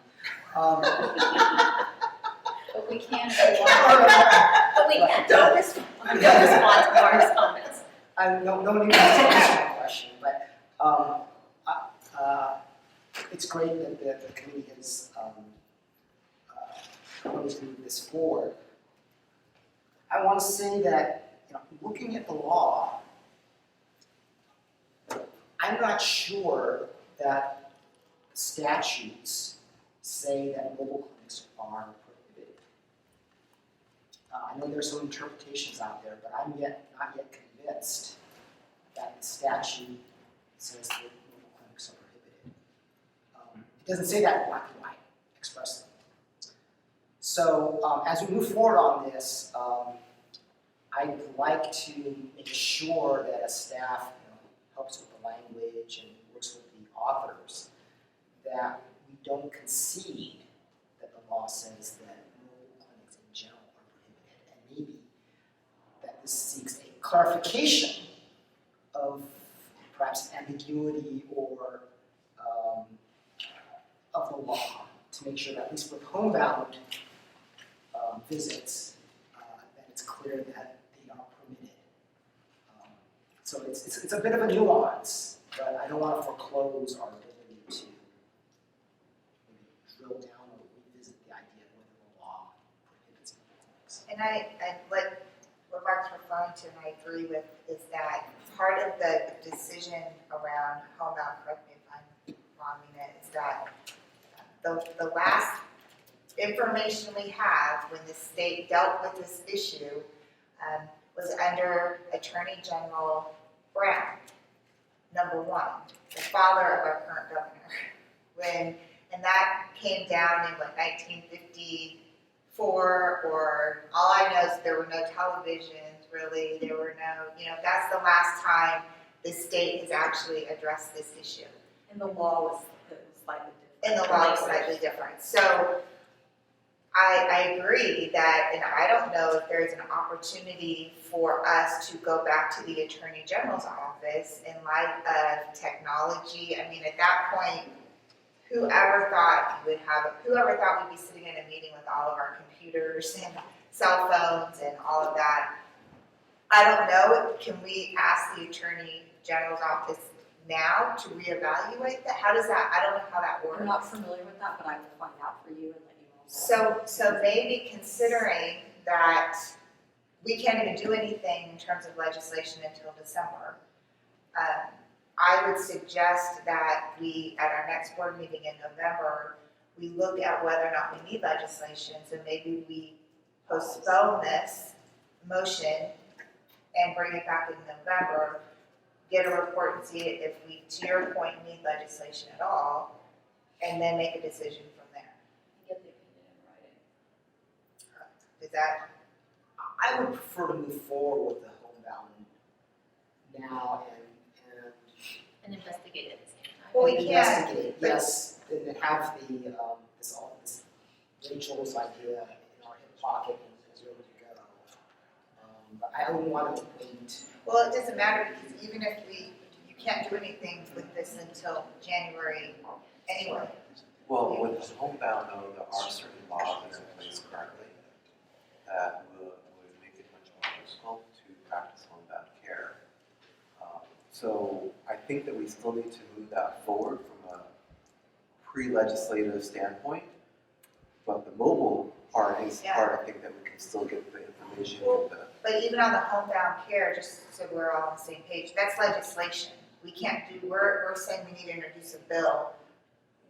But we can if you want. But we can't, don't respond to Mark's comments. No need to answer my question, but it's great that the committee has proposed to move this forward. I want to say that, looking at the law, I'm not sure that the statutes say that mobile clinics are prohibited. I know there's some interpretations out there, but I'm not yet convinced that the statute says that mobile clinics are prohibited. It doesn't say that in black and white expressly. So as we move forward on this, I'd like to make sure that as staff helps with the language and works with the authors, that we don't concede that the law says that mobile clinics in general are prohibited, and maybe that this seeks a clarification of perhaps ambiguity or of the law to make sure that at least with homebound visits, that it's clear that they are permitted. So it's a bit of a nuance, but I don't want to foreclose our ability to maybe drill down or revisit the idea of whether the law prohibits mobile clinics. And I what Mark's referring to, and I agree with, is that part of the decision around homebound, correct me if I'm wrong, Nina, is that the last information we have when the state dealt with this issue was under Attorney General Brown, number one, the father of our current governor. And that came down in 1954, or all I know is there were no televisions really, there were no, that's the last time the state has actually addressed this issue. And the law was slightly different. And the law is slightly different. So I agree that, and I don't know if there's an opportunity for us to go back to the Attorney General's office in light of technology. I mean, at that point, whoever thought we'd be sitting in a meeting with all of our computers and cell phones and all of that. I don't know, can we ask the Attorney General's office now to reevaluate that? How does that, I don't know how that works. I'm not familiar with that, but I will find out for you and let you know. So maybe considering that we can't even do anything in terms of legislation until December, I would suggest that we, at our next board meeting in November, we look at whether or not we need legislation. So maybe we postpone this motion and bring it back in November, get a report and see if we, to your point, need legislation at all, and then make a decision from there. Get the opinion in writing. Is that, I would prefer to move forward with the homebound now And investigate it at the same time. well, we and can, investigate, but- yes, and then have this Rachel's idea in our hip pocket and is ready to go. But I don't want to wait. well, it doesn't matter, because even if you can't do anything with this until January anyway. Well, with the homebound though, there are certain laws that are in place currently that would make it much more difficult to practice homebound care. So I think that we still need to move that forward from a pre-legislative standpoint. But the mobile part is the part I think that we can still get the information with the. But even on the homebound care, just so we're all on the same page, that's legislation. We can't do, we're saying we need to introduce a bill.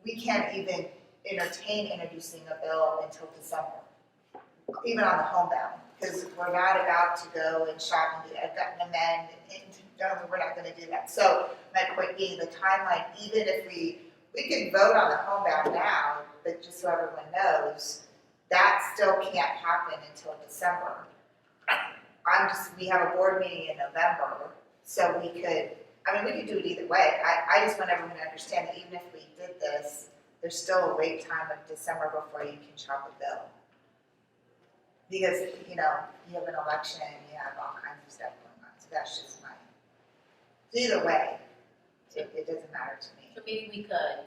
We can't even entertain introducing a bill until December, even on the homebound, because we're not about to go and shop and amend, and no, we're not gonna do that. So my point being, the timeline, even if we can vote on the homebound now, but just so everyone knows, that still can't happen until December. We have a board meeting in November, so we could do it either way. I just want everyone to understand that even if we did this, there's still a wait time of December before you can shop a bill. Because, you have an election, you have all kinds of stuff going on, so that's just my, either way, it doesn't matter to me. So maybe we could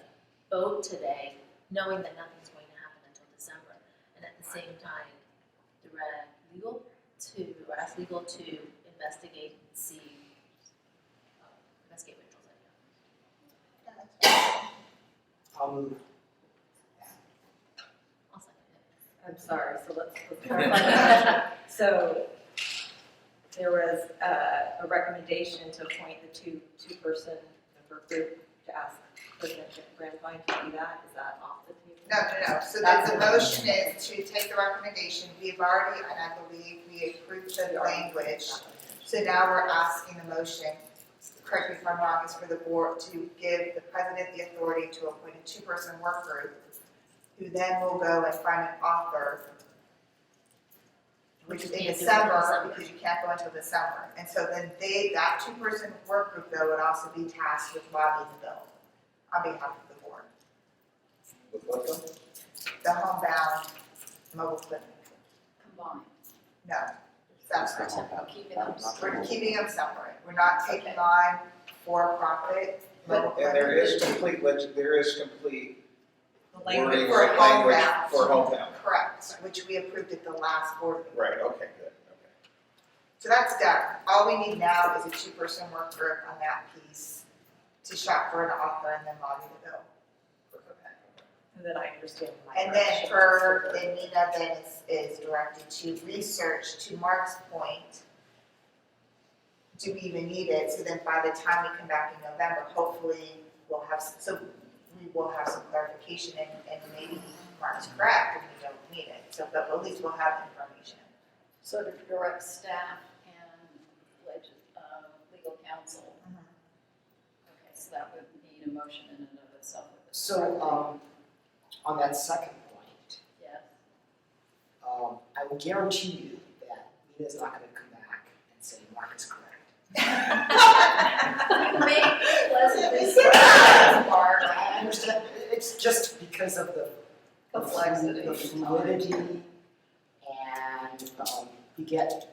vote today, knowing that nothing's going to happen until December, and at the same time, direct legal or ask legal to investigate and see, investigate Rachel's idea. I'll move. I'll second it. I'm sorry, so let's clarify that. So there was a recommendation to appoint the two-person member group to ask President Grandvine to do that. Is that off the table? No. So the motion is to take the recommendation. We've already, and I believe we approved the language. So now we're asking the motion, correct me if I'm wrong, is for the board to give the president the authority to appoint a two-person work group, who then will go and find an author, which is in December, because you can't go until December. And so then that two-person work group, though, would also be tasked with lobbying the bill on behalf of the board. With what though? The homebound mobile clinic. Combined. No, separate. Keeping them We're keeping them separate. We're not taking on for-profit mobile And there clinic. is complete, The language wording, for language homebound. for homebound. Correct, which we approved at the last board meeting. Right, okay, good, okay. So that's done. All we need now is a two-person work group on that piece to shop for an author and then lobby the bill. And then I understand my And then direction. Nina then is directed to research, to Mark's point, do we even need it? So then by the time we come back in November, hopefully we will have some clarification and maybe Mark's correct and we don't need it. So, but at least we'll have information. So to direct staff and legal counsel. Okay, so that would need a motion in and of itself. So, on that second point, Yes. I will guarantee you that Nina's not gonna come back and say Mark is correct. Make it pleasant. Mark, I understand, it's just because of the Complexity. the fluidity, and you get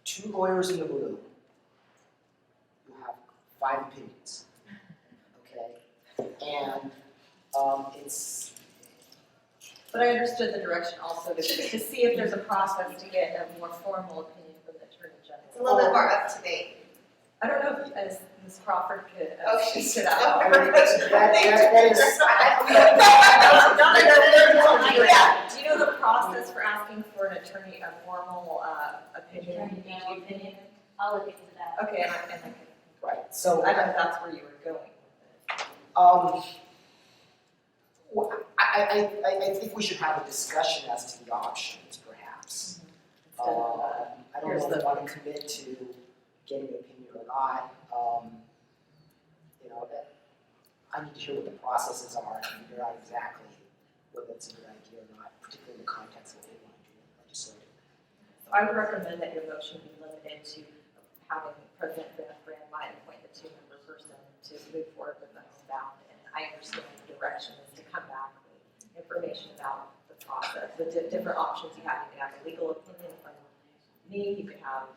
two lawyers in the room, you have 5 opinions, okay? And it's, But I understood the direction also to see if there's a process to get a more formal opinion from the Attorney General. It's a little bit more up to date. I don't know if Ms. Crawford could Oh, speak she's to that. Do you know the process for asking for an attorney, a formal opinion? Attorney General opinion, I'll look into that. Okay, and I can, right, so. I don't know if that's where you were going with it. Well, I think we should have a discussion as to the options, perhaps. Instead of I don't know if I want to commit to getting an opinion or not. You know, that I need to hear what the processes are and figure out exactly whether it's a good idea or not, particularly in the context of what we want to do legislatively. So I would recommend that your motion be limited to having President Van might appoint the 2-member person to move forward with the homebound. And I understand the direction is to come back with information about the process, the different options you have. You can have a legal opinion from me, you could have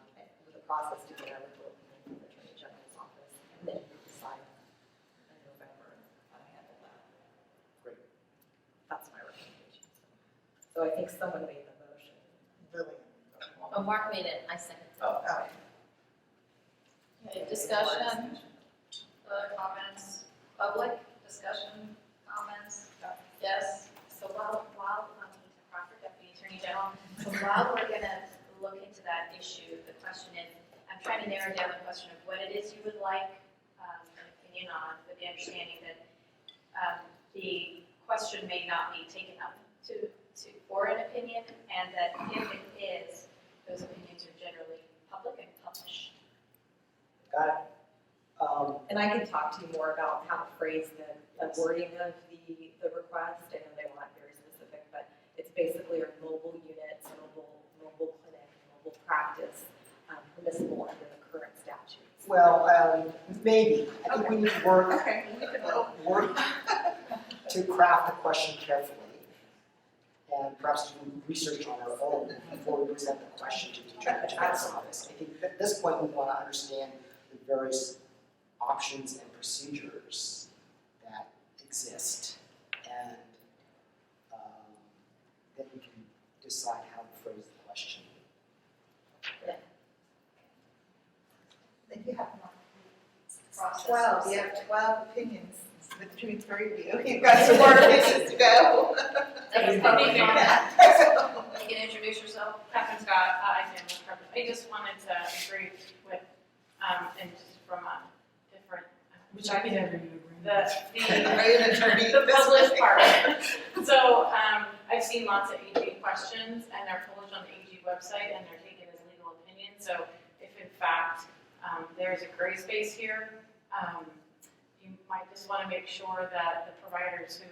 the process to get a legal opinion from the Attorney General's office, and then you can decide in November how to handle that. Great. That's my recommendation. So I think someone made the motion. Lillian. Oh, Mark made it, I second. Oh. Okay, discussion, comments, public, discussion, comments? Yes? So while, Anita Crawford, Deputy Attorney General, so while we're gonna look into that issue, the question is, I'm trying to narrow down the question of what it is you would like an opinion on, with the understanding that the question may not be taken up for an opinion, and that if it is, those opinions are generally public and published. Got it. And I can talk to you more about how to phrase the wording of the request. I know they want very specific, but it's basically a mobile units, mobile clinic, mobile practice, permissible under the current statutes. Well, maybe. I think we need to work to craft the question carefully and perhaps do research on our own before we present the question to the Attorney General's office. I think at this point we want to understand the various options and procedures that exist, and then we can decide how to phrase the question. Then you have 12, you have 12 opinions between 3 of you. You've got some more opinions to go. That's pending on that. You can introduce yourself. Captain Scott, I just wanted to agree with, and just from a different perspective, Are you an attorney? the published part. So, I've seen lots of AG questions, and they're published on the AG website, and they're taken as legal opinion. So if in fact, there's a gray space here, you might just want to make sure that the providers who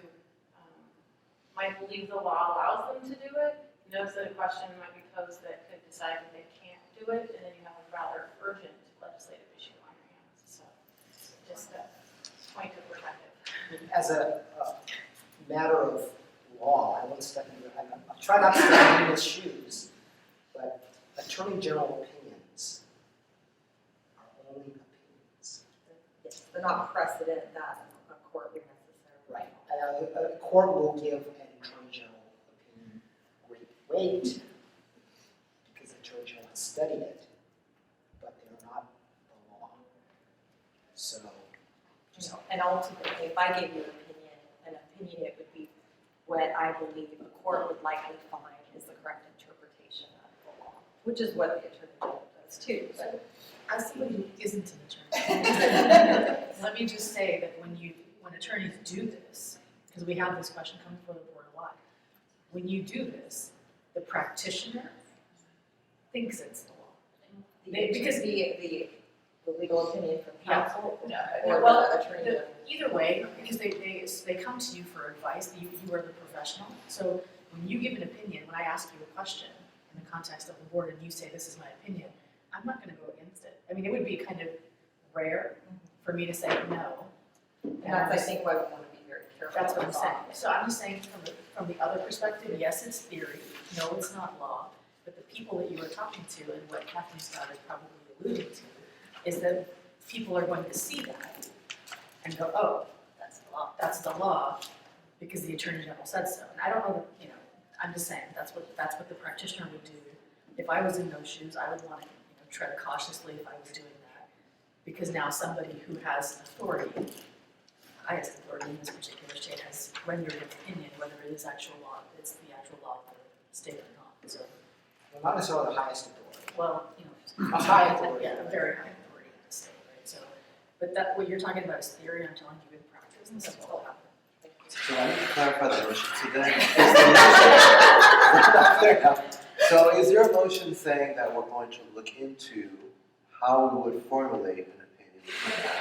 might believe the law allows them to do it, knows that a question might be posed that could decide that they can't do it, and then you have a rather urgent legislative issue on your hands. So just a point of perspective. As a matter of law, I won't step into, I'll try not to step in his shoes, but Attorney General opinions are only opinions. Yes, they're not precedent that a court would necessarily. Right. A court will give an Attorney General opinion great weight because the Attorney General has studied it, but they're not the law. So, just And ultimately, if I gave you an opinion, it would be what I believe a court would likely find is the correct interpretation of the law, which is what the Attorney General does too. But As somebody who isn't an attorney, let me just say that when attorneys do this, because we have this question coming before the board a lot, when you do this, the practitioner thinks it's the law. Because the legal opinion from counsel or or the Attorney General. Either way, because they come to you for advice, you are the professional. So when you give an opinion, when I ask you a question in the context of the board and you say this is my opinion, I'm not going to go against it. I mean, it would be kind of rare for me to say no. And that's, I think, why we want to be very careful. That's what I'm saying. So I'm just saying from the other perspective, yes, it's theory, no, it's not law, but the people that you are talking to and what Captain Scott is probably alluding to is that people are going to see that and go, oh, that's the law, because the Attorney General said so. And I don't know, I'm just saying, that's what the practitioner would do. If I was in those shoes, I would want to tread cautiously if I was doing that, because now somebody who has authority, highest authority in this particular state, has rendered an opinion whether it is actual law, it's the actual law of the state or not. So, well, not necessarily the highest authority. well, A high authority. Yeah, a very high authority in the state, right? So, but that what you're talking about is theory. I'm telling you in practice, and that's what will happen. So I need to clarify the motion. So then, So is there a motion saying that we're going to look into how we would formulate an opinion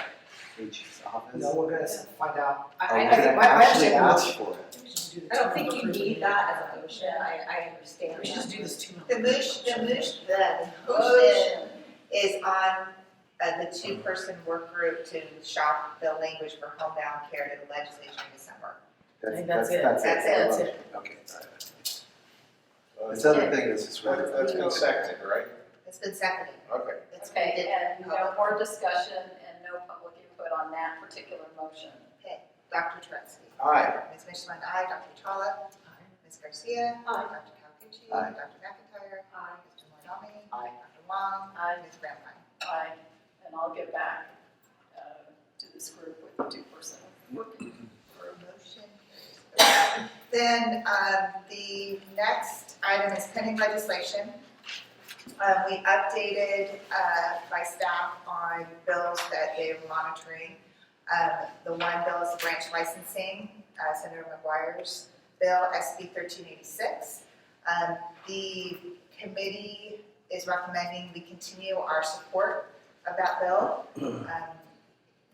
in each office? No, we're gonna find out. Are we I think gonna my actually understanding ask was, for it? I don't think you need that as a motion, I understand. We should just do this 2 The months. motion is on the two-person work group to shop the language for homebound care to the legislature in December. I think that's it. That's it. That's it. Okay, all right. This other thing is just really. That's been seconded, right? It's been seconded. Okay. It's Okay, been and no more discussion and no public input on that particular motion. Dr. Tretzky. Aye. Ms. Michelin, aye. Dr. Chawla. Ms. Garcia. Aye. Dr. Calcucci. Aye. Dr. McIntyre. Aye. Mr. Morgnani. Aye. Dr. Wong. Aye. Ms. Graham. Aye, and I'll get back to this group with the two-person working. Motion carries. Then, the next item is pending legislation. We updated, by staff on bills that they're monitoring. The one bill is branch licensing, Senator McGuire's bill, SB 1386. The committee is recommending we continue our support of that bill.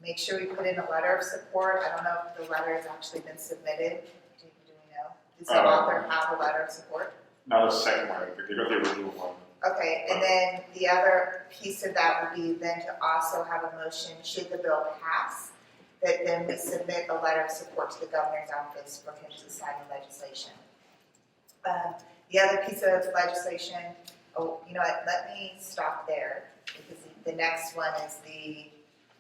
Make sure we put in a letter of support. I don't know if the letter has actually been submitted. Do we know? Does the author have a letter of support? Now the second one, I think they got the original one. Okay, and then the other piece of that would be then to also have a motion, should the bill pass, that then we submit a letter of support to the governor's office for him to sign the legislation. The other piece of legislation, you know what, let me stop there, because the next one is the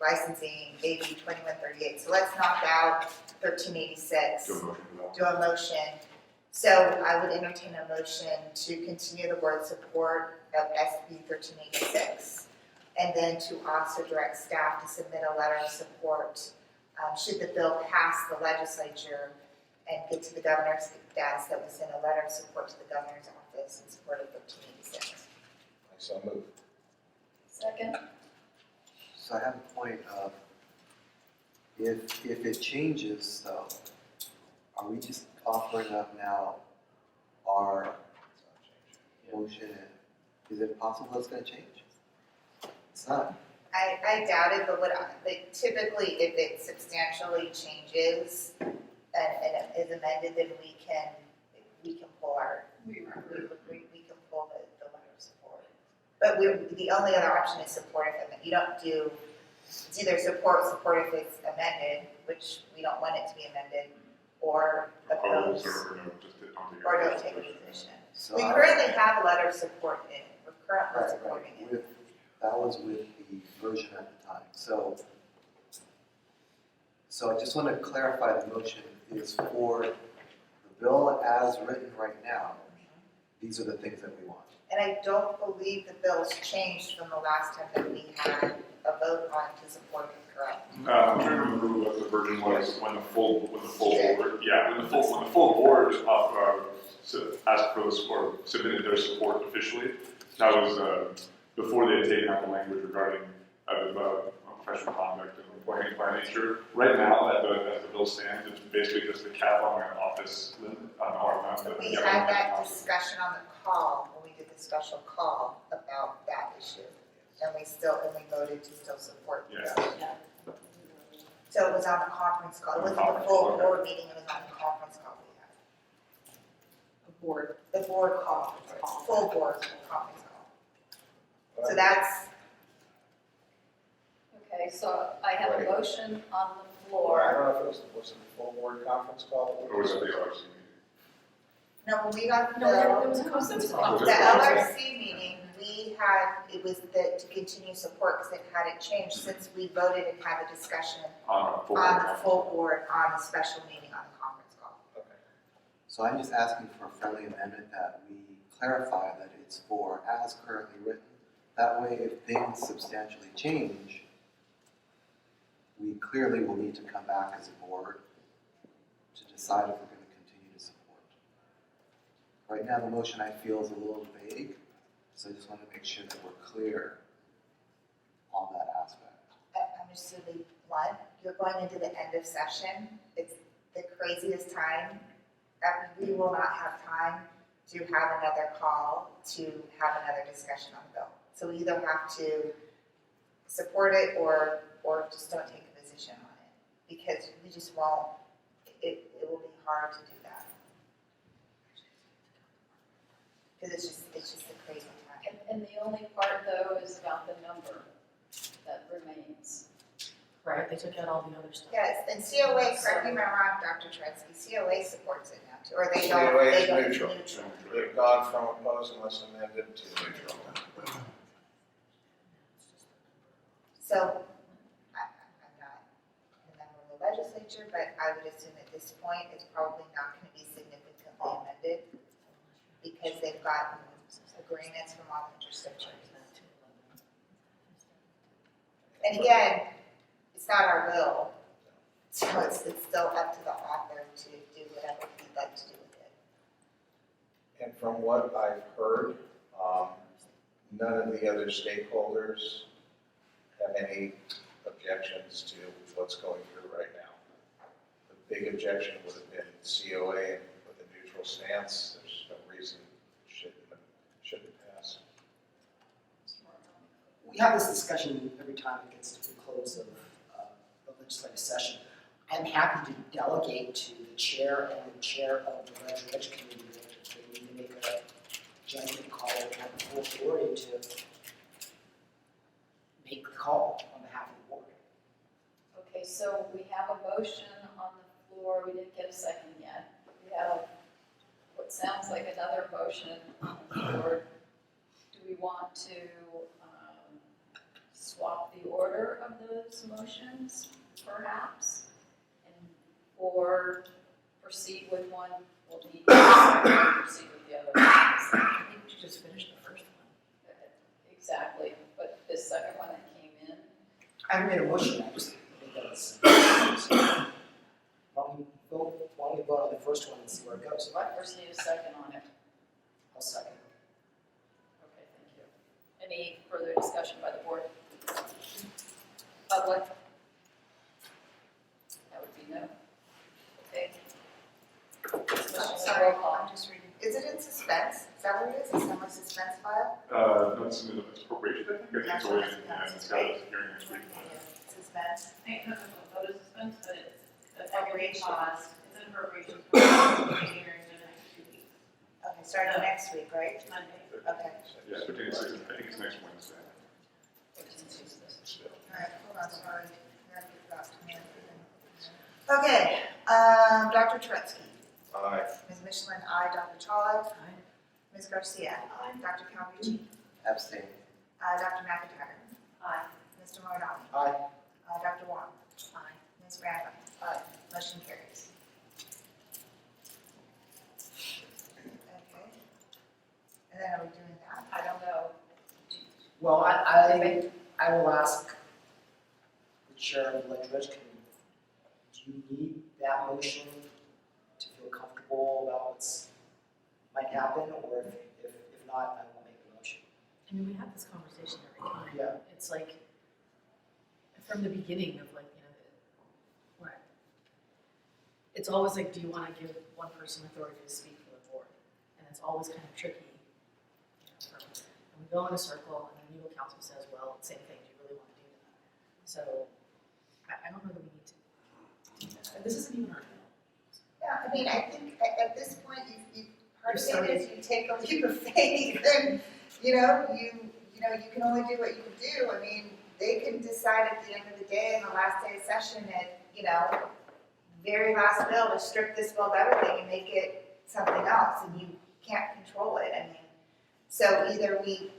licensing, AB 2138. So let's knock out 1386. Do a motion for that. Do a motion. So I would entertain a motion to continue the board support of SB 1386, and then to also direct staff to submit a letter of support should the bill pass the legislature and get to the governor's desk, that we send a letter of support to the governor's office in support of 1386. I so move. Second? So I have a point of, if it changes though, are we just offering up now our motion? Is it possible it's gonna change? It's not. I doubt it, but typically if it substantially changes and it is amended, then we can pull our, we can pull the letter of support. But the only other option is support if you don't do, it's either support if it's amended, which we don't want it to be amended, or oppose, or don't take a position. So We currently have a letter of support in, we're currently supporting it. That was with the version at the time. So I just want to clarify the motion is for the bill as written right now. These are the things that we want. And I don't believe the bill's changed from the last time that we had a vote on to support it, correct? I'm trying to remember what the version was when the full board, when the full board asked for this or submitted their support officially. That was before they had taken out the language regarding professional conduct and reporting by nature. Right now, as the bill stands, it's basically just the cap on an office limit. We had that discussion on the call, when we did the special call about that issue. And we voted to still support this. Yeah. So it was on the conference call, it wasn't the full board meeting, it was on the conference call we had. The board call, full board conference call. So that's, Okay, so I have a motion on the I floor. don't know if it was it the full board conference call? Or was it the LRC? no, when we got the. No, there was a conference call. The LRC meeting, it was to continue support because it hadn't changed since we voted and had the discussion on the full board, on the special meeting on the conference call. Okay. So I'm just asking for a friendly amendment that we clarify that it's for as currently written. That way, if things substantially change, we clearly will need to come back as a board to decide if we're going to continue to support. Right now, the motion I feel is a little vague, so I just want to make sure that we're clear on that aspect. I'm just gonna be blunt, you're going into the end of session, it's the craziest time, that we will not have time to have another call to have another discussion on the bill. So we either have to support it or just don't take a position on it, because we just won't, it will be hard to do that. Because it's just a crazy time. And the only part though is about the number that remains. Right, they took out all the other stuff. Yes, and COA, correct me if I'm wrong, Dr. Tredsky, COA supports it now too, or they don't, COA they is don't. neutral. They've gone from opposed unless amended to neutral. So, I'm not a member of the legislature, but I would assume at this point it's probably not gonna be significantly amended because they've gotten agreements from all the jurisdictions. And again, it's not our bill, so it's still up to the author to do whatever he'd like to do with it. And from what I've heard, none of the other stakeholders have any objections to what's going through right now. The big objection would have been COA, and with a neutral stance, there's no reason it shouldn't pass. We have this discussion every time it gets to the close of the legislative session. I'm happy to delegate to the chair and the chair of the legislative committee that they need to make a judgment call and have the full authority to make the call on behalf of the board. Okay, so we have a motion on the floor, we didn't get a second yet. We have what sounds like another motion on the floor. Do we want to swap the order of those motions, perhaps? Or proceed with one, we'll need to proceed with the other one. I think we should just finish the first one. Exactly, but this second one that came in, I made a motion, I just think that's. Why don't we vote on the first one and see where it goes? so I first need a second on it. I'll second. Okay, thank you. Any further discussion by the board? Public? That would be no. Okay. Sorry, I'm just reading. Is it in suspense? Is that what it is? Is it a suspense file? No, it's appropriation, I think it's always, yeah, it's got a hearing next week. Suspense? I think that's what vote is suspense, but it's Appropriation. pause, it's an appropriation clause, hearings in the next 2 weeks, Okay, starting next week, right? Monday. Okay. Yeah, 15 and 16, I think it's next Wednesday. Alright, hold on, sorry. I forgot to hand it in. Okay, Dr. Tredsky. Aye. Ms. Michelin, aye. Dr. Chawla. Aye. Ms. Garcia. Aye. Dr. Calmucci. Abstain. Dr. McIntyre. Aye. Mr. Morinami. Aye. Dr. Wong. Aye. Ms. Randall. Aye. Motion carries. Okay. And then are we doing that? I don't know. Well, I will ask the chair of the legislative committee, do you need that motion to feel comfortable about what's might happen, or if not, I will make the motion. I mean, we have this conversation every time. Yeah. It's like, from the beginning of like, what? It's always like, do you want to give one person authority to speak for the board? And it's always kind of tricky. And we go in a circle, and then legal counsel says, well, same thing, do you really want to do that? So, I don't know that we need to do that. And this isn't even our bill. Yeah, I mean, I think at this point, part of it is you take a leap of faith and, you can only do what you can do. I mean, they can decide at the end of the day, in the last day of session, at, very last bill to strip this bill of everything and make it something else, and you can't control it. I mean, so either we,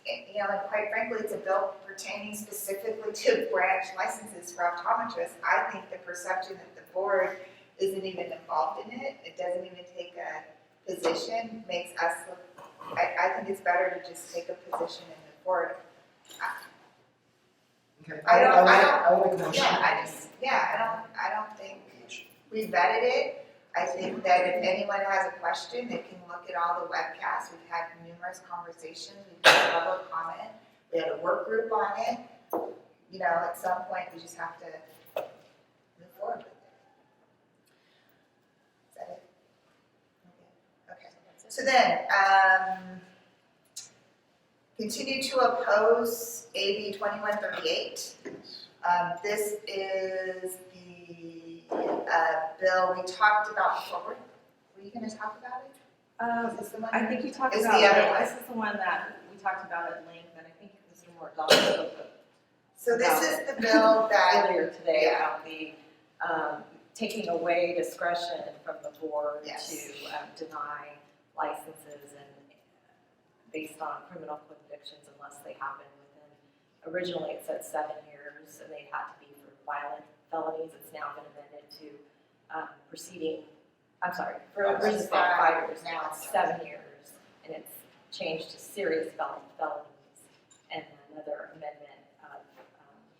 and quite frankly, it's a bill pertaining specifically to branch licenses for optometrists. I think the perception that the board isn't even involved in it, it doesn't even take a position, makes us look, I think it's better to just take a position and move forward. Okay. I will make a motion. I don't think we vetted it. I think that if anyone has a question, they can look at all the webcasts. We've had numerous conversations, we've had public comment, we had a work group on it. At some point, we just have to move forward with it. Is that it? Okay. So then, continue to oppose AB 2138. This is the bill we talked about before. Were you going to talk about it? Is this the one? I think you talked It's about the other it. one. This is the one that we talked about at length, and I think Mr. Moore also So this is the bill that, earlier today yeah. about the taking away discretion from the board Yes. to deny licenses and based on criminal convictions unless they happen within. Originally, it said 7 years, and they had to be for violent felonies. It's now been amended to proceeding. I'm sorry, for originally 5 years, now it's 7 years, and it's changed to serious felonies, and another amendment of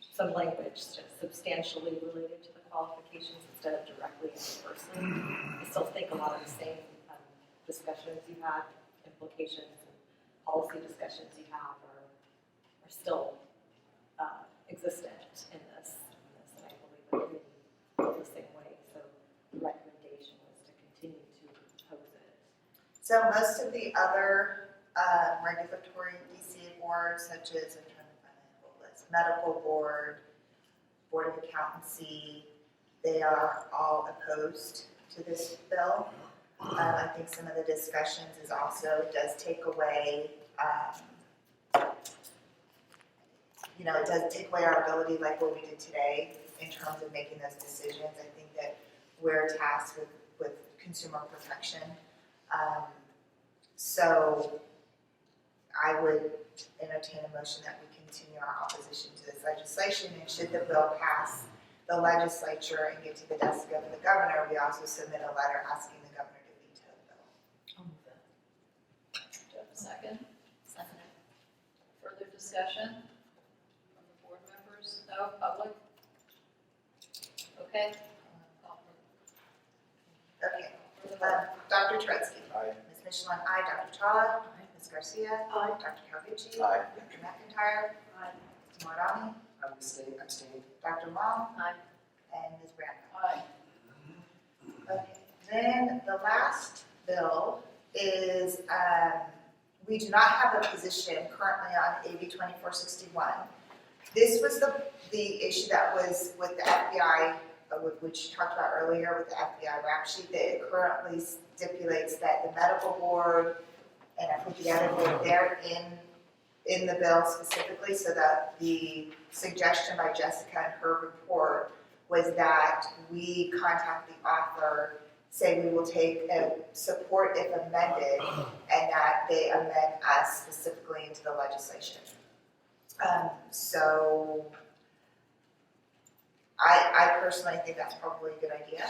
some language just substantially related to the qualifications instead of directly and inversely. I still think a lot of the same discussions you had, implications and policy discussions you have are still existent in this, and I believe the committee felt the same way. So the recommendation was to continue to oppose it. so most of the other regulatory DCA boards, such as, I'm trying to find the whole list, medical board, board of accountancy, they are all opposed to this bill. I think some of the discussions is also, it does take away, it does take away our ability, like what we did today, in terms of making those decisions. I think that we're tasked with consumer protection. So I would entertain a motion that we continue our opposition to this legislation, and should the bill pass the legislature and get to the desk of the governor, we also submit a letter asking the governor to veto the bill. Do you have a second? Second. Further discussion from the board members? No, public? Okay. Okay. For the vote. Dr. Turetsky. Aye. Ms. Michelin, aye. Dr. Chawla. Ms. Garcia. Aye. Dr. Calgucci. Aye. Dr. McIntyre. Aye. Mr. Marani. I'm abstaining. Dr. Long. Aye. And Ms. Randall. Aye. Okay, then the last bill is, we do not have a position currently on AB 2461. This was the issue that was with the FBI, which you talked about earlier with the FBI rap sheet, that it currently stipulates that the medical board, and I put the other board there in the bill specifically, so that the suggestion by Jessica in her report was that we contact the author, say we will take support if amended, and that they amend us specifically into the legislation. So I personally think that's probably a good idea.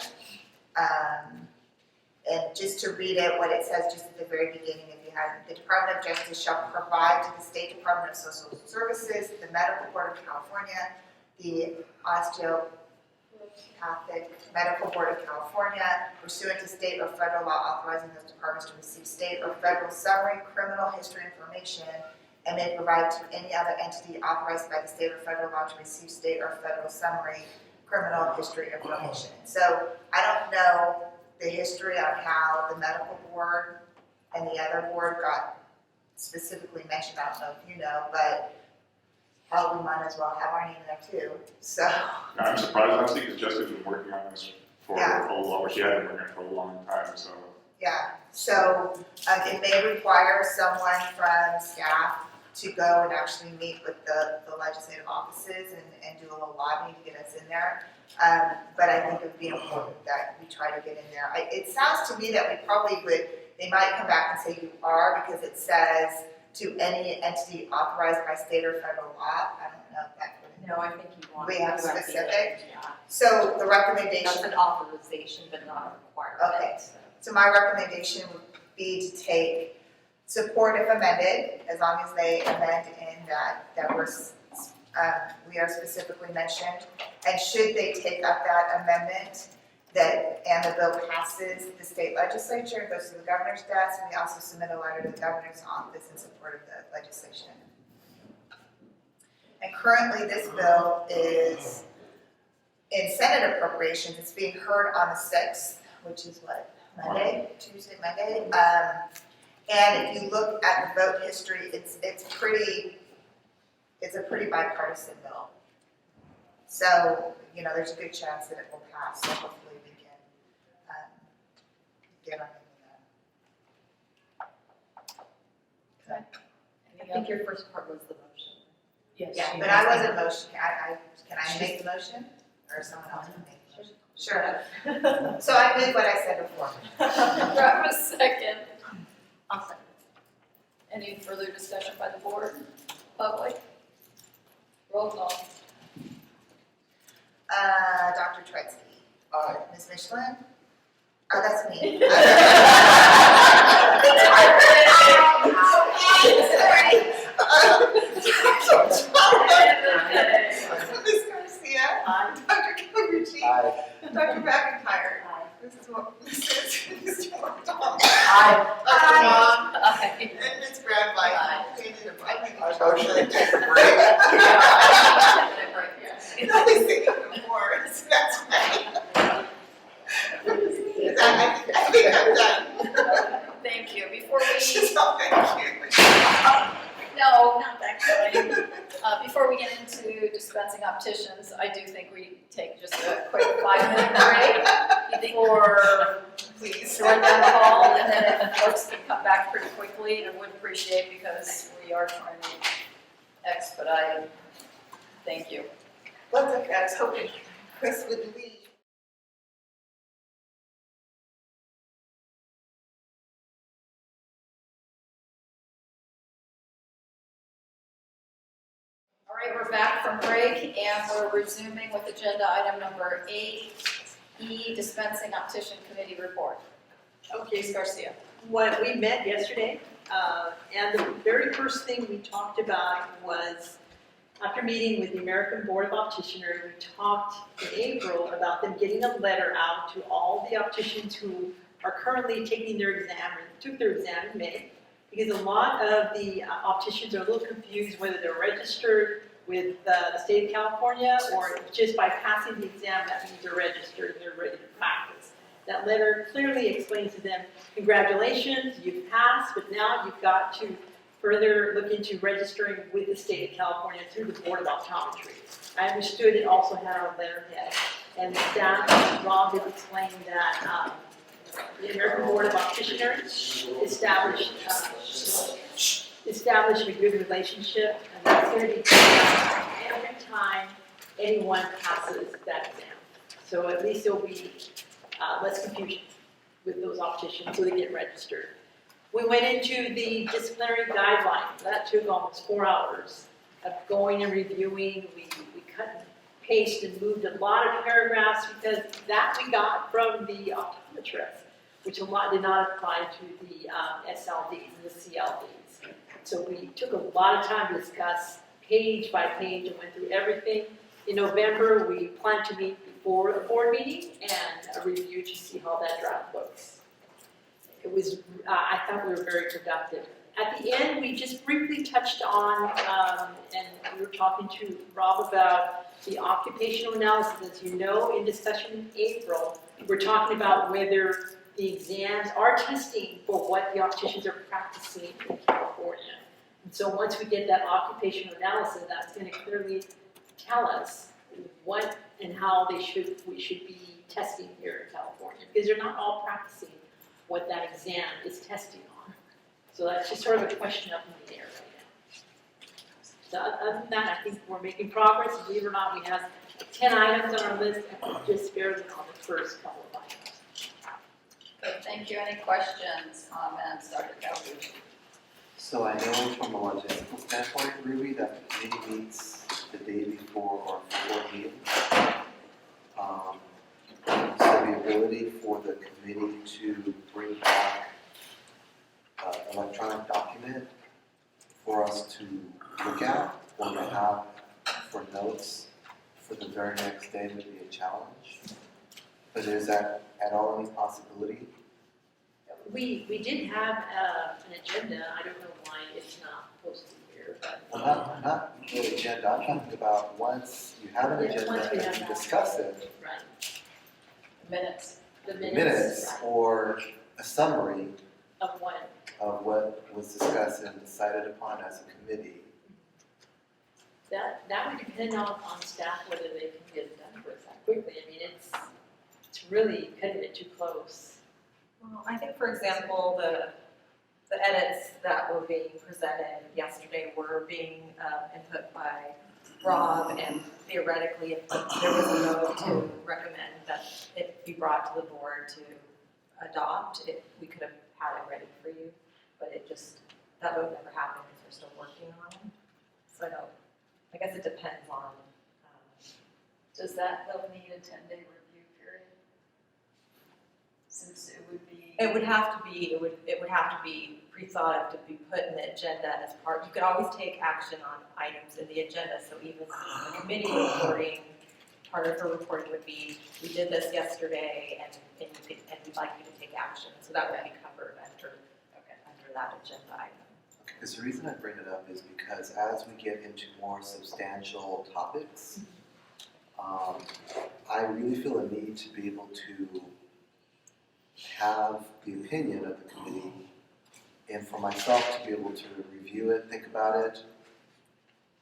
And just to read it, what it says just at the very beginning, if you have, the Department of Justice shall provide to the State Department of Social Services, the Medical Board of California, the Osteopathic Medical Board of California, pursuant to state or federal law authorizing those departments to receive state or federal summary criminal history information, and may provide to any other entity authorized by the state or federal law to receive state or federal summary criminal history information. So I don't know the history on how the medical board and the other board got specifically mentioned. I don't know if you know, but we might as well have our name there too. So I'm surprised, honestly, because Jessica's been working on this for Yeah. a long, or she had been working on it for a long time, so. yeah, so it may require someone from staff to go and actually meet with the legislative offices and do a little lobbying to get us in there. But I think it would be important that we try to get in there. It sounds to me that we probably would, they might come back and say you are, because it says to any entity authorized by state or federal law. I don't know if that would. No, I think you want. We have you want the- specific? Yeah. So the That's recommendation, an authorization, but not a requirement. Okay. so my recommendation would be to take support if amended, as long as they amend in that we are specifically mentioned. And should they take up that amendment, and the bill passes the state legislature, it goes to the governor's desk, we also submit a letter to the governor's office in support of the legislation. And currently, this bill is in Senate appropriations. It's being heard on the 6th, which is what, Monday? Tuesday, Monday? And if you look at the vote history, it's a pretty bipartisan bill. So, you know, there's a good chance that it will pass, so hopefully we can get on into I think your first part was the motion. Yes. that. Yeah, but I wasn't motion, can I make the motion? Or someone else can make the motion? Sure. So I did what I said before. Grab a second. I'll second. Any further discussion by the board, public? Roll call. Dr. Tretzky. Aye. Ms. Michelin? Oh, that's me. Ms. Garcia? Dr. Koguchi? Aye. Dr. McIntyre? Mr. McDonald? Aye. And Ms. Bradley? I motion to take a break. No, he's thinking of more, so that's fine. I think I'm done. Thank you. Before we, She's all thank you. no, not that kind. Before we get into dispensing opticians, I do think we take just a quick 5-minute break before Please. to run down the hall, and then if folks can come back pretty quickly, I would appreciate, because we are trying to expedite. Thank you. That's okay, I was hoping Chris would leave. All right, we're back from break, and we're resuming with agenda item number 8E, dispensing optician committee report. Okay, Ms. Garcia. When we met yesterday, and the very first thing we talked about was, after meeting with the American Board of Opticianry, we talked in April about them getting a letter out to all the opticians who are currently taking their exam, or took their exam in May, because a lot of the opticians are a little confused whether they're registered with the state of California, or just by passing the exam, that means they're registered and they're ready to practice. That letter clearly explains to them, congratulations, you've passed, but now you've got to further look into registering with the state of California through the Board of Optometry. I understood it also had our letterhead, and the staff, Rob has explained that the American Board of Opticianry established a good relationship, and that's going to be every time anyone passes that exam. So at least there'll be less confusion with those opticians so they get registered. We went into the disciplinary guidelines. That took almost 4 hours of going and reviewing. We cut and pasted and moved a lot of paragraphs because that we got from the optometrist, which a lot did not apply to the SLDs and the CLDs. So we took a lot of time to discuss page by page and went through everything. In November, we plan to meet before the board meeting and a review to see how that draft looks. It was, I thought we were very productive. At the end, we just briefly touched on, and we were talking to Rob about the occupational analysis. As you know, in discussion in April, we're talking about whether the exams are testing for what the opticians are practicing in California. And so once we get that occupational analysis, that's going to clearly tell us what and how we should be testing here in California, because they're not all practicing what that exam is testing on. So that's just sort of a question up in the air right now. So other than that, I think we're making progress. Believe it or not, we have 10 items on our list, and we're just barely on the first couple of items. Okay, thank you. Any questions, comments, Dr. Calhoun? So I know from a logistical standpoint, Ruby, that the committee meets the day before our board meeting. So the ability for the committee to bring back an electronic document for us to look at or to have for notes for the very next day would be a challenge. But is that at all any possibility? We did have an agenda. I don't know why it's not posted here, but. Well, not the agenda. I'm talking about once you have an agenda once we and have you that. discuss it, Right. Minutes. The minutes right. or a summary Of what? of what was discussed and decided upon as a committee. That would depend on staff whether they can get it done for us that quickly. I mean, it's really cutting it too close. Well, I think, for example, the edits that were being presented yesterday were being input by Rob, and theoretically, if there was a vote to recommend that it be brought to the board to adopt, we could have had it ready for you, but that vote never happened because we're still working on it. So I guess it depends on, Does that though need a 10-day review period? Since it would be. it would have to be pre-thought of to be put in the agenda as part, you could always take action on items in the agenda, so even the committee reporting, part of her reporting would be, we did this yesterday and we'd like you to take action, so that would be covered under that agenda item. Because the reason I bring it up is because as we get into more substantial topics, I really feel a need to be able to have the opinion of the committee and for myself to be able to review it, think about it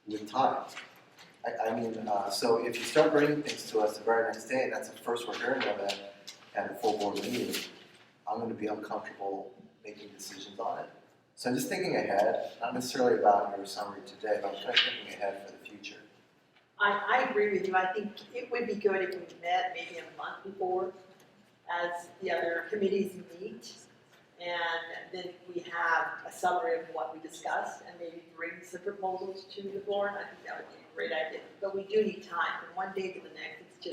with time. So if you start bringing things to us the very next day, and that's the first we're hearing of it at a full board meeting, I'm going to be uncomfortable making decisions on it. So I'm just thinking ahead, not necessarily about your summary today, but I'm kind of thinking ahead for the future. I agree with you. I think it would be good if we met maybe a month before as the other committees meet. And then we have a summary of what we discussed and maybe bring some proposals to the board. I think that would be a great idea. But we do need time from one day to the next.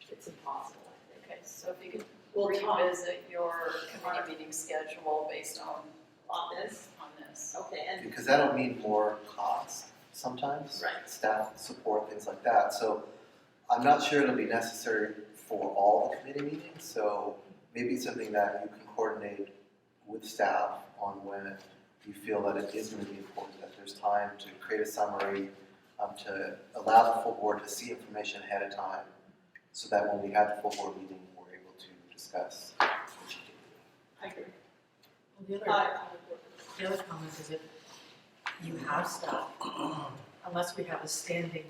It's impossible, I think. Okay, so if you could We'll talk revisit your committee meeting schedule based on this. Okay, and Because that'll mean more cost sometimes, Right. staff support, things like that. So I'm not sure it'll be necessary for all the committee meetings, so maybe it's something that you can coordinate with staff on when you feel that it is going to be important, that there's time to create a summary, to allow the full board to see information ahead of time, so that when we have the full board meeting, we're able to discuss what you do. I agree. Well, the other comment is if you have stuff, unless we have a standing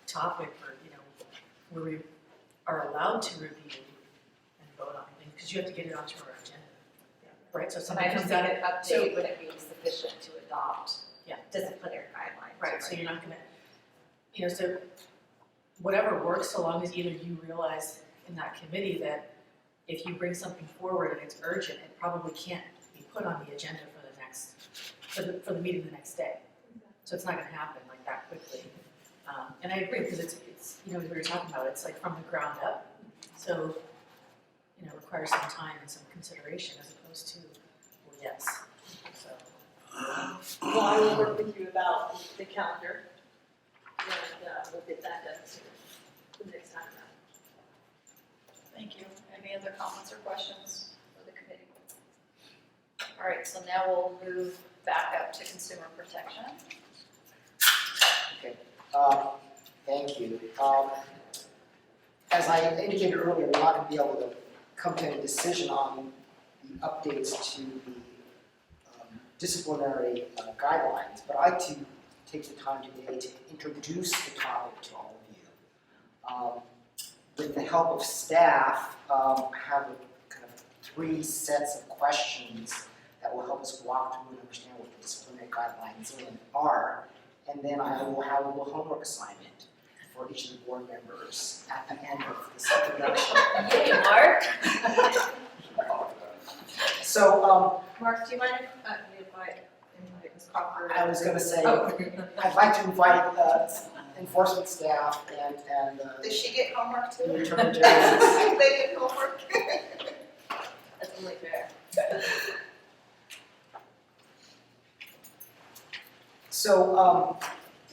topic or, where we are allowed to review and vote on things, because you have to get it onto our agenda. Right, so And something I just comes think out, an update wouldn't be sufficient to adopt Yeah. disciplinary guidelines. right, so you're not gonna, so whatever works, so long as either you realize in that committee that if you bring something forward and it's urgent, it probably can't be put on the agenda for the meeting the next day. So it's not gonna happen like that quickly. And I agree, because it's, as we were talking about, it's like from the ground up. So, it requires some time and some consideration as opposed to, well, yes, so. Well, I will work with you about the calendar, and we'll get that done soon, the next time around. Thank you. Any other comments or questions for the committee? All right, so now we'll move back up to consumer protection. Okay, thank you. As I indicated earlier, we're not going to be able to come to a decision on the updates to the disciplinary guidelines, but I'd like to take the time today to introduce the topic to all of you. With the help of staff, I have kind of 3 sets of questions that will help us walk through and understand what the disciplinary guidelines are, and then I will have a little homework assignment for each of the board members at the end of this introduction. Yay, Mark. So, Mark, do you mind if I invite Ms. Crawford? I was going to say, Oh. I'd like to invite enforcement staff and Does she get homework too? the attorney general. They get homework? That's only fair. So,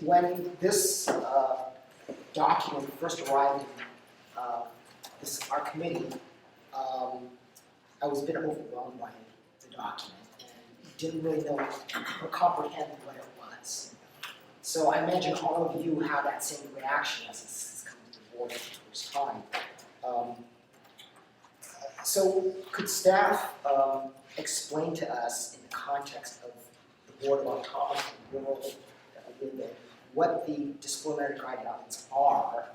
when this document first arrived in our committee, I was a bit overwhelmed by the document and didn't really know or comprehend what it was. So I imagine all of you have that same reaction as this is coming to the board for the first time. So could staff explain to us in the context of the Board of Optometry, the world that we live in, what the disciplinary guidelines are,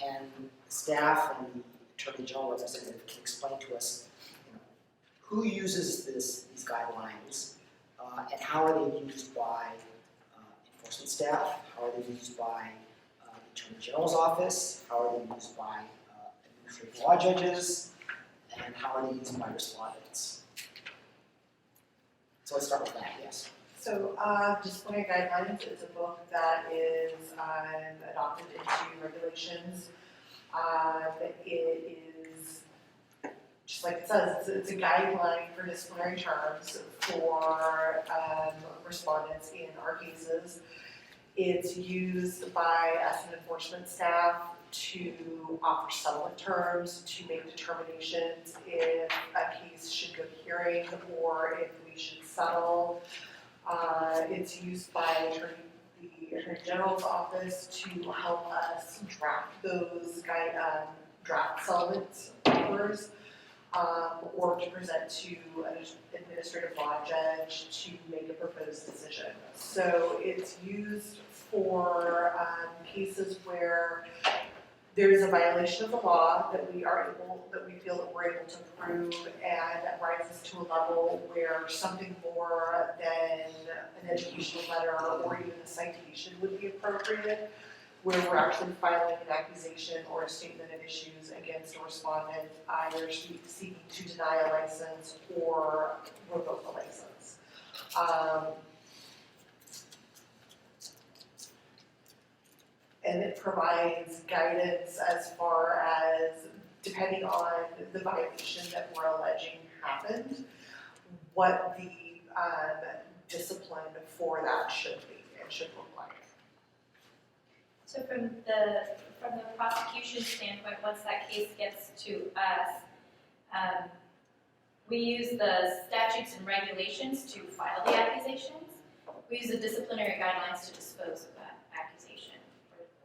and staff and the Attorney General representative can explain to us, who uses these guidelines, and how are they used by enforcement staff, how are they used by the Attorney General's office, how are they used by administrative law judges, and how are they used by respondents. So let's start with that, yes. So, disciplinary guidelines is a book that is adopted into regulations. It is, just like it says, it's a guideline for disciplinary terms for respondents in our cases. It's used by us and enforcement staff to offer settlement terms, to make determinations if a case should go to hearing or if we should settle. It's used by the Attorney General's office to help us draft those draft settlement papers, or to present to an administrative law judge to make a proposed decision. So it's used for cases where there is a violation of the law that we feel that we're able to prove, and that rises to a level where something more than an educational letter or even a citation would be appropriate, where we're actually filing an accusation or a statement of issues against a respondent, either seeking to deny a license or revoke a license. And it provides guidance as far as, depending on the violation that we're alleging happened, what the discipline for that should be and should look like. So from the prosecution standpoint, once that case gets to us, we use the statutes and regulations to file the accusations. We use the disciplinary guidelines to dispose of that accusation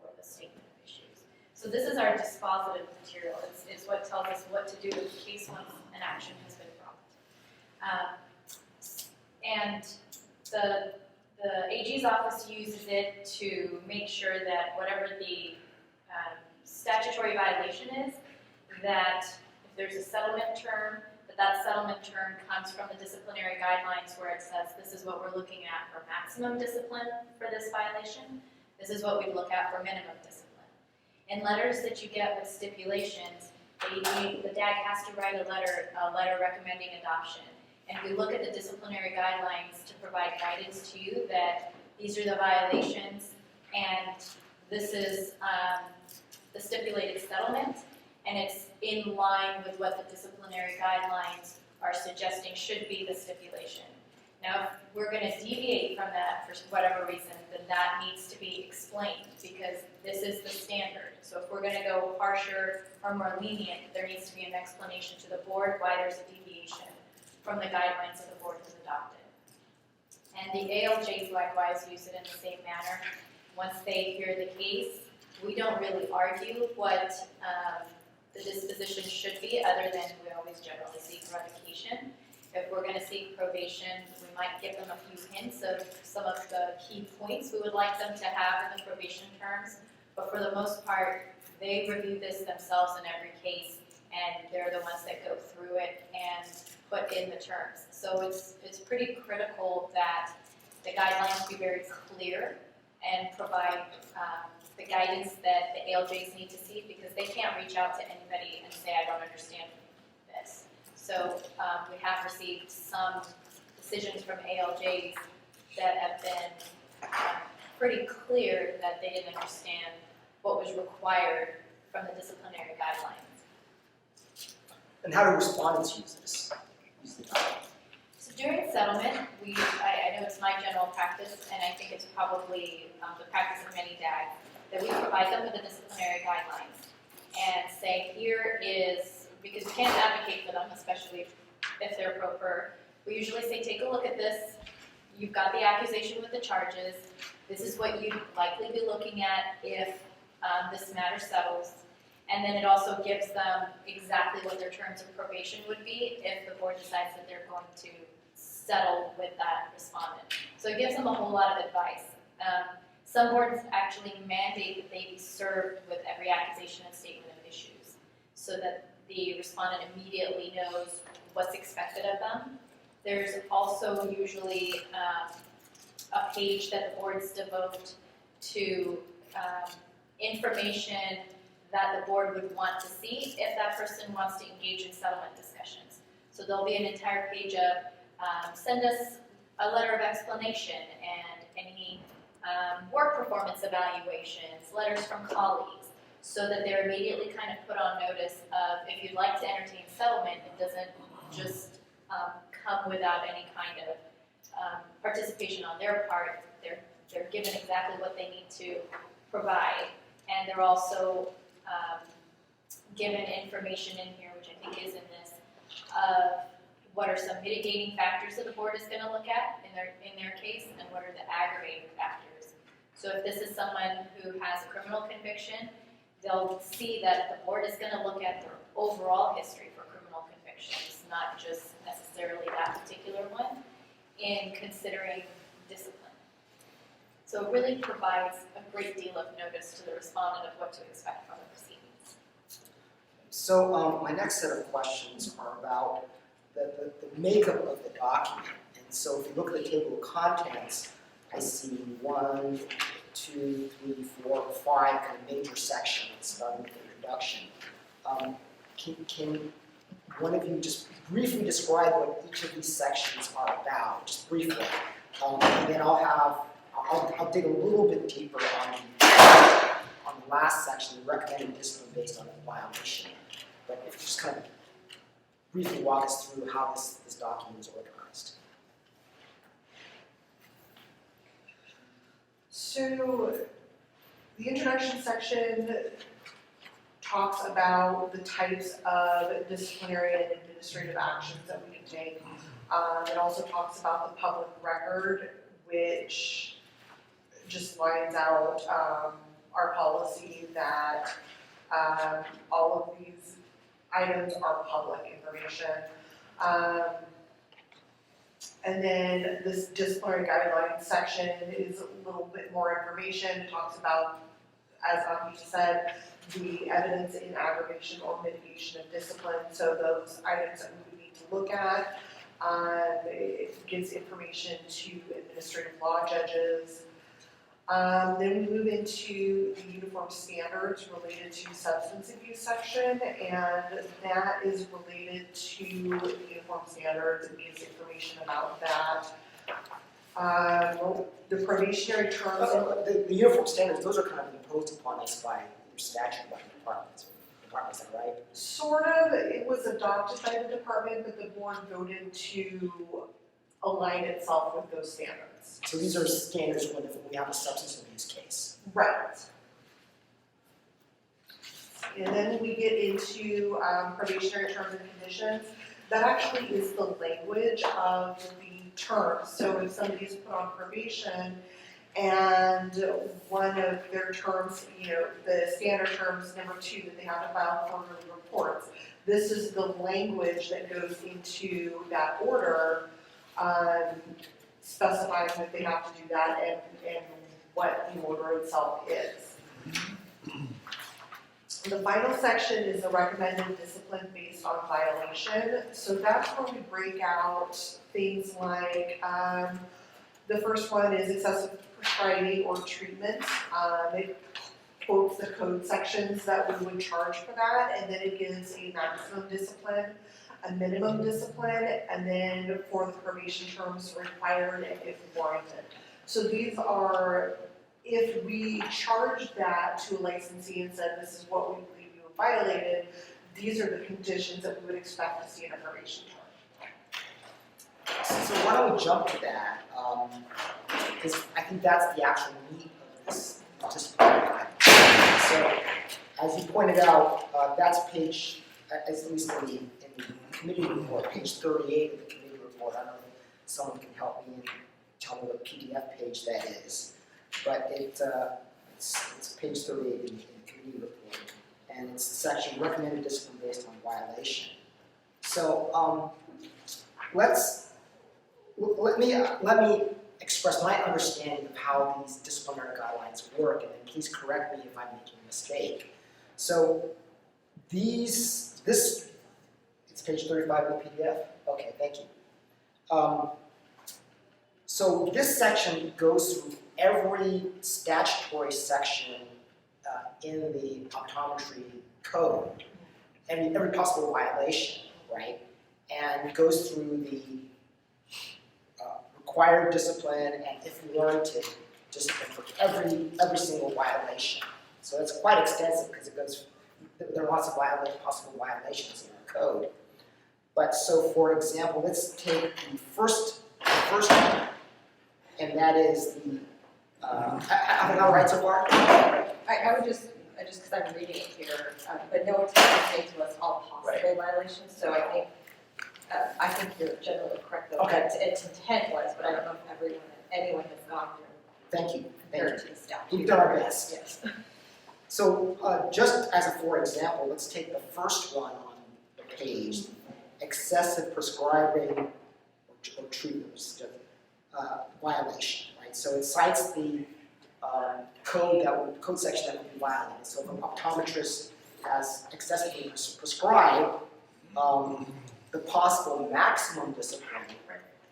or the statement of issues. So this is our dispositive material. It's what tells us what to do with the case once an action has been brought. And the AG's office uses it to make sure that whatever the statutory violation is, that if there's a settlement term, that settlement term comes from the disciplinary guidelines where it says this is what we're looking at for maximum discipline for this violation, this is what we look at for minimum discipline. In letters that you get with stipulations, the DAG has to write a letter recommending adoption. And we look at the disciplinary guidelines to provide guidance to you that these are the violations and this is the stipulated settlement, and it's in line with what the disciplinary guidelines are suggesting should be the stipulation. Now, if we're going to deviate from that for whatever reason, then that needs to be explained because this is the standard. So if we're going to go harsher or more lenient, there needs to be an explanation to the board why there's a deviation from the guidelines that the board has adopted. And the ALJs likewise use it in the same manner. Once they hear the case, we don't really argue what the disposition should be, other than we always generally seek revocation. If we're going to seek probation, we might give them a few hints of some of the key points we would like them to have in the probation terms. But for the most part, they review this themselves in every case, and they're the ones that go through it and put in the terms. So it's pretty critical that the guidelines be very clear and provide the guidance that the ALJs need to see, because they can't reach out to anybody and say, I don't understand this. So we have received some decisions from ALJs that have been pretty clear that they didn't understand what was required from the disciplinary guidelines. And how do respondents use this? So during settlement, I know it's my general practice, and I think it's probably the practice of many DAGs, that we provide them with the disciplinary guidelines and say, here is, because we can't advocate for them, especially if they're pro per, we usually say, take a look at this, you've got the accusation with the charges, this is what you'd likely be looking at if this matter settles, And then it also gives them exactly what their terms of probation would be if the board decides that they're going to settle with that respondent. So it gives them a whole lot of advice. Some boards actually mandate that they be served with every accusation and statement of issues so that the respondent immediately knows what's expected of them. There's also usually a page that the boards devote to information that the board would want to see if that person wants to engage in settlement discussions. So there'll be an entire page of send us a letter of explanation and any work performance evaluations, letters from colleagues, so that they're immediately kind of put on notice of if you'd like to entertain settlement, it doesn't just come without any kind of participation on their part. They're given exactly what they need to provide, and they're also given information in here, which I think is in this, what are some mitigating factors that the board is going to look at in their case, and what are the aggravating factors. So if this is someone who has a criminal conviction, they'll see that the board is going to look at their overall history for criminal convictions, not just necessarily that particular one, in considering discipline. So it really provides a great deal of notice to the respondent of what to expect from the proceedings. So my next set of questions are about the makeup of the document. And so if you look at the table of contents, I see 1, 2, 3, 4, 5 kind of major sections, starting with the introduction. Can one of you just briefly describe what each of these sections are about, just briefly? And then I'll dig a little bit deeper on the last section, the recommended discipline based on a violation. But if you just kind of briefly walk us through how this document is organized. So the introduction section talks about the types of disciplinary and administrative actions that we can take. It also talks about the public record, which just lines out our policy that all of these items are public information. And then this disciplinary guidelines section is a little bit more information. It talks about, as Anki said, the evidence in aggravation or mitigation of discipline. So those items that we need to look at. It gives information to administrative law judges. Then we move into the uniform standards related to substance abuse section, and that is related to the uniform standards. It gives information about that. The probationary terms. The uniform standards, those are kind of imposed upon us by your statute by the departments. Is that right? Sort of. It was adopted by the department, but the board voted to align itself with those standards. So these are standards when we have a substance abuse case. Right. And then we get into probationary terms and conditions. That actually is the language of the terms. So if somebody is put on probation and one of their terms, the standard terms, number 2, that they have to file quarterly reports, this is the language that goes into that order, specifying that they have to do that and what the order itself is. The final section is the recommended discipline based on violation. So that's where we break out things like, the first one is excessive prescribing or treatment. It quotes the code sections that we would charge for that, and then it gives a maximum discipline, a minimum discipline, and then for the probation terms required and if warranted. So these are, if we charge that to a licensee and said this is what we believe you have violated, these are the conditions that we would expect to see in a probation term. So why don't we jump to that? Because I think that's the actual meat of this disciplinary guide. So, as you pointed out, that's page, at least in the committee report, page 38 of the committee report. I don't know if someone can help me and tell me what PDF page that is. But it's page 38 in the committee report. and it's section recommended discipline based on violation. So let me express my understanding of how these disciplinary guidelines work, and then please correct me if I'm making a mistake. So it's page 35 of the PDF? Okay, thank you. So this section goes through every statutory section in the optometry code, every possible violation, right? And goes through the required discipline and if warranted discipline for every single violation. So it's quite extensive because there are lots of possible violations in our code. But so, for example, let's take the first one, and that is the, am I not right so far? I would just because I'm reading it here, but no attempt to say to us all possible violations, so I think you're generally correct though. Okay. Its intent was, but I don't know if anyone has gone through Thank you. compared to the statute. We've done our best. Yes. So just as a for example, let's take the first one on the page, excessive prescribing or treatment violation, right? So it cites the code section that would be violated. So if an optometrist has excessively prescribed, the possible maximum discipline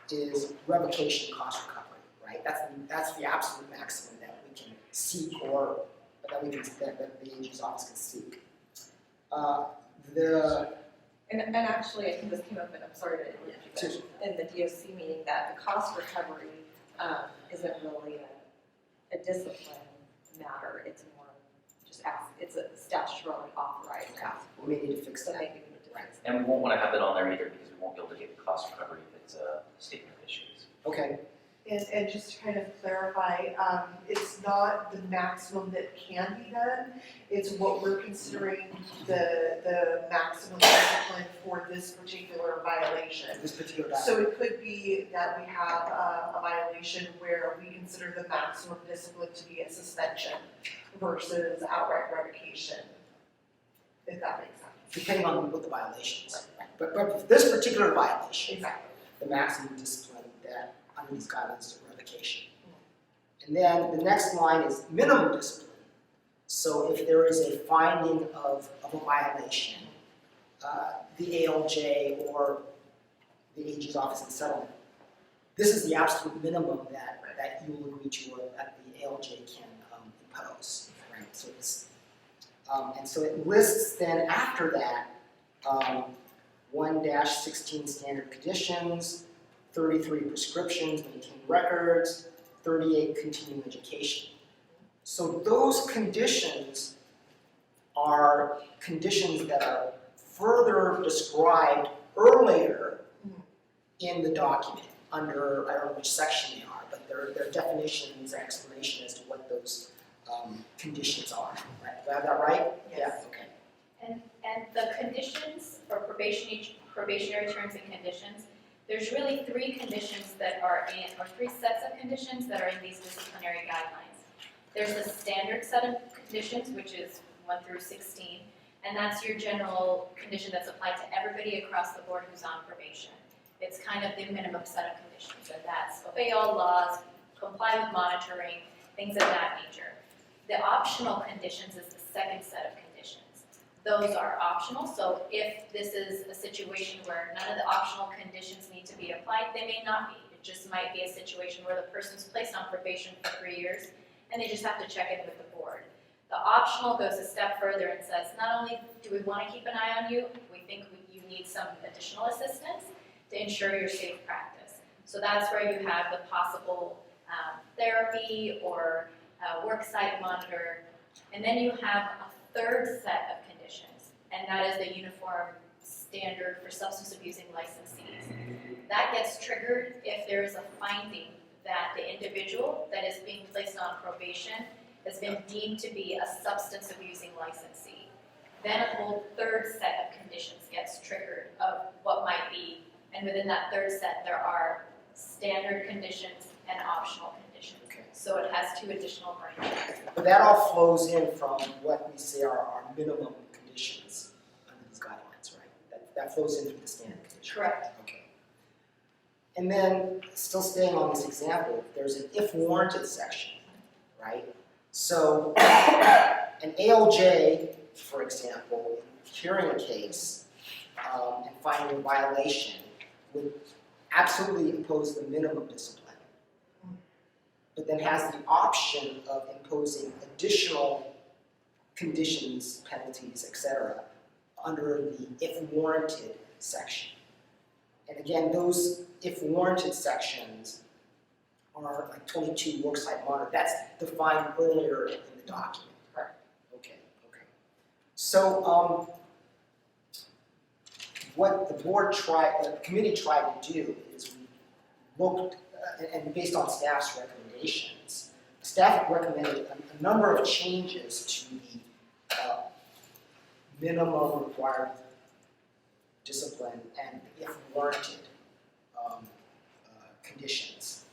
is revocation cost recovery, right? That's the absolute maximum that we can seek or that the AG's office can seek. And actually, I think this came up, and I'm sorry to interrupt you, but in the DOC meeting, that the cost recovery isn't really a discipline matter. It's more it's a statutorily authorized ask. We may need to fix that. And we won't want to have it on there either because we won't be able to get cost recovery if it's a statement of issues. Okay. And just to kind of clarify, it's not the maximum that can be done, it's what we're considering the maximum discipline for this particular violation. This particular So it could be that we have a violation where we consider the maximum discipline to be a suspension versus outright revocation, if that makes sense. Depending on what the violation is. Right. But for this particular violation, Exactly. the maximum discipline that under these guidelines is revocation. And then the next line is minimum discipline. So if there is a finding of a violation, the ALJ or the AG's office in settlement, this is the absolute minimum that you will agree to or that the ALJ can impose. Right? So it's, and so it lists then after that 1-16 standard conditions, 33 prescriptions, maintain records, 38 continuing education. So those conditions are conditions that are further described earlier in the document under, I don't know which section they are, but there are definitions and explanation as to what those conditions are. Right? Do I have that right? Yes. Yeah, okay. And the conditions or probationary terms and conditions, there's really three conditions that are in, or three sets of conditions that are in these disciplinary guidelines. There's a standard set of conditions, which is 1 through 16, and that's your general condition that's applied to everybody across the board who's on probation. It's kind of the minimum set of conditions, and that's obey all laws, comply with monitoring, things of that nature. The optional conditions is the second set of conditions. Those are optional, so if this is a situation where none of the optional conditions need to be applied, they may not be. It just might be a situation where the person's placed on probation for 3 years and they just have to check in with the board. The optional goes a step further and says, not only do we want to keep an eye on you, we think you need some additional assistance to ensure your safe practice. So that's where you have the possible therapy or worksite monitor, and then you have a third set of conditions, and that is the uniform standard for substance abusing licensees. That gets triggered if there is a finding that the individual that is being placed on probation has been deemed to be a substance abusing licensee. Then a whole third set of conditions gets triggered of what might be, and within that third set there are standard conditions and optional conditions. Okay. So it has 2 additional branches. But that all flows in from what we say are our minimum conditions under these guidelines, right? That flows into the standard conditions. Correct. Okay. And then, still staying on this example, there's an if warranted section, right? So, an ALJ, for example, hearing a case and finding a violation would absolutely impose the minimum discipline, but then has the option of imposing additional conditions, penalties, etc., under the if warranted section. And again, those if warranted sections are like 22 worksite monitor. That's defined earlier in the document. Right. Okay. So what the committee tried to do is we looked, and based on staff's recommendations, staff recommended a number of changes to the minimum required discipline and if warranted conditions.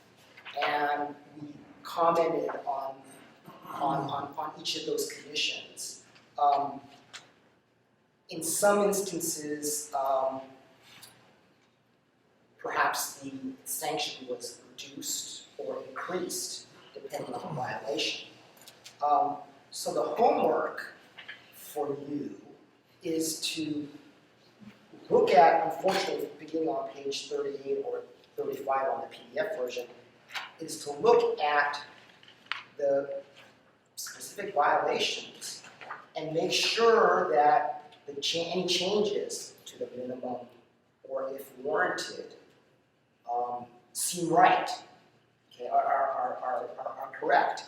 And we commented on each of those conditions. In some instances, perhaps the sanction was reduced or increased depending on the violation. So the homework for you is to look at, unfortunately, beginning on page 38 or 35 on the PDF version, is to look at the specific violations and make sure that any changes to the minimum, or if warranted, seem right, okay, are correct.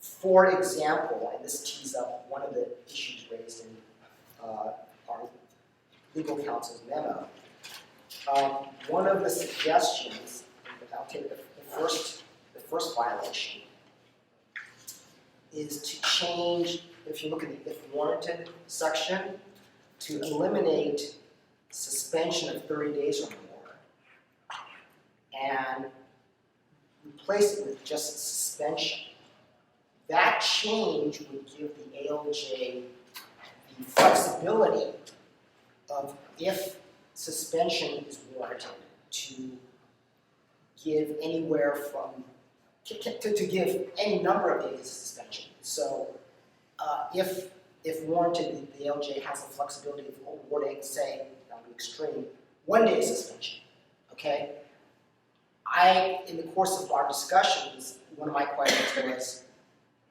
For example, and this tees up one of the issues raised in our legal counsel's memo, one of the suggestions, I'll take the first violation, is to change, if you look at the if warranted section, to eliminate suspension of 30 days or more and replace it with just suspension. That change would give the ALJ the flexibility of, if suspension is warranted, to give anywhere from, to give any number of days of suspension. So if warranted, the ALJ has the flexibility of awarding, say, on the extreme, 1 day suspension, okay? In the course of our discussions, one of my questions was,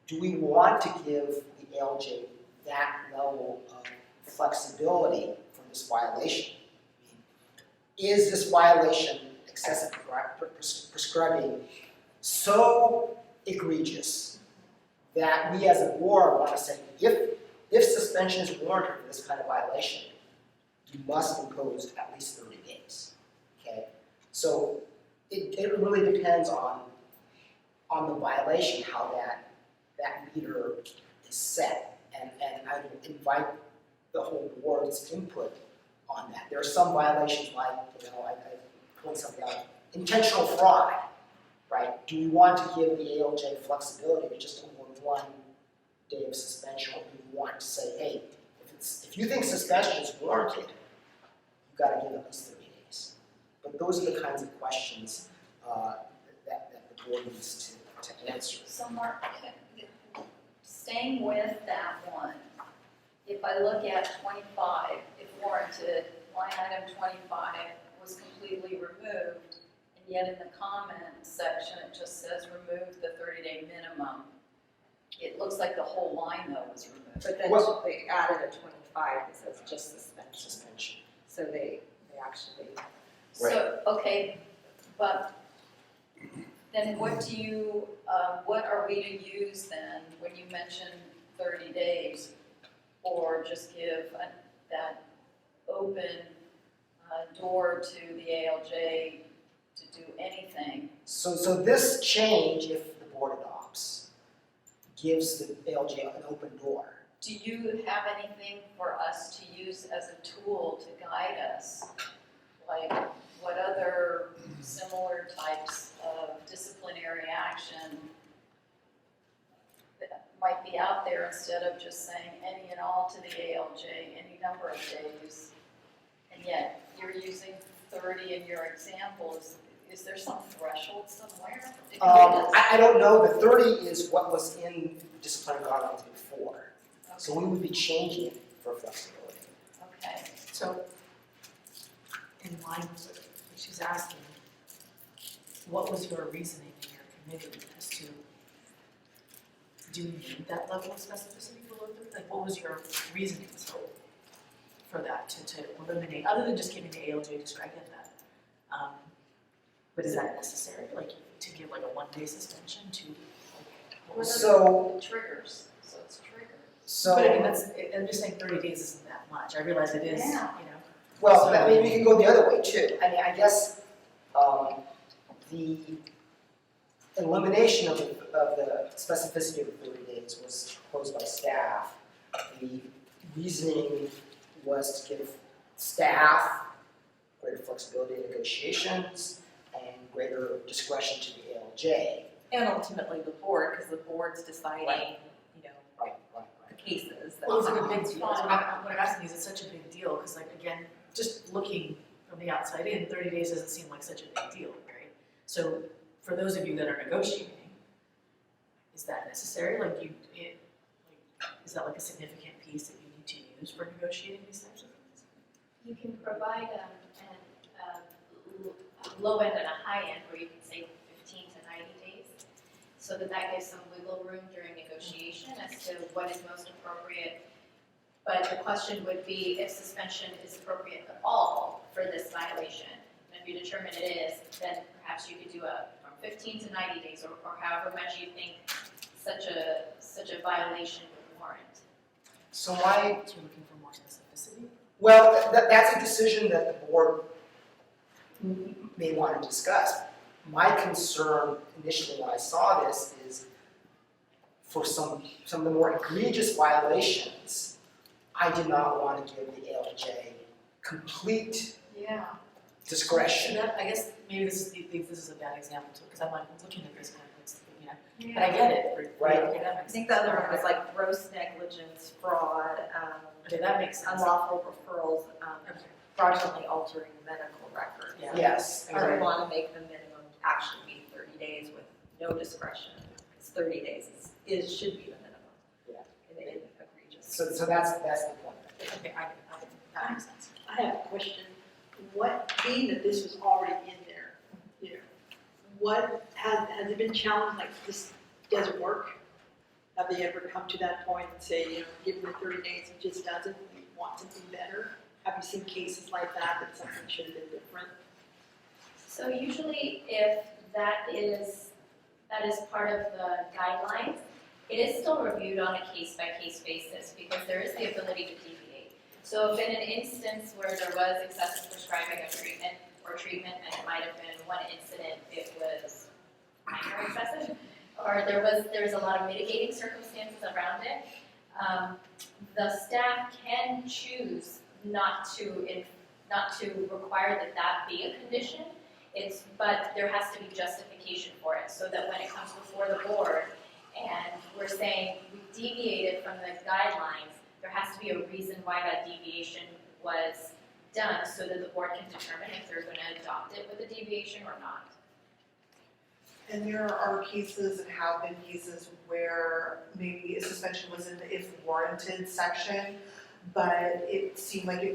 do we want to give the ALJ that level of flexibility for this violation? Is this violation, excessive prescribing, so egregious that we as a board want to say, if suspension is warranted for this kind of violation, you must impose at least 30 days, okay? So it really depends on the violation, how that meter is set, and I would invite the whole board's input on that. There are some violations like, I point something out, intentional fraud, right? Do we want to give the ALJ flexibility to just award 1 day of suspension, or do we want to say, hey, if you think suspension is warranted, you've got to give at least 30 days. But those are the kinds of questions that the board needs to answer. So Mark, staying with that one, if I look at 25, if warranted, line item 25 was completely removed, and yet in the comment section it just says remove the 30-day minimum. It looks like the whole line though was removed. But then they added a 25 that says just suspension. So they actually. So, okay, but then what are we to use then when you mention 30 days? Or just give that open door to the ALJ to do anything? So this change, if the board adopts, gives the ALJ an open door. Do you have anything for us to use as a tool to guide us? Like what other similar types of disciplinary action? might be out there instead of just saying any and all to the ALJ, any number of days. And yet, you're using 30 in your examples. Is there some threshold somewhere? Did you do this? I don't know, the 30 is what was in disciplinary guidelines before. So we would be changing it for flexibility. Okay. So, in line with what she's asking, what was your reasoning in your committee as to, do you need that level of specificity below 30? Like, what was your reasoning for that, to eliminate, other than just giving the ALJ discretion, I get that. But is that necessary, like, to give like a 1-day suspension to, like, what was So, Triggers, so it's triggered. so. But I mean, I'm just saying 30 days isn't that much, I realize it is, you know. Well, I mean, we can go the other way too. I mean, I guess, the elimination of the specificity of the 30 days was proposed by staff. The reasoning was to give staff greater flexibility in negotiations and greater discretion to the ALJ. And ultimately the board, because the board's deciding, Right. you know, Right. the cases that. Well, it's like a big deal, what I'm asking is, it's such a big deal, because like, again, just looking from the outside in, 30 days doesn't seem like such a big deal, right? So, for those of you that are negotiating, is that necessary, is that like a significant piece that you need to use for negotiating these types of things? You can provide a low end and a high end, where you can say 15 to 90 days, so that gives some wiggle room during negotiation as to what is most appropriate. But the question would be if suspension is appropriate at all for this violation. And if you determine it is, then perhaps you could do from 15 to 90 days, or however much you think such a violation would warrant. So why, So you're looking for more specificity? well, that's a decision that the board may want to discuss. My concern initially when I saw this is for some of the more egregious violations, I did not want to give the ALJ complete Yeah. discretion. So that, I guess maybe this is a bad example too, because I'm like looking at this kind of, you know, but I get it, Right. I think the other one was like gross negligence, fraud, Okay, that makes sense. unlawful referrals, Okay. fraudulently altering medical records. Yeah. Yes. I would want to make the minimum actually be 30 days with no discretion. It's 30 days should be the minimum. Yeah. In egregious. So that's the point. Okay, that makes sense. I have a question. Being that this was already in there, you know, what, has it been challenged, like this doesn't work? Have they ever come to that point and say, you know, given the 30 days, it just doesn't, we want something better? Have you seen cases like that something should have been different? So usually if that is part of the guidelines, it is still reviewed on a case-by-case basis because there is the ability to deviate. So if in an instance where there was excessive prescribing of treatment and it might have been one incident, it was minor excessive, or there was a lot of mitigating circumstances around it, the staff can choose not to require that be a condition. But there has to be justification for it, so that when it comes before the board and we're saying we deviated from the guidelines, there has to be a reason why that deviation was done, so that the board can determine if they're going to adopt it with a deviation or not. And there are cases and have been cases where maybe a suspension was in the if warranted section, but it seemed like it